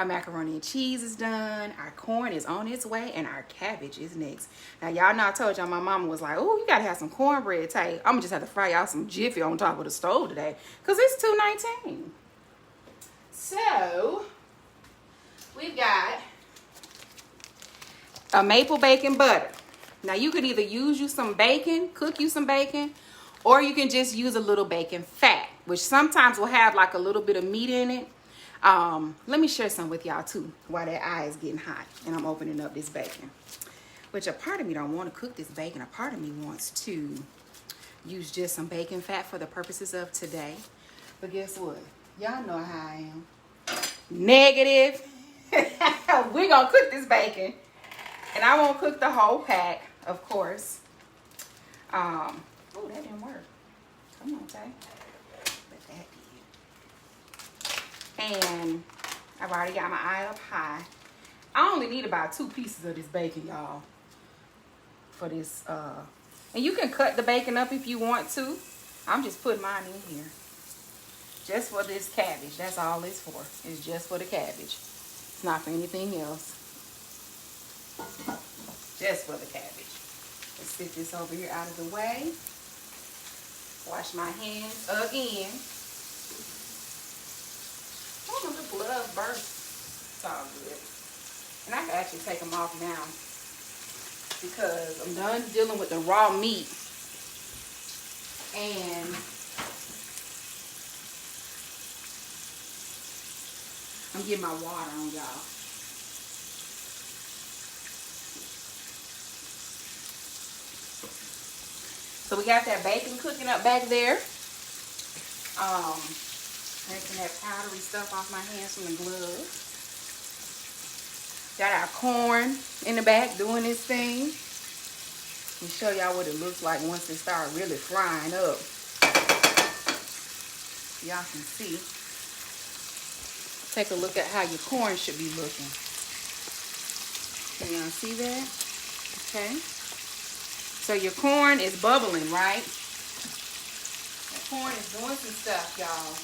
Our macaroni and cheese is done. Our corn is on its way, and our cabbage is next. Now, y'all know I told y'all my mama was like, oh, you gotta have some cornbread, Tay. I'm gonna just have to fry y'all some Jiffy on top of the stove today, because it's $2.19. So, we've got a maple bacon butter. Now, you could either use you some bacon, cook you some bacon, or you can just use a little bacon fat, which sometimes will have like a little bit of meat in it. Let me share some with y'all too while that eye is getting hot and I'm opening up this bacon. Which a part of me don't want to cook this bacon. A part of me wants to use just some bacon fat for the purposes of today. But guess what? Y'all know how I am. Negative. We're going to cook this bacon. And I won't cook the whole pack, of course. Oh, that didn't work. Come on, Tay. But that did. And I've already got my eye up high. I only need about 2 pieces of this bacon, y'all, for this. And you can cut the bacon up if you want to. I'm just putting mine in here. Just for this cabbage. That's all it's for. It's just for the cabbage. It's not for anything else. Just for the cabbage. Let's sit this over here out of the way. Wash my hands again. Oh, the blood burst. It's all good. And I can actually take them off now because I'm done dealing with the raw meat. And I'm getting my water on, y'all. So we got that bacon cooking up back there. Taking that powdery stuff off my hands from the gloves. Got our corn in the back doing this thing. Let me show y'all what it looks like once it starts really frying up. Y'all can see. Take a look at how your corn should be looking. Can y'all see that? Okay. So your corn is bubbling, right? The corn is doing some stuff, y'all.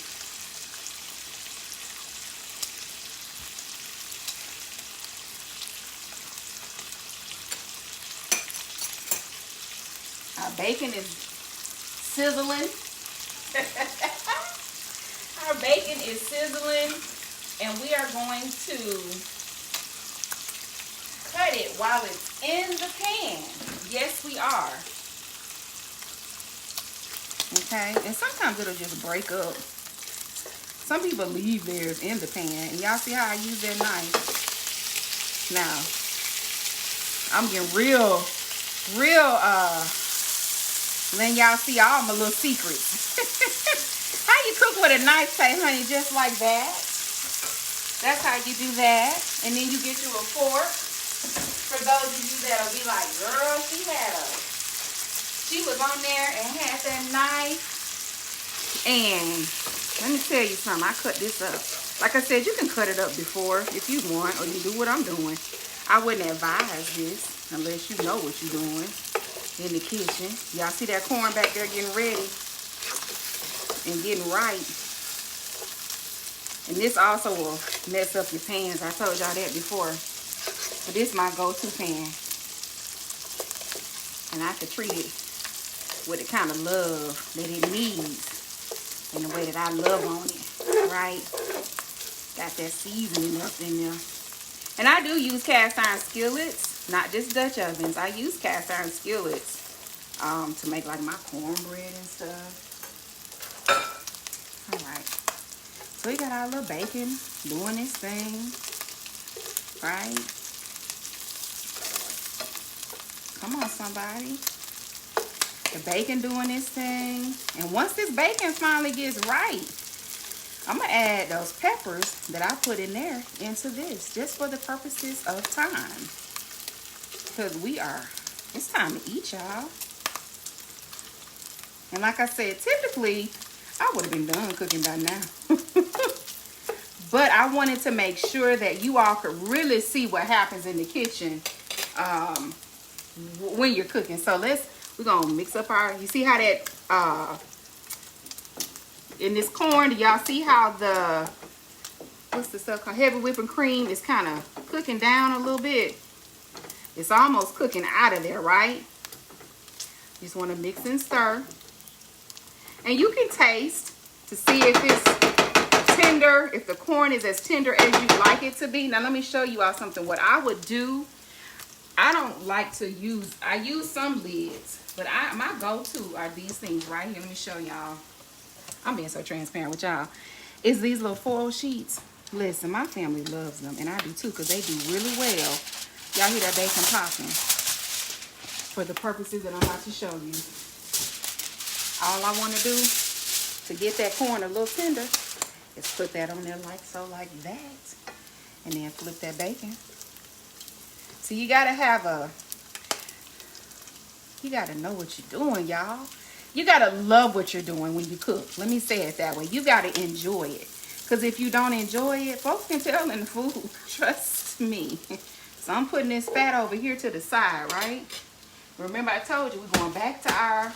Our bacon is sizzling. Our bacon is sizzling, and we are going to cut it while it's in the pan. Yes, we are. Okay, and sometimes it'll just break up. Some people leave theirs in the pan, and y'all see how I use that knife. Now, I'm getting real, letting y'all see all my little secrets. How you cook with a knife, Tay, honey, just like that. That's how you do that. And then you get you a fork. For those of you that'll be like, girl, she was on there and had that knife. And let me tell you something. I cut this up. Like I said, you can cut it up before if you want, or you do what I'm doing. I wouldn't advise this unless you know what you're doing in the kitchen. Y'all see that corn back there getting ready and getting right. And this also will mess up your pans. I told y'all that before. But this is my go-to pan. And I could treat it with the kind of love that it needs. In the way that I love on it. Right? Got that seasoning up in there. And I do use cast iron skillets. Not just Dutch ovens. I use cast iron skillets. To make like my cornbread and stuff. Alright. So we got our little bacon doing this thing. Right? Come on, somebody. The bacon doing this thing. And once this bacon finally gets right, I'm going to add those peppers that I put in there into this. Just for the purposes of time. Because it's time to eat, y'all. And like I said, typically, I would have been done cooking by now. But I wanted to make sure that you all could really see what happens in the kitchen when you're cooking. So we're going to mix up you see how that, in this corn, do y'all see how what's the stuff called? Heavy whipping cream is kind of cooking down a little bit. It's almost cooking out of there, right? You just want to mix and stir. And you can taste to see if it's tender, if the corn is as tender as you like it to be. Now let me show you all something. What I would do, I don't like to use, I use some lids, but my go-to are these things right here. Let me show y'all. I'm being so transparent with y'all. Is these little foil sheets. Listen, my family loves them, and I do too, because they do really well. Y'all hear that bacon popping? For the purposes that I'm about to show you. All I want to do to get that corn a little tender is put that on there like so, like that. And then flip that bacon. So you got to have you got to know what you're doing, y'all. You got to love what you're doing when you cook. Let me say it that way. You got to enjoy it. Because if you don't enjoy it, folks can tell in the food. Trust me. So I'm putting this fat over here to the side, right? Remember I told you we're going back to our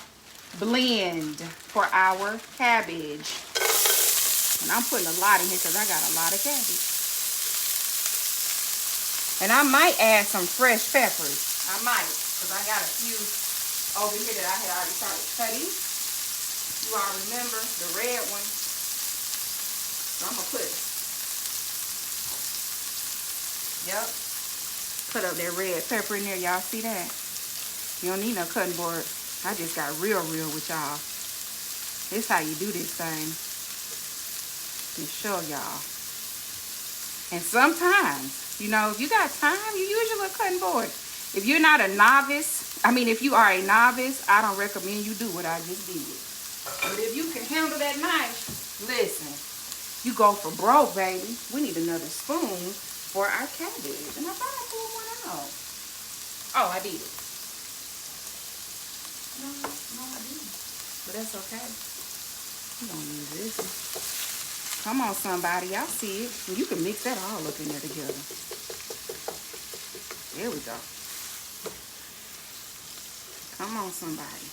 blend for our cabbage. And I'm putting a lot in here because I got a lot of cabbage. And I might add some fresh peppers. I might, because I got a few over here that I had already started cutting. You all remember the red one. So I'm going to put up that red pepper in there. Y'all see that? You don't need no cutting board. I just got real with y'all. This how you do this thing. Let me show y'all. And sometimes, you know, if you got time, you use your little cutting board. If you're not a novice, if you are a novice, I don't recommend you do what I just did. But if you can handle that knife, listen, you go for broke, baby. We need another spoon for our cabbage. And I thought I pulled one out. Oh, I did. No, I didn't. But that's okay. We don't use this one. Come on, somebody. Y'all see it. And you can mix that all up in there together. There we go. Come on, somebody.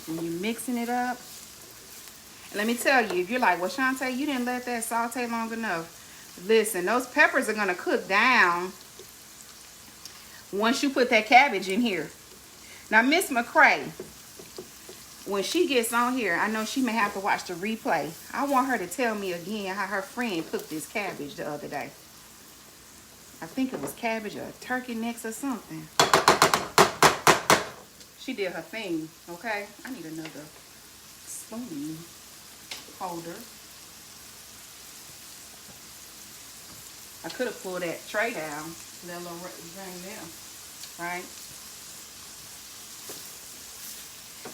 When you're mixing it up. And let me tell you, if you're like, well, Shanté, you didn't let that saute long enough. Listen, those peppers are going to cook down once you put that cabbage in here. Now, Miss McCray, when she gets on here, I know she may have to watch the replay. I want her to tell me again how her friend cooked this cabbage the other day. I think it was cabbage or turkey necks or something. She did her thing, okay? I need another spoon holder. I could have pulled that tray down. That little thing there, right?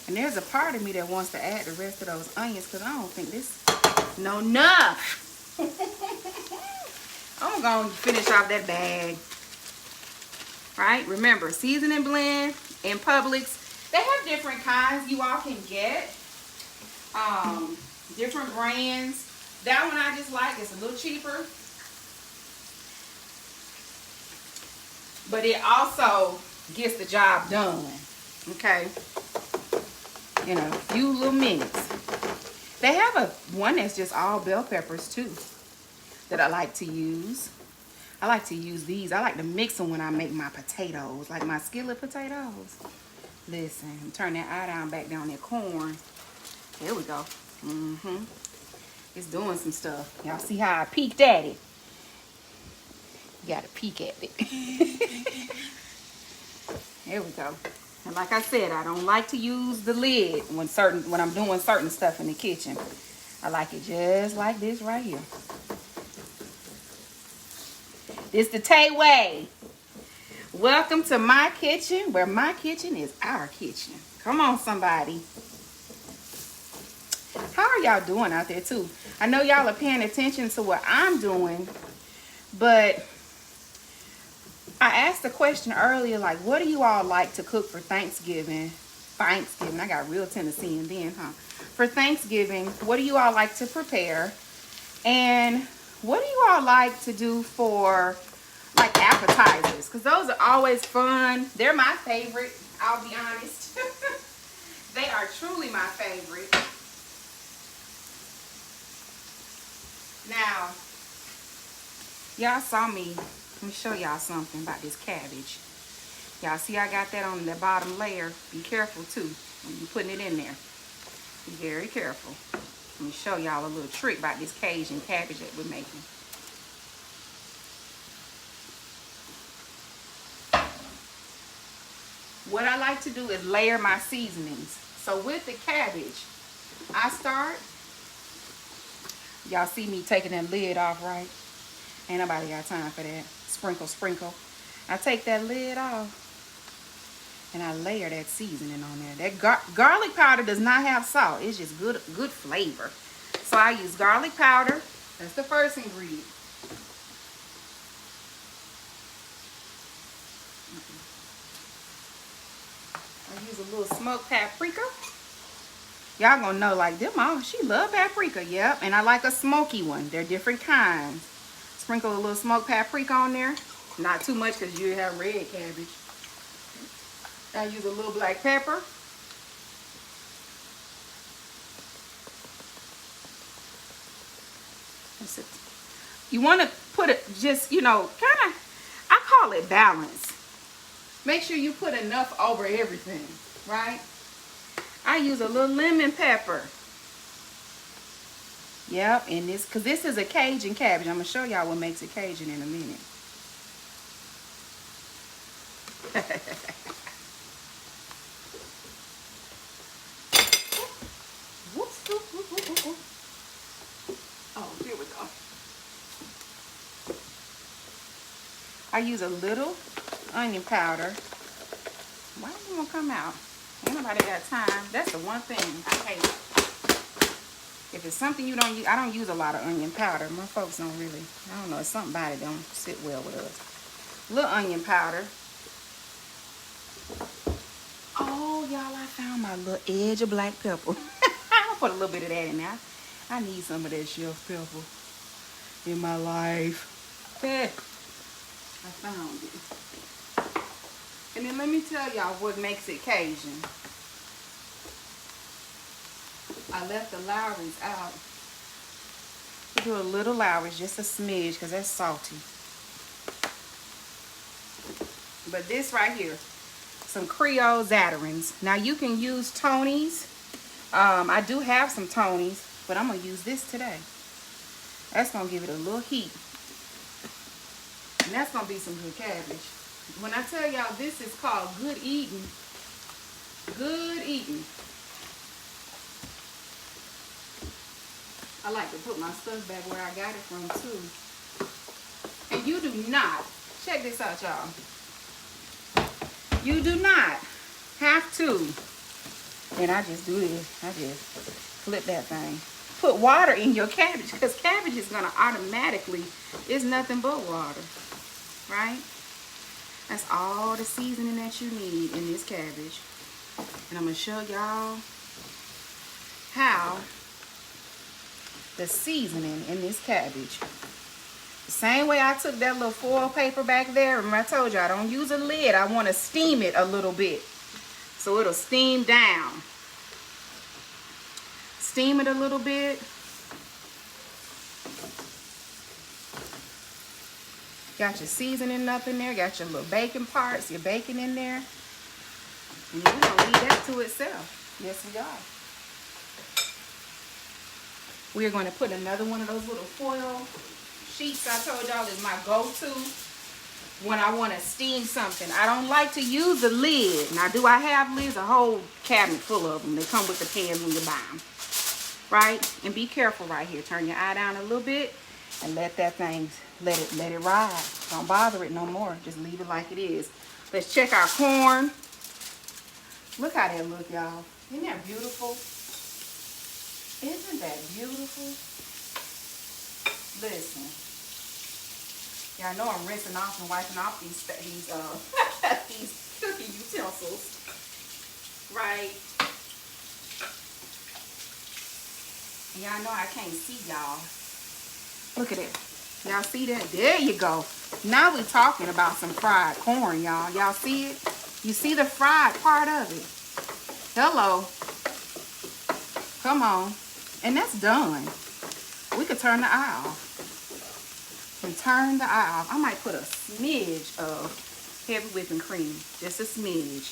And there's a part of me that wants to add the rest of those onions because I don't think this, no, enough. I'm going to finish off that bag. Right? Remember, seasoning blend in Publix, they have different kinds you all can get. Different brands. That one I just like. It's a little cheaper. But it also gets the job done. Okay? In a few little minutes. They have one that's just all bell peppers too that I like to use. I like to use these. I like to mix them when I make my potatoes, like my skillet potatoes. Listen, turn that eye down back down that corn. There we go. It's doing some stuff. Y'all see how I peeked at it? You gotta peek at it. There we go. And like I said, I don't like to use the lid when I'm doing certain stuff in the kitchen. I like it just like this right here. This the Tay way. Welcome to my kitchen, where my kitchen is our kitchen. Come on, somebody. How are y'all doing out there too? I know y'all are paying attention to what I'm doing, but I asked a question earlier, like, what do you all like to cook for Thanksgiving? I got real Tennessean then, huh? For Thanksgiving, what do you all like to prepare? And what do you all like to do for, like, appetizers? Because those are always fun. They're my favorite, I'll be honest. They are truly my favorite. Now, y'all saw me. Let me show y'all something about this cabbage. Y'all see I got that on the bottom layer. Be careful too when you're putting it in there. Be very careful. Let me show y'all a little trick about this Cajun cabbage that we're making. What I like to do is layer my seasonings. So with the cabbage, I start, y'all see me taking that lid off, right? Ain't nobody got time for that. Sprinkle, sprinkle. I take that lid off and I layer that seasoning on there. That garlic powder does not have salt. It's just good flavor. So I use garlic powder. That's the first ingredient. I use a little smoked paprika. Y'all gonna know, like, them all, she love paprika. Yep. And I like a smoky one. They're different kinds. Sprinkle a little smoked paprika on there. Not too much because you have red cabbage. I use a little black pepper. That's it. You want to put it just, you know, kind of, I call it balance. Make sure you put enough over everything, right? I use a little lemon pepper. Yep, and this, because this is a Cajun cabbage. I'm going to show y'all what makes it Cajun in a minute. Oh, here we go. I use a little onion powder. Why do you want to come out? Ain't nobody got time. That's the one thing I hate. If it's something you don't use, I don't use a lot of onion powder. My folks don't really, I don't know, it's something about it don't sit well with us. Little onion powder. Oh, y'all, I found my little edge of black pepper. I'm gonna put a little bit of that in there. I need some of that shelf pepper in my life. I found it. And then let me tell y'all what makes it Cajun. I left the Lowry's out. We do a little Lowry's, just a smidge, because that's salty. But this right here, some Creole Zatarain's. Now you can use Tony's. I do have some Tony's, but I'm going to use this today. That's going to give it a little heat. And that's going to be some good cabbage. When I tell y'all this is called good eating, good eating. I like to put my stuff back where I got it from too. And you do not, check this out y'all. You do not have to, and I just do this, I just flip that thing. Put water in your cabbage, because cabbage is gonna automatically, it's nothing but water, right? That's all the seasoning that you need in this cabbage. And I'm gonna show y'all how the seasoning in this cabbage. The same way I took that little foil paper back there. Remember I told you I don't use a lid. I want to steam it a little bit so it'll steam down. Steam it a little bit. Got your seasoning up in there. Got your little bacon parts, your bacon in there. And we're going to leave that to itself. Yes, we are. We're going to put another one of those little foil sheets I told y'all is my go-to when I want to steam something. I don't like to use a lid. Now, do I have lids? A whole cabinet full of them. They come with the pans when you buy them. Right? And be careful right here. Turn your eye down a little bit and let that thing, let it ride. Don't bother it no more. Just leave it like it is. Let's check our corn. Look how that look, y'all. Isn't that beautiful? Isn't that beautiful? Listen. Y'all know I'm rinsing off and wiping off these these cooking utensils. Right? Y'all know I can't see y'all. Look at it. Y'all see that? There you go. Now we're talking about some fried corn, y'all. Y'all see it? You see the fried part of it? Hello. Come on. And that's done. We could turn the eye off. And turn the eye off. I might put a smidge of heavy whipping cream. Just a smidge.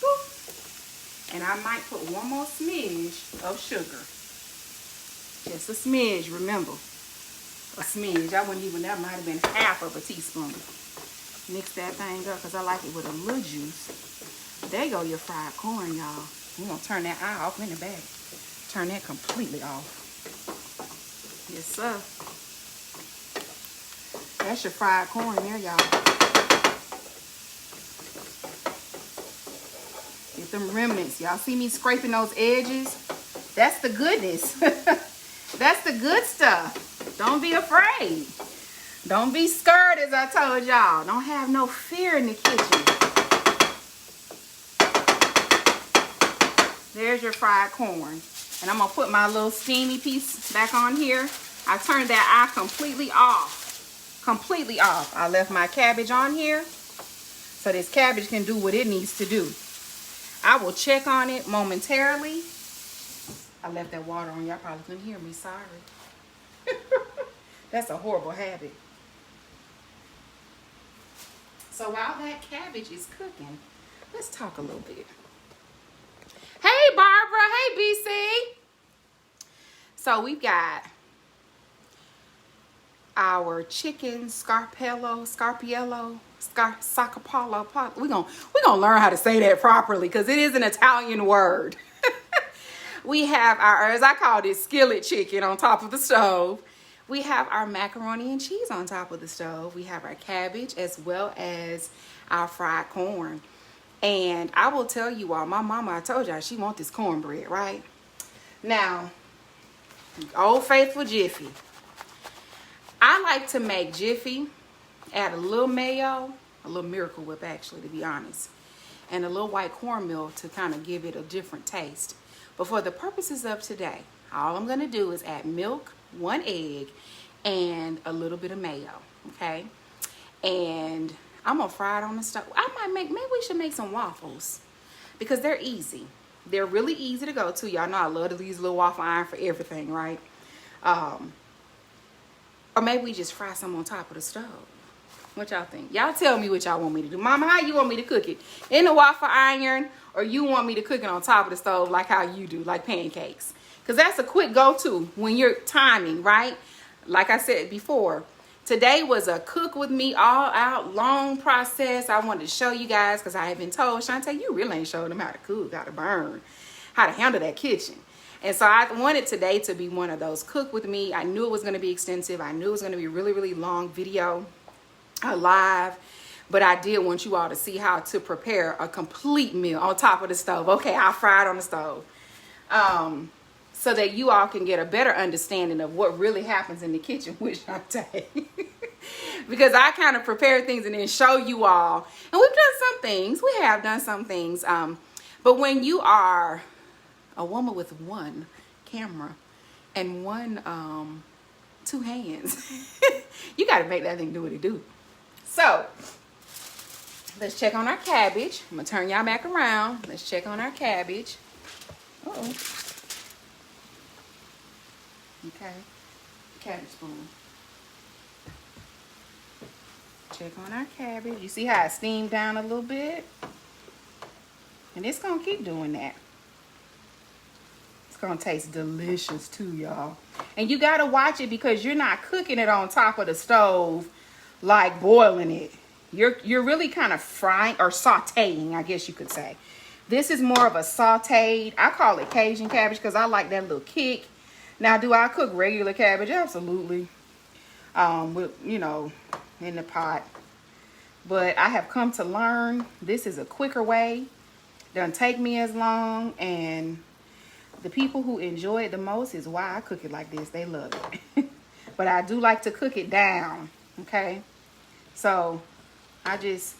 Boop. And I might put one more smidge of sugar. Just a smidge, remember. A smidge. I wouldn't even, that might have been half of a teaspoon. Mix that thing up because I like it with a little juice. There you go, your fried corn, y'all. We're going to turn that eye off in the bag. Turn that completely off. Yes, sir. That's your fried corn there, y'all. Get them remnants. Y'all see me scraping those edges? That's the goodness. That's the good stuff. Don't be afraid. Don't be scared, as I told y'all. Don't have no fear in the kitchen. There's your fried corn. And I'm going to put my little steamy piece back on here. I turned that eye completely off. Completely off. I left my cabbage on here so this cabbage can do what it needs to do. I will check on it momentarily. I left that water on. Y'all probably couldn't hear me. Sorry. That's a horrible habit. So while that cabbage is cooking, let's talk a little bit. Hey, Barbara. Hey, BC. So we've got our chicken scarpello. We're gonna learn how to say that properly because it is an Italian word. We have our, as I call it, skillet chicken on top of the stove. We have our macaroni and cheese on top of the stove. We have our cabbage as well as our fried corn. And I will tell you all, my mama, I told y'all, she wants this cornbread, right? Now, Old Faithful Jiffy. I like to make Jiffy, add a little mayo, a little Miracle Whip actually, to be honest, and a little white cornmeal to kind of give it a different taste. But for the purposes of today, all I'm going to do is add milk, 1 egg, and a little bit of mayo, okay? And I'm going to fry it on the stove. Maybe we should make some waffles because they're easy. They're really easy to go to. Y'all know I love to use a little waffle iron for everything, right? Or maybe we just fry some on top of the stove. What y'all think? Y'all tell me what y'all want me to do. Mama, how you want me to cook it? In the waffle iron, or you want me to cook it on top of the stove like how you do, like pancakes? Because that's a quick go-to when you're timing, right? Like I said before, today was a cook with me all out, long process. I wanted to show you guys because I had been told, Shanté, you really ain't showing them how to cook, how to burn, how to handle that kitchen. And so I wanted today to be one of those cook with me. I knew it was going to be extensive. I knew it was going to be a really, really long video, live. But I did want you all to see how to prepare a complete meal on top of the stove. Okay, I fried on the stove. So that you all can get a better understanding of what really happens in the kitchen with Shanté. Because I kind of prepare things and then show you all. And we've done some things. We have done some things. But when you are a woman with one camera and two hands, you got to make that thing do what it do. So let's check on our cabbage. I'm going to turn y'all back around. Let's check on our cabbage. Uh-oh. Okay. Cabbage spoon. Check on our cabbage. You see how it steamed down a little bit? And it's going to keep doing that. It's going to taste delicious too, y'all. And you got to watch it because you're not cooking it on top of the stove like boiling it. You're really kind of frying or sauteing, I guess you could say. This is more of a sauteed. I call it Cajun cabbage because I like that little kick. Now, do I cook regular cabbage? Absolutely. With, you know, in the pot. But I have come to learn this is a quicker way. Doesn't take me as long. And the people who enjoy it the most is why I cook it like this. They love it. But I do like to cook it down. Okay. So I just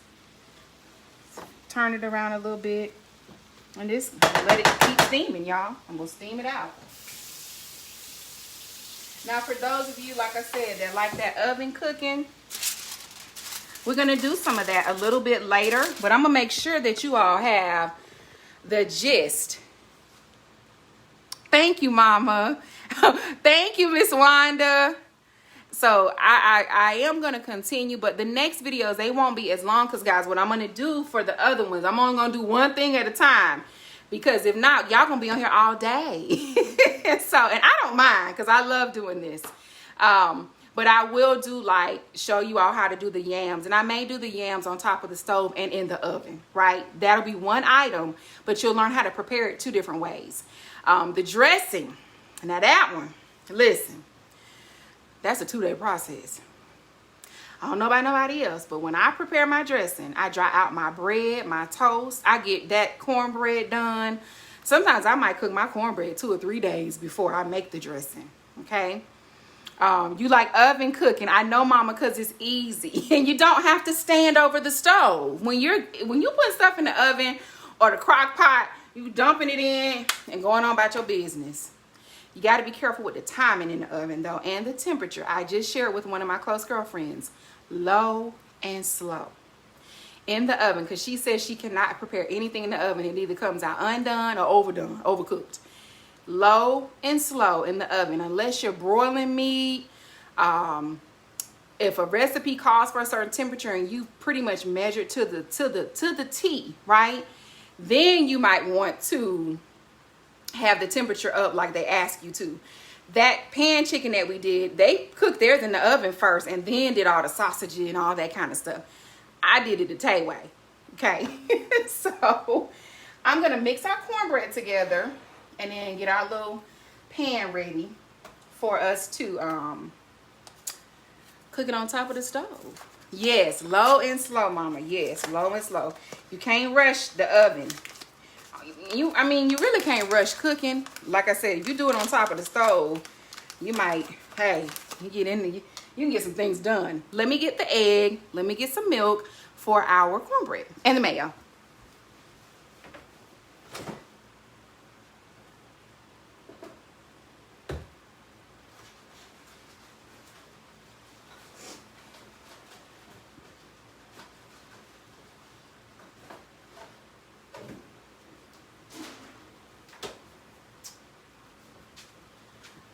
turn it around a little bit. And just let it keep steaming, y'all. I'm going to steam it out. Now, for those of you, like I said, that like that oven cooking, we're going to do some of that a little bit later. But I'm going to make sure that you all have the gist Thank you, Mama. Thank you, Miss Wanda. So I am going to continue, but the next videos, they won't be as long, because guys, what I'm going to do for the other ones, I'm only going to do one thing at a time, because if not, y'all going to be on here all day. So, and I don't mind, because I love doing this. But I will do, like, show you all how to do the yams, and I may do the yams on top of the stove and in the oven, right? That'll be one item, but you'll learn how to prepare it 2 different ways. The dressing, now that one, listen, that's a 2-day process. I don't know about nobody else, but when I prepare my dressing, I dry out my bread, my toast. I get that cornbread done. Sometimes I might cook my cornbread 2 or 3 days before I make the dressing, okay? You like oven cooking. I know, Mama, because it's easy. And you don't have to stand over the stove. When you put stuff in the oven or the crock pot, you dumping it in and going on about your business. You got to be careful with the timing in the oven, though, and the temperature. I just shared with one of my close girlfriends, low and slow in the oven, because she says she cannot prepare anything in the oven. It either comes out undone or overdone, overcooked. Low and slow in the oven, unless you're broiling meat. If a recipe calls for a certain temperature and you pretty much measure to the T, right? Then you might want to have the temperature up like they ask you to. That pan chicken that we did, they cooked theirs in the oven first and then did all the sausage and all that kind of stuff. I did it the Tay way, okay? So I'm gonna mix our cornbread together and then get our little pan ready for us to cook it on top of the stove. Yes, low and slow, Mama. Yes, low and slow. You can't rush the oven. You really can't rush cooking. Like I said, if you do it on top of the stove, you might, hey, you get in there, you can get some things done. Let me get the egg. Let me get some milk for our cornbread and the mayo.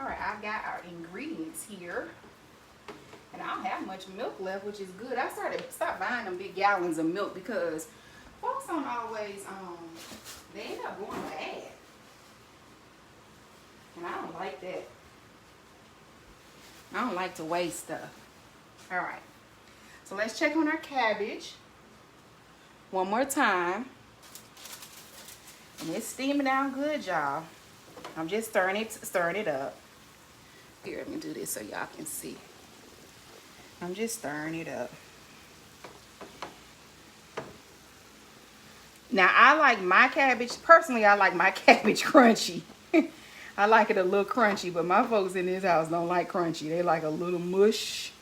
I've got our ingredients here, and I don't have much milk left, which is good. I stopped buying them big gallons of milk because folks don't always they end up going bad, and I don't like that. I don't like to waste stuff. All right, so let's check on our cabbage one more time, and it's steaming down good, y'all. I'm just stirring it up. Here, let me do this so y'all can see. I'm just stirring it up. Now, I like my cabbage, personally, I like my cabbage crunchy. I like it a little crunchy, but my folks in this house don't like crunchy. They like a little mush.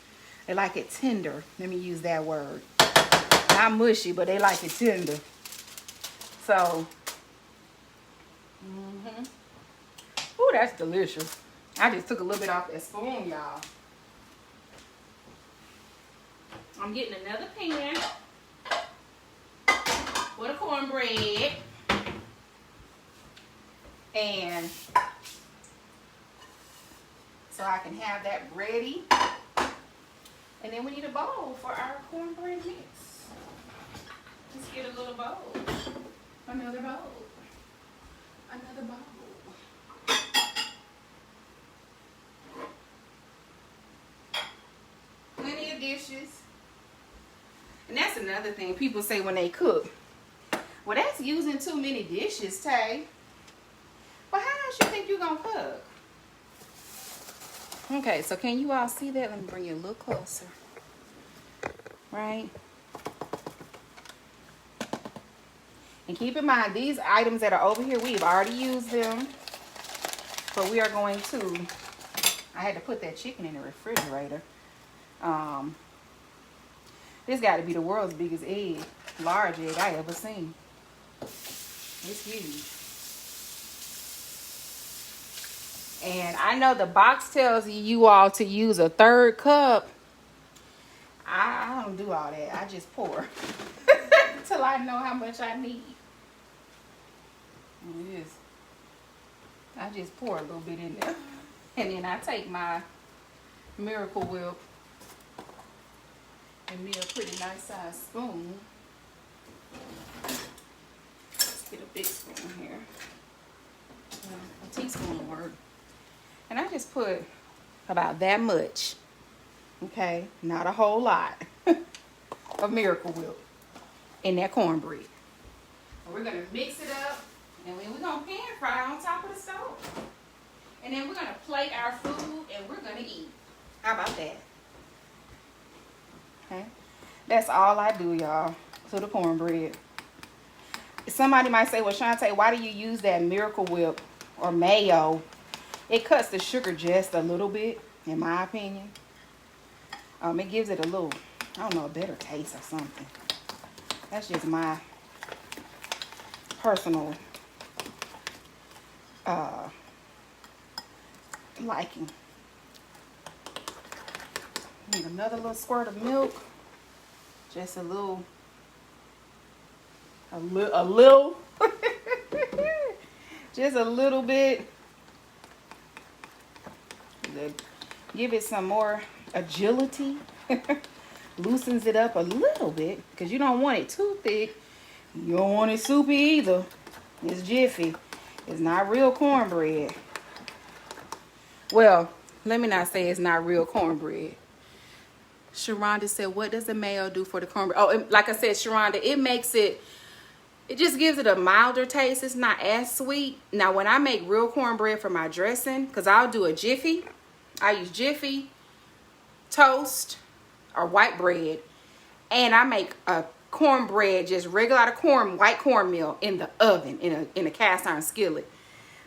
They like it tender. Let me use that word. Not mushy, but they like it tender. So, ooh, that's delicious. I just took a little bit off that spoon, y'all. I'm getting another pan with a cornbread. And so I can have that ready. And then we need a bowl for our cornbread mix. Just get a little bowl. Another bowl. Another bowl. Plenty of dishes. And that's another thing people say when they cook. Well, that's using too many dishes, Tay. Well, how else you think you're gonna cook? Okay, so can you all see that? Let me bring you a little closer. Right? And keep in mind, these items that are over here, we've already used them. But we are going to, I had to put that chicken in the refrigerator. This got to be the world's biggest egg, large egg I ever seen. It's huge. And I know the box tells you all to use a 1/3 cup. I don't do all that. I just pour until I know how much I need. It is. I just pour a little bit in there. And then I take my Miracle Whip and me a pretty nice size spoon. Let's get a big spoon here. A teaspoon will work. And I just put about that much, okay, not a whole lot, of Miracle Whip in that cornbread. And we're going to mix it up, and then we're going to pan fry on top of the stove. And then we're going to plate our food, and we're going to eat. How about that? Okay, that's all I do, y'all, to the cornbread. Somebody might say, well, Shanté, why do you use that Miracle Whip or mayo? It cuts the sugar just a little bit, in my opinion. It gives it a little, I don't know, a better taste or something. That's just my personal liking. Need another little squirt of milk. Just a little. Just a little bit. Give it some more agility. Loosens it up a little bit because you don't want it too thick. You don't want it soupy either. It's jiffy. It's not real cornbread. Well, let me not say it's not real cornbread. Sharonda said, what does the mayo do for the cornbread? Oh, like I said, Sharonda, it just gives it a milder taste. It's not as sweet. Now, when I make real cornbread for my dressing, because I'll do a Jiffy. I use Jiffy, toast, or white bread. And I make a cornbread, just regular out of white cornmeal in the oven, in a cast iron skillet.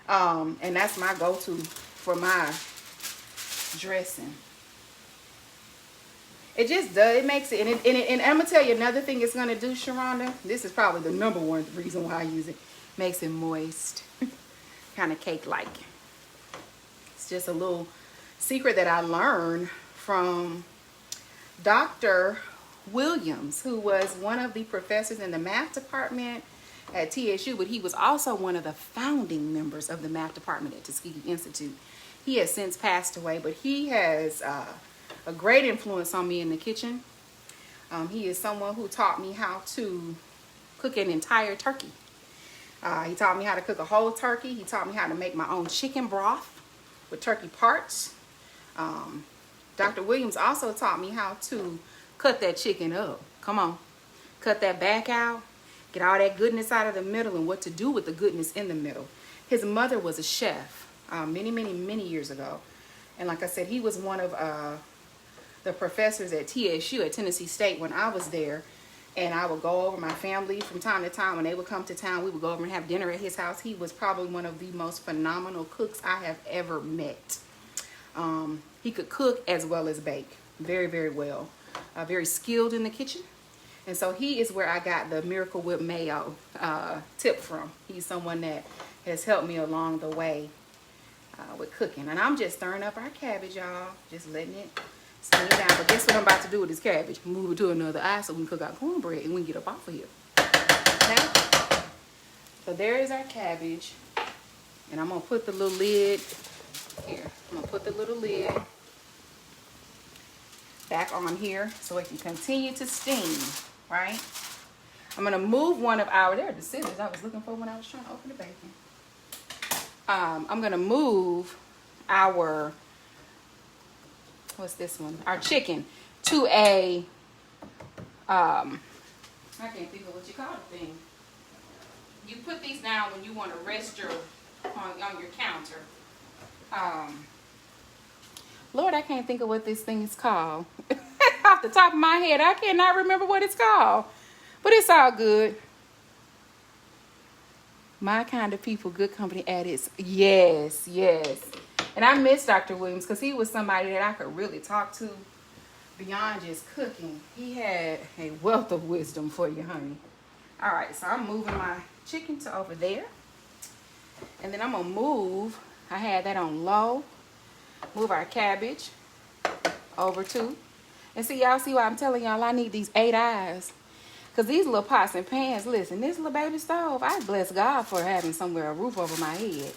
And that's my go-to for my dressing. It just does. It makes it. And I'm going to tell you another thing it's going to do, Sharonda. This is probably the number one reason why I use it. Makes it moist. Kind of cake-like. It's just a little secret that I learned from Dr. Williams, who was one of the professors in the math department at TSU, but he was also one of the founding members of the math department at Tuskegee Institute. He has since passed away, but he has a great influence on me in the kitchen. He is someone who taught me how to cook an entire turkey. He taught me how to cook a whole turkey. He taught me how to make my own chicken broth with turkey parts. Dr. Williams also taught me how to cut that chicken up. Come on. Cut that back out. Get all that goodness out of the middle and what to do with the goodness in the middle. His mother was a chef many years ago. And like I said, he was one of the professors at TSU at Tennessee State when I was there. And I would go over my family from time to time. When they would come to town, we would go over and have dinner at his house. He was probably one of the most phenomenal cooks I have ever met. He could cook as well as bake very, very well. Very skilled in the kitchen. And so he is where I got the Miracle Whip mayo tip from. He's someone that has helped me along the way with cooking. And I'm just stirring up our cabbage, y'all. Just letting it steam down. But guess what I'm about to do with this cabbage? Move it to another eye so we can cook our cornbread and we can get up off of here. Okay? So there is our cabbage. And I'm going to put the little lid here. I'm going to put the little lid back on here so it can continue to steam, right? I'm going to move one of our, there are the scissors I was looking for when I was trying to open the bacon. I'm going to move our, what's this one? Our chicken to a, I can't think of what you call the thing. You put these down when you want to rest your, on your counter. Lord, I can't think of what this thing is called. Off the top of my head, I cannot remember what it's called. But it's all good. My kind of people, good company at its. Yes, yes. And I miss Dr. Williams because he was somebody that I could really talk to beyond just cooking. He had a wealth of wisdom for you, honey. All right, so I'm moving my chicken to over there. And then I'm going to move, I had that on low. Move our cabbage over to. And see, y'all see why I'm telling y'all I need these 8 eyes. Because these little pots and pans, listen, this little baby stove, I bless God for having somewhere a roof over my head.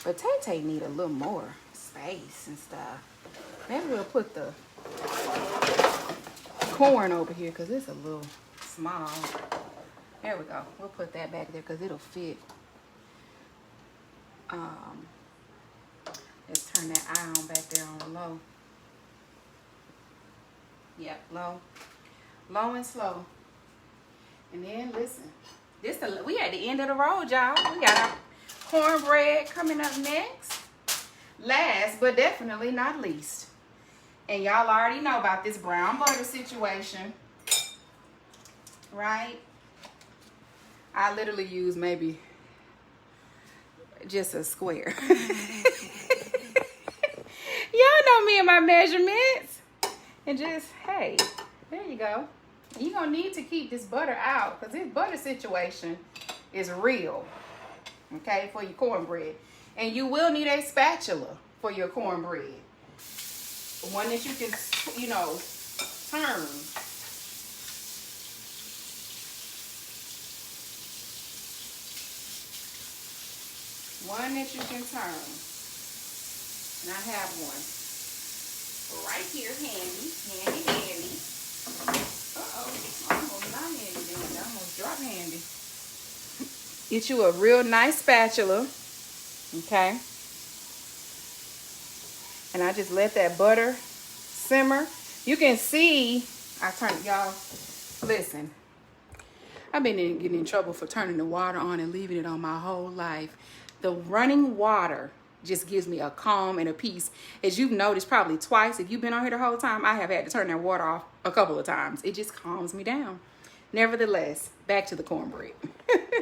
But Tay-Tay need a little more space and stuff. Maybe we'll put the corn over here because it's a little small. There we go. We'll put that back there because it'll fit. Let's turn that eye on back there on low. Yep, low. Low and slow. And then listen. We at the end of the road, y'all. We got our cornbread coming up next. Last but definitely not least. And y'all already know about this brown butter situation. Right? I literally use maybe just a square. Y'all know me and my measurements. And just, hey, there you go. You're going to need to keep this butter out because this butter situation is real. Okay, for your cornbread. And you will need a spatula for your cornbread. One that you can, you know, turn. One that you can turn. And I have one right here, handy. Uh-oh, almost not handy then. I almost dropped handy. Get you a real nice spatula, okay? And I just let that butter simmer. You can see, y'all, listen. I've been getting in trouble for turning the water on and leaving it on my whole life. The running water just gives me a calm and a peace. As you've noticed probably twice, if you've been on here the whole time, I have had to turn that water off a couple of times. It just calms me down. Nevertheless, back to the cornbread.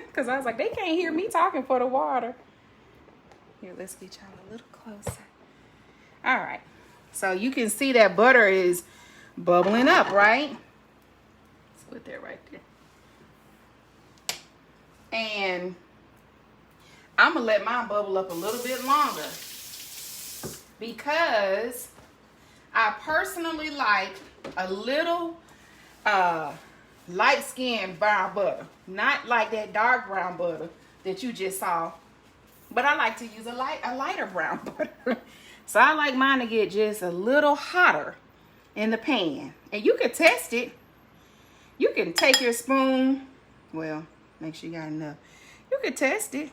Because I was like, they can't hear me talking for the water. Here, let's get y'all a little closer. All right. So you can see that butter is bubbling up, right? Let's put that right there. And I'm going to let mine bubble up a little bit longer because I personally like a little light-skinned brown butter. Not like that dark brown butter that you just saw. But I like to use a lighter brown butter. So I like mine to get just a little hotter in the pan. And you can test it. You can take your spoon. Well, make sure you got enough. You can test it.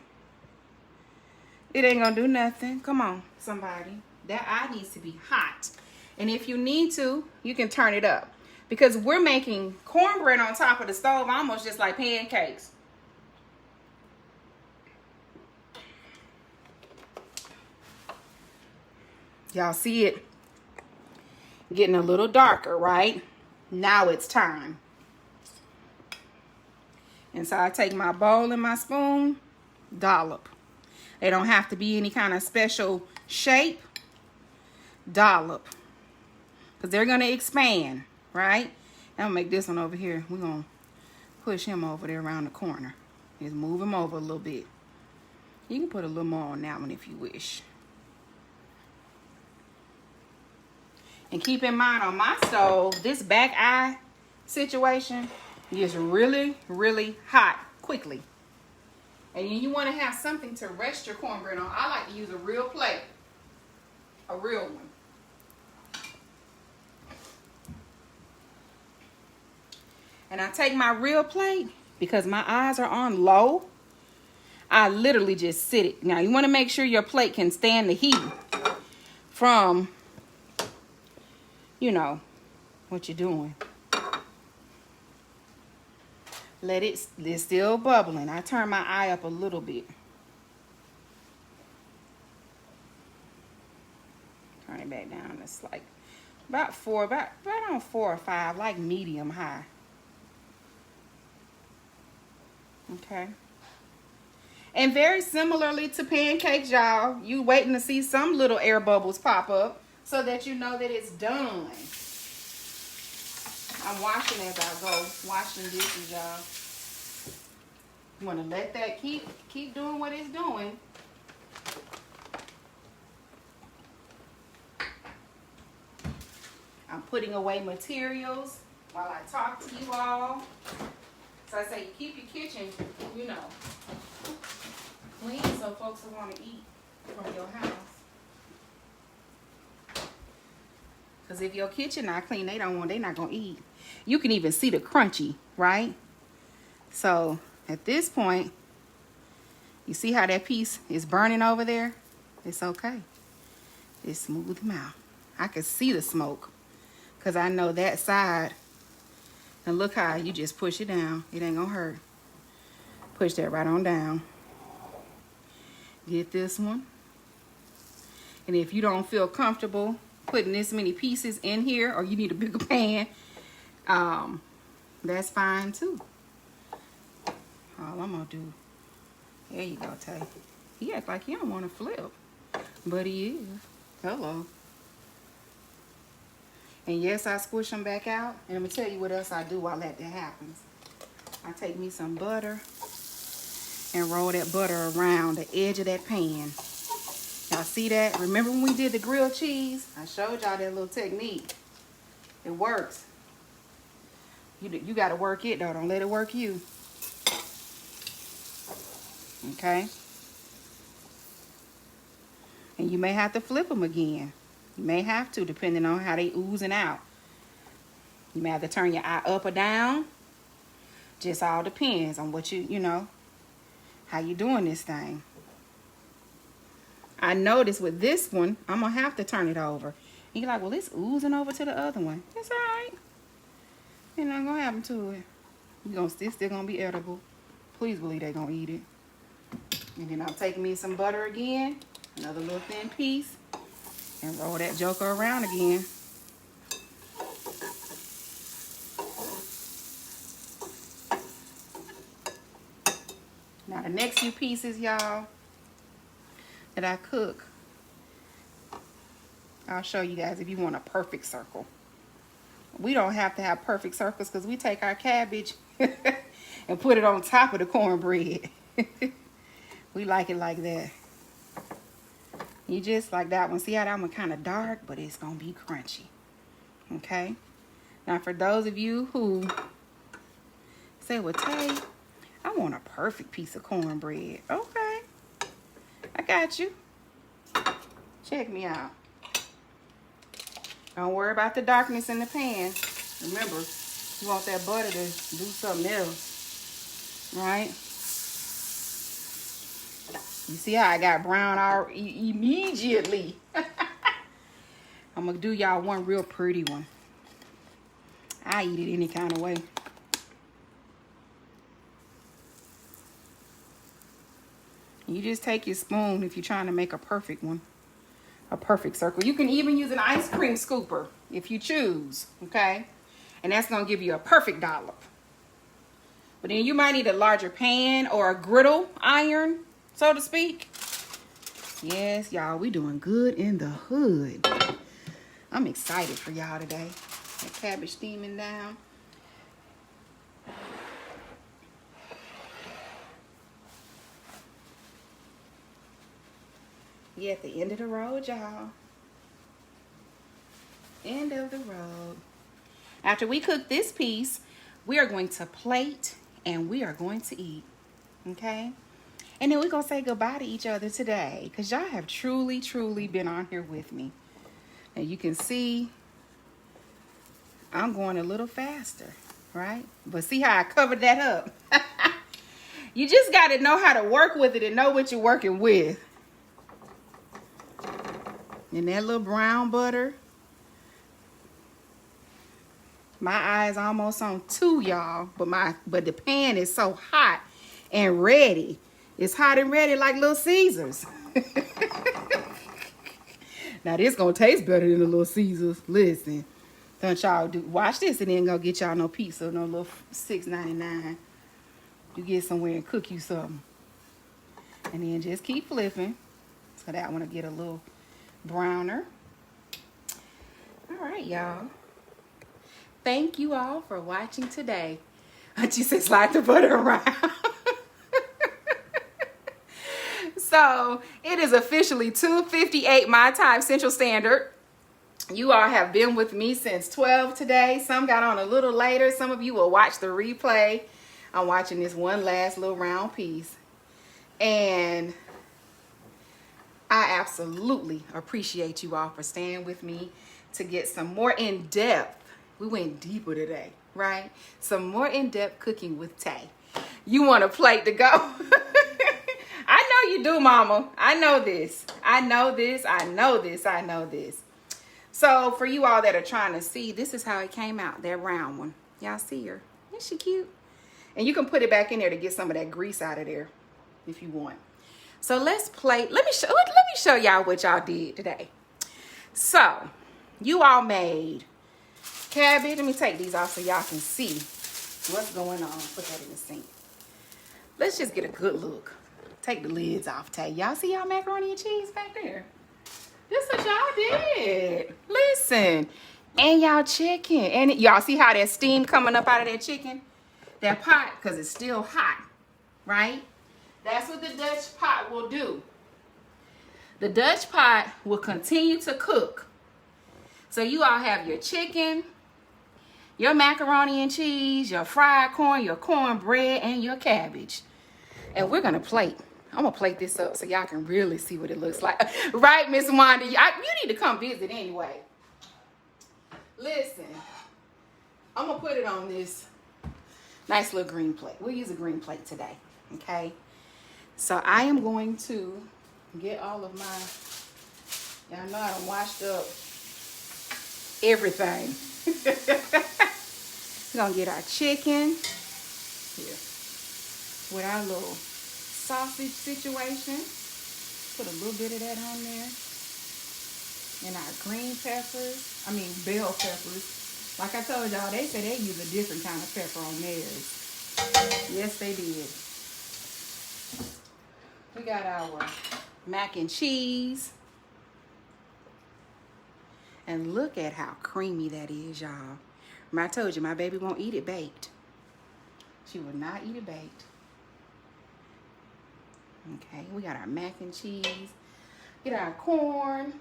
It ain't gonna do nothing. Come on, somebody. That eye needs to be hot. And if you need to, you can turn it up. Because we're making cornbread on top of the stove almost just like pancakes. Y'all see it getting a little darker, right? Now it's time. And so I take my bowl and my spoon, dollop. They don't have to be any kind of special shape. Dollop. Because they're going to expand, right? I'm going to make this one over here. We're going to push him over there around the corner. Just move him over a little bit. You can put a little more on that one if you wish. And keep in mind on my stove, this back eye situation gets really, really hot quickly. And you want to have something to rest your cornbread on. I like to use a real plate. A real one. And I take my real plate because my eyes are on low. I literally just sit it. Now, you want to make sure your plate can stand the heat from, you know, what you're doing. It's still bubbling. I turn my eye up a little bit. Turn it back down. It's like about on 4 or 5, like medium high. Okay. And very similarly to pancakes, y'all, you waiting to see some little air bubbles pop up so that you know that it's done. I'm washing as I go, washing dishes, y'all. You want to let that keep doing what it's doing. I'm putting away materials while I talk to you all. So I say, keep your kitchen, you know, clean so folks will want to eat. from your house. Because if your kitchen not clean, they're not going to eat. You can even see the crunchy, right? So at this point, you see how that piece is burning over there? It's okay. Just smooth them out. I can see the smoke because I know that side. And look how you just push it down. It ain't going to hurt. Push that right on down. Get this one. And if you don't feel comfortable putting this many pieces in here, or you need a bigger pan, that's fine too. All I'm gonna do, there you go, Tay. He act like he don't want to flip, but he is. Hello. And yes, I squish them back out. And I'm gonna tell you what else I do while that happens. I take me some butter and roll that butter around the edge of that pan. Y'all see that? Remember when we did the grilled cheese? I showed y'all that little technique. It works. You got to work it though. Don't let it work you. Okay? And you may have to flip them again. You may have to, depending on how they oozing out. You may have to turn your eye up or down. Just all depends on what you know, how you doing this thing. I noticed with this one, I'm going to have to turn it over. You're like, well, it's oozing over to the other one. It's all right. Ain't nothing going to happen to it. It's still going to be edible. Please believe they're going to eat it. And then I'm taking me some butter again. Another little thin piece. And roll that joker around again. Now the next few pieces, y'all, that I cook, I'll show you guys if you want a perfect circle. We don't have to have perfect circles because we take our cabbage and put it on top of the cornbread. We like it like that. You just like that one. See how that one kind of dark, but it's going to be crunchy. Okay? Now for those of you who say, well, Tay, I want a perfect piece of cornbread. Okay. I got you. Check me out. Don't worry about the darkness in the pan. Remember, you want that butter to do something else. Right? You see how I got brown immediately. I'm going to do y'all one real pretty one. I eat it any kind of way. You just take your spoon if you're trying to make a perfect one. A perfect circle. You can even use an ice cream scooper if you choose. Okay? And that's going to give you a perfect dollop. But then you might need a larger pan or a griddle iron, so to speak. Yes, y'all, we doing good in the hood. I'm excited for y'all today. That cabbage steaming down. We at the end of the road, y'all. End of the road. After we cook this piece, we are going to plate and we are going to eat. Okay? And then we're going to say goodbye to each other today because y'all have truly, truly been on here with me. And you can see I'm going a little faster, right? But see how I covered that up? You just got to know how to work with it and know what you're working with. And that little brown butter. My eye's almost on 2, y'all. But the pan is so hot and ready. It's hot and ready like Little Caesars. Now this gonna taste better than the Little Caesars. Listen. Don't y'all watch this and then go get y'all no pizza, no little $6.99. You get somewhere and cook you something. And then just keep flipping. So that one will get a little browner. All right, y'all. Thank you all for watching today. Auntie said slide the butter around. So it is officially 2:58 my time, Central Standard. You all have been with me since 12 today. Some got on a little later. Some of you will watch the replay. I'm watching this one last little round piece. And I absolutely appreciate you all for staying with me to get some more in-depth. We went deeper today, right? Some more in-depth cooking with Tay. You want a plate to go? I know you do, mama. I know this. I know this. I know this. I know this. So for you all that are trying to see, this is how it came out, that round one. Y'all see her? Isn't she cute? And you can put it back in there to get some of that grease out of there if you want. So let's play. Let me show y'all what y'all did today. So you all made cabbage. Let me take these off so y'all can see what's going on. Put that in the sink. Let's just get a good look. Take the lids off, Tay. Y'all see y'all macaroni and cheese back there? This is what y'all did. Listen. And y'all chicken. And y'all see how that steam coming up out of that chicken? That pot, because it's still hot, right? That's what the Dutch pot will do. The Dutch pot will continue to cook. So you all have your chicken, your macaroni and cheese, your fried corn, your cornbread, and your cabbage. And we're going to plate. I'm going to plate this up so y'all can really see what it looks like. Right, Miss Wanda? You need to come visit anyway. Listen, I'm going to put it on this nice little green plate. We'll use a green plate today, okay? So I am going to get all of my, y'all know I done washed up everything. We're going to get our chicken here with our little sausage situation. Put a little bit of that on there. And our green peppers, bell peppers. Like I told y'all, they say they use a different kind of pepper on theirs. Yes, they did. We got our mac and cheese. And look at how creamy that is, y'all. I told you, my baby won't eat it baked. She will not eat it baked. Okay, we got our mac and cheese. Get our corn.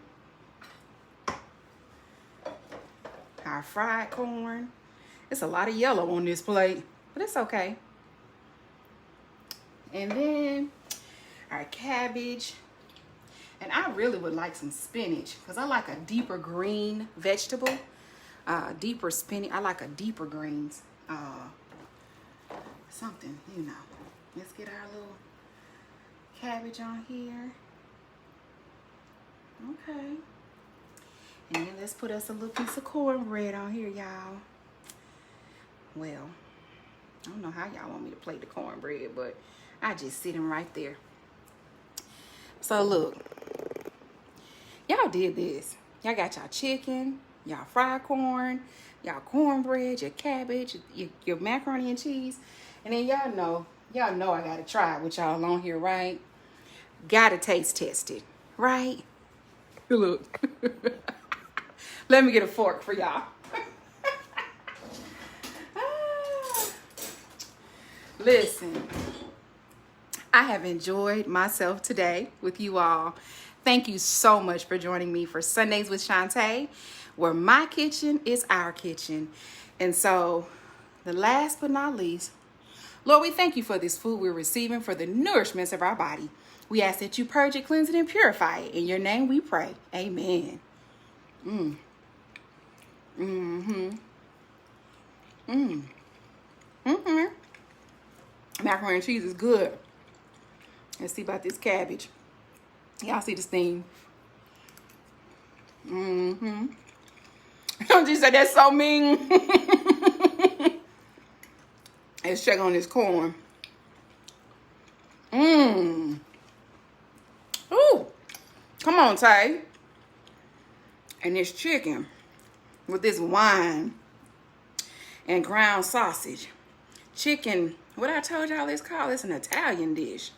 Our fried corn. It's a lot of yellow on this plate, but it's okay. And then our cabbage. And I really would like some spinach because I like a deeper green vegetable. Deeper spinach. I like a deeper greens. Something, you know. Let's get our little cabbage on here. Okay. And then let's put us a little piece of cornbread on here, y'all. Well, I don't know how y'all want me to plate the cornbread, but I just sit him right there. So look, y'all did this. Y'all got y'all chicken, y'all fried corn, y'all cornbread, your cabbage, your macaroni and cheese. And then y'all know I gotta try it with y'all on here, right? Gotta taste test it, right? Look. Let me get a fork for y'all. Listen, I have enjoyed myself today with you all. Thank you so much for joining me for Sundays with Shanté, where my kitchen is our kitchen. And so, the last but not least, Lord, we thank you for this food we're receiving for the nourishments of our body. We ask that you purge it, cleanse it, and purify it. In your name we pray. Amen. Macaroni and cheese is good. Let's see about this cabbage. Y'all see the steam? She said that's so mean. Let's check on this corn. Ooh, come on, Tay. And this chicken with this wine and ground sausage. Chicken, what I told y'all it's called, it's an Italian dish.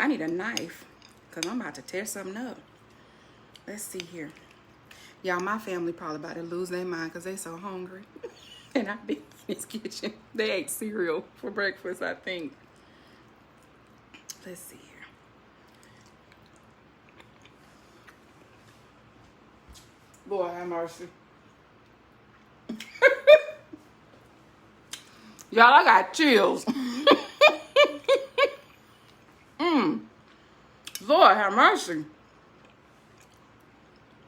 I need a knife because I'm about to tear something up. Let's see here. Y'all, my family probably about to lose their mind because they so hungry. And I've been in this kitchen. They ate cereal for breakfast, I think. Let's see here. Boy, have mercy. Y'all, I got chills. Lord have mercy.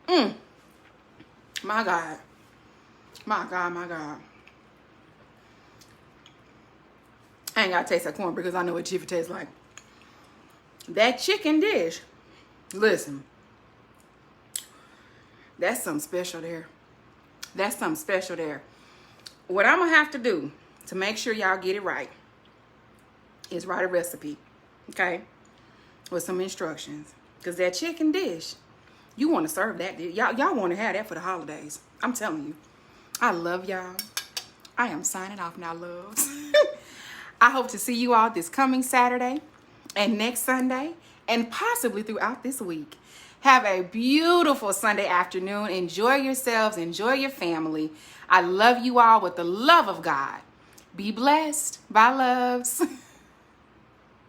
My God. My God, my God. I ain't gotta taste that corn because I know what chicken tastes like. That chicken dish. Listen. That's something special there. That's something special there. What I'm gonna have to do to make sure y'all get it right is write a recipe, okay? With some instructions. Because that chicken dish, you want to serve that. Y'all want to have that for the holidays. I'm telling you. I love y'all. I am signing off now, loves. I hope to see you all this coming Saturday and next Sunday and possibly throughout this week. Have a beautiful Sunday afternoon. Enjoy yourselves. Enjoy your family. I love you all with the love of God. Be blessed. Bye, loves.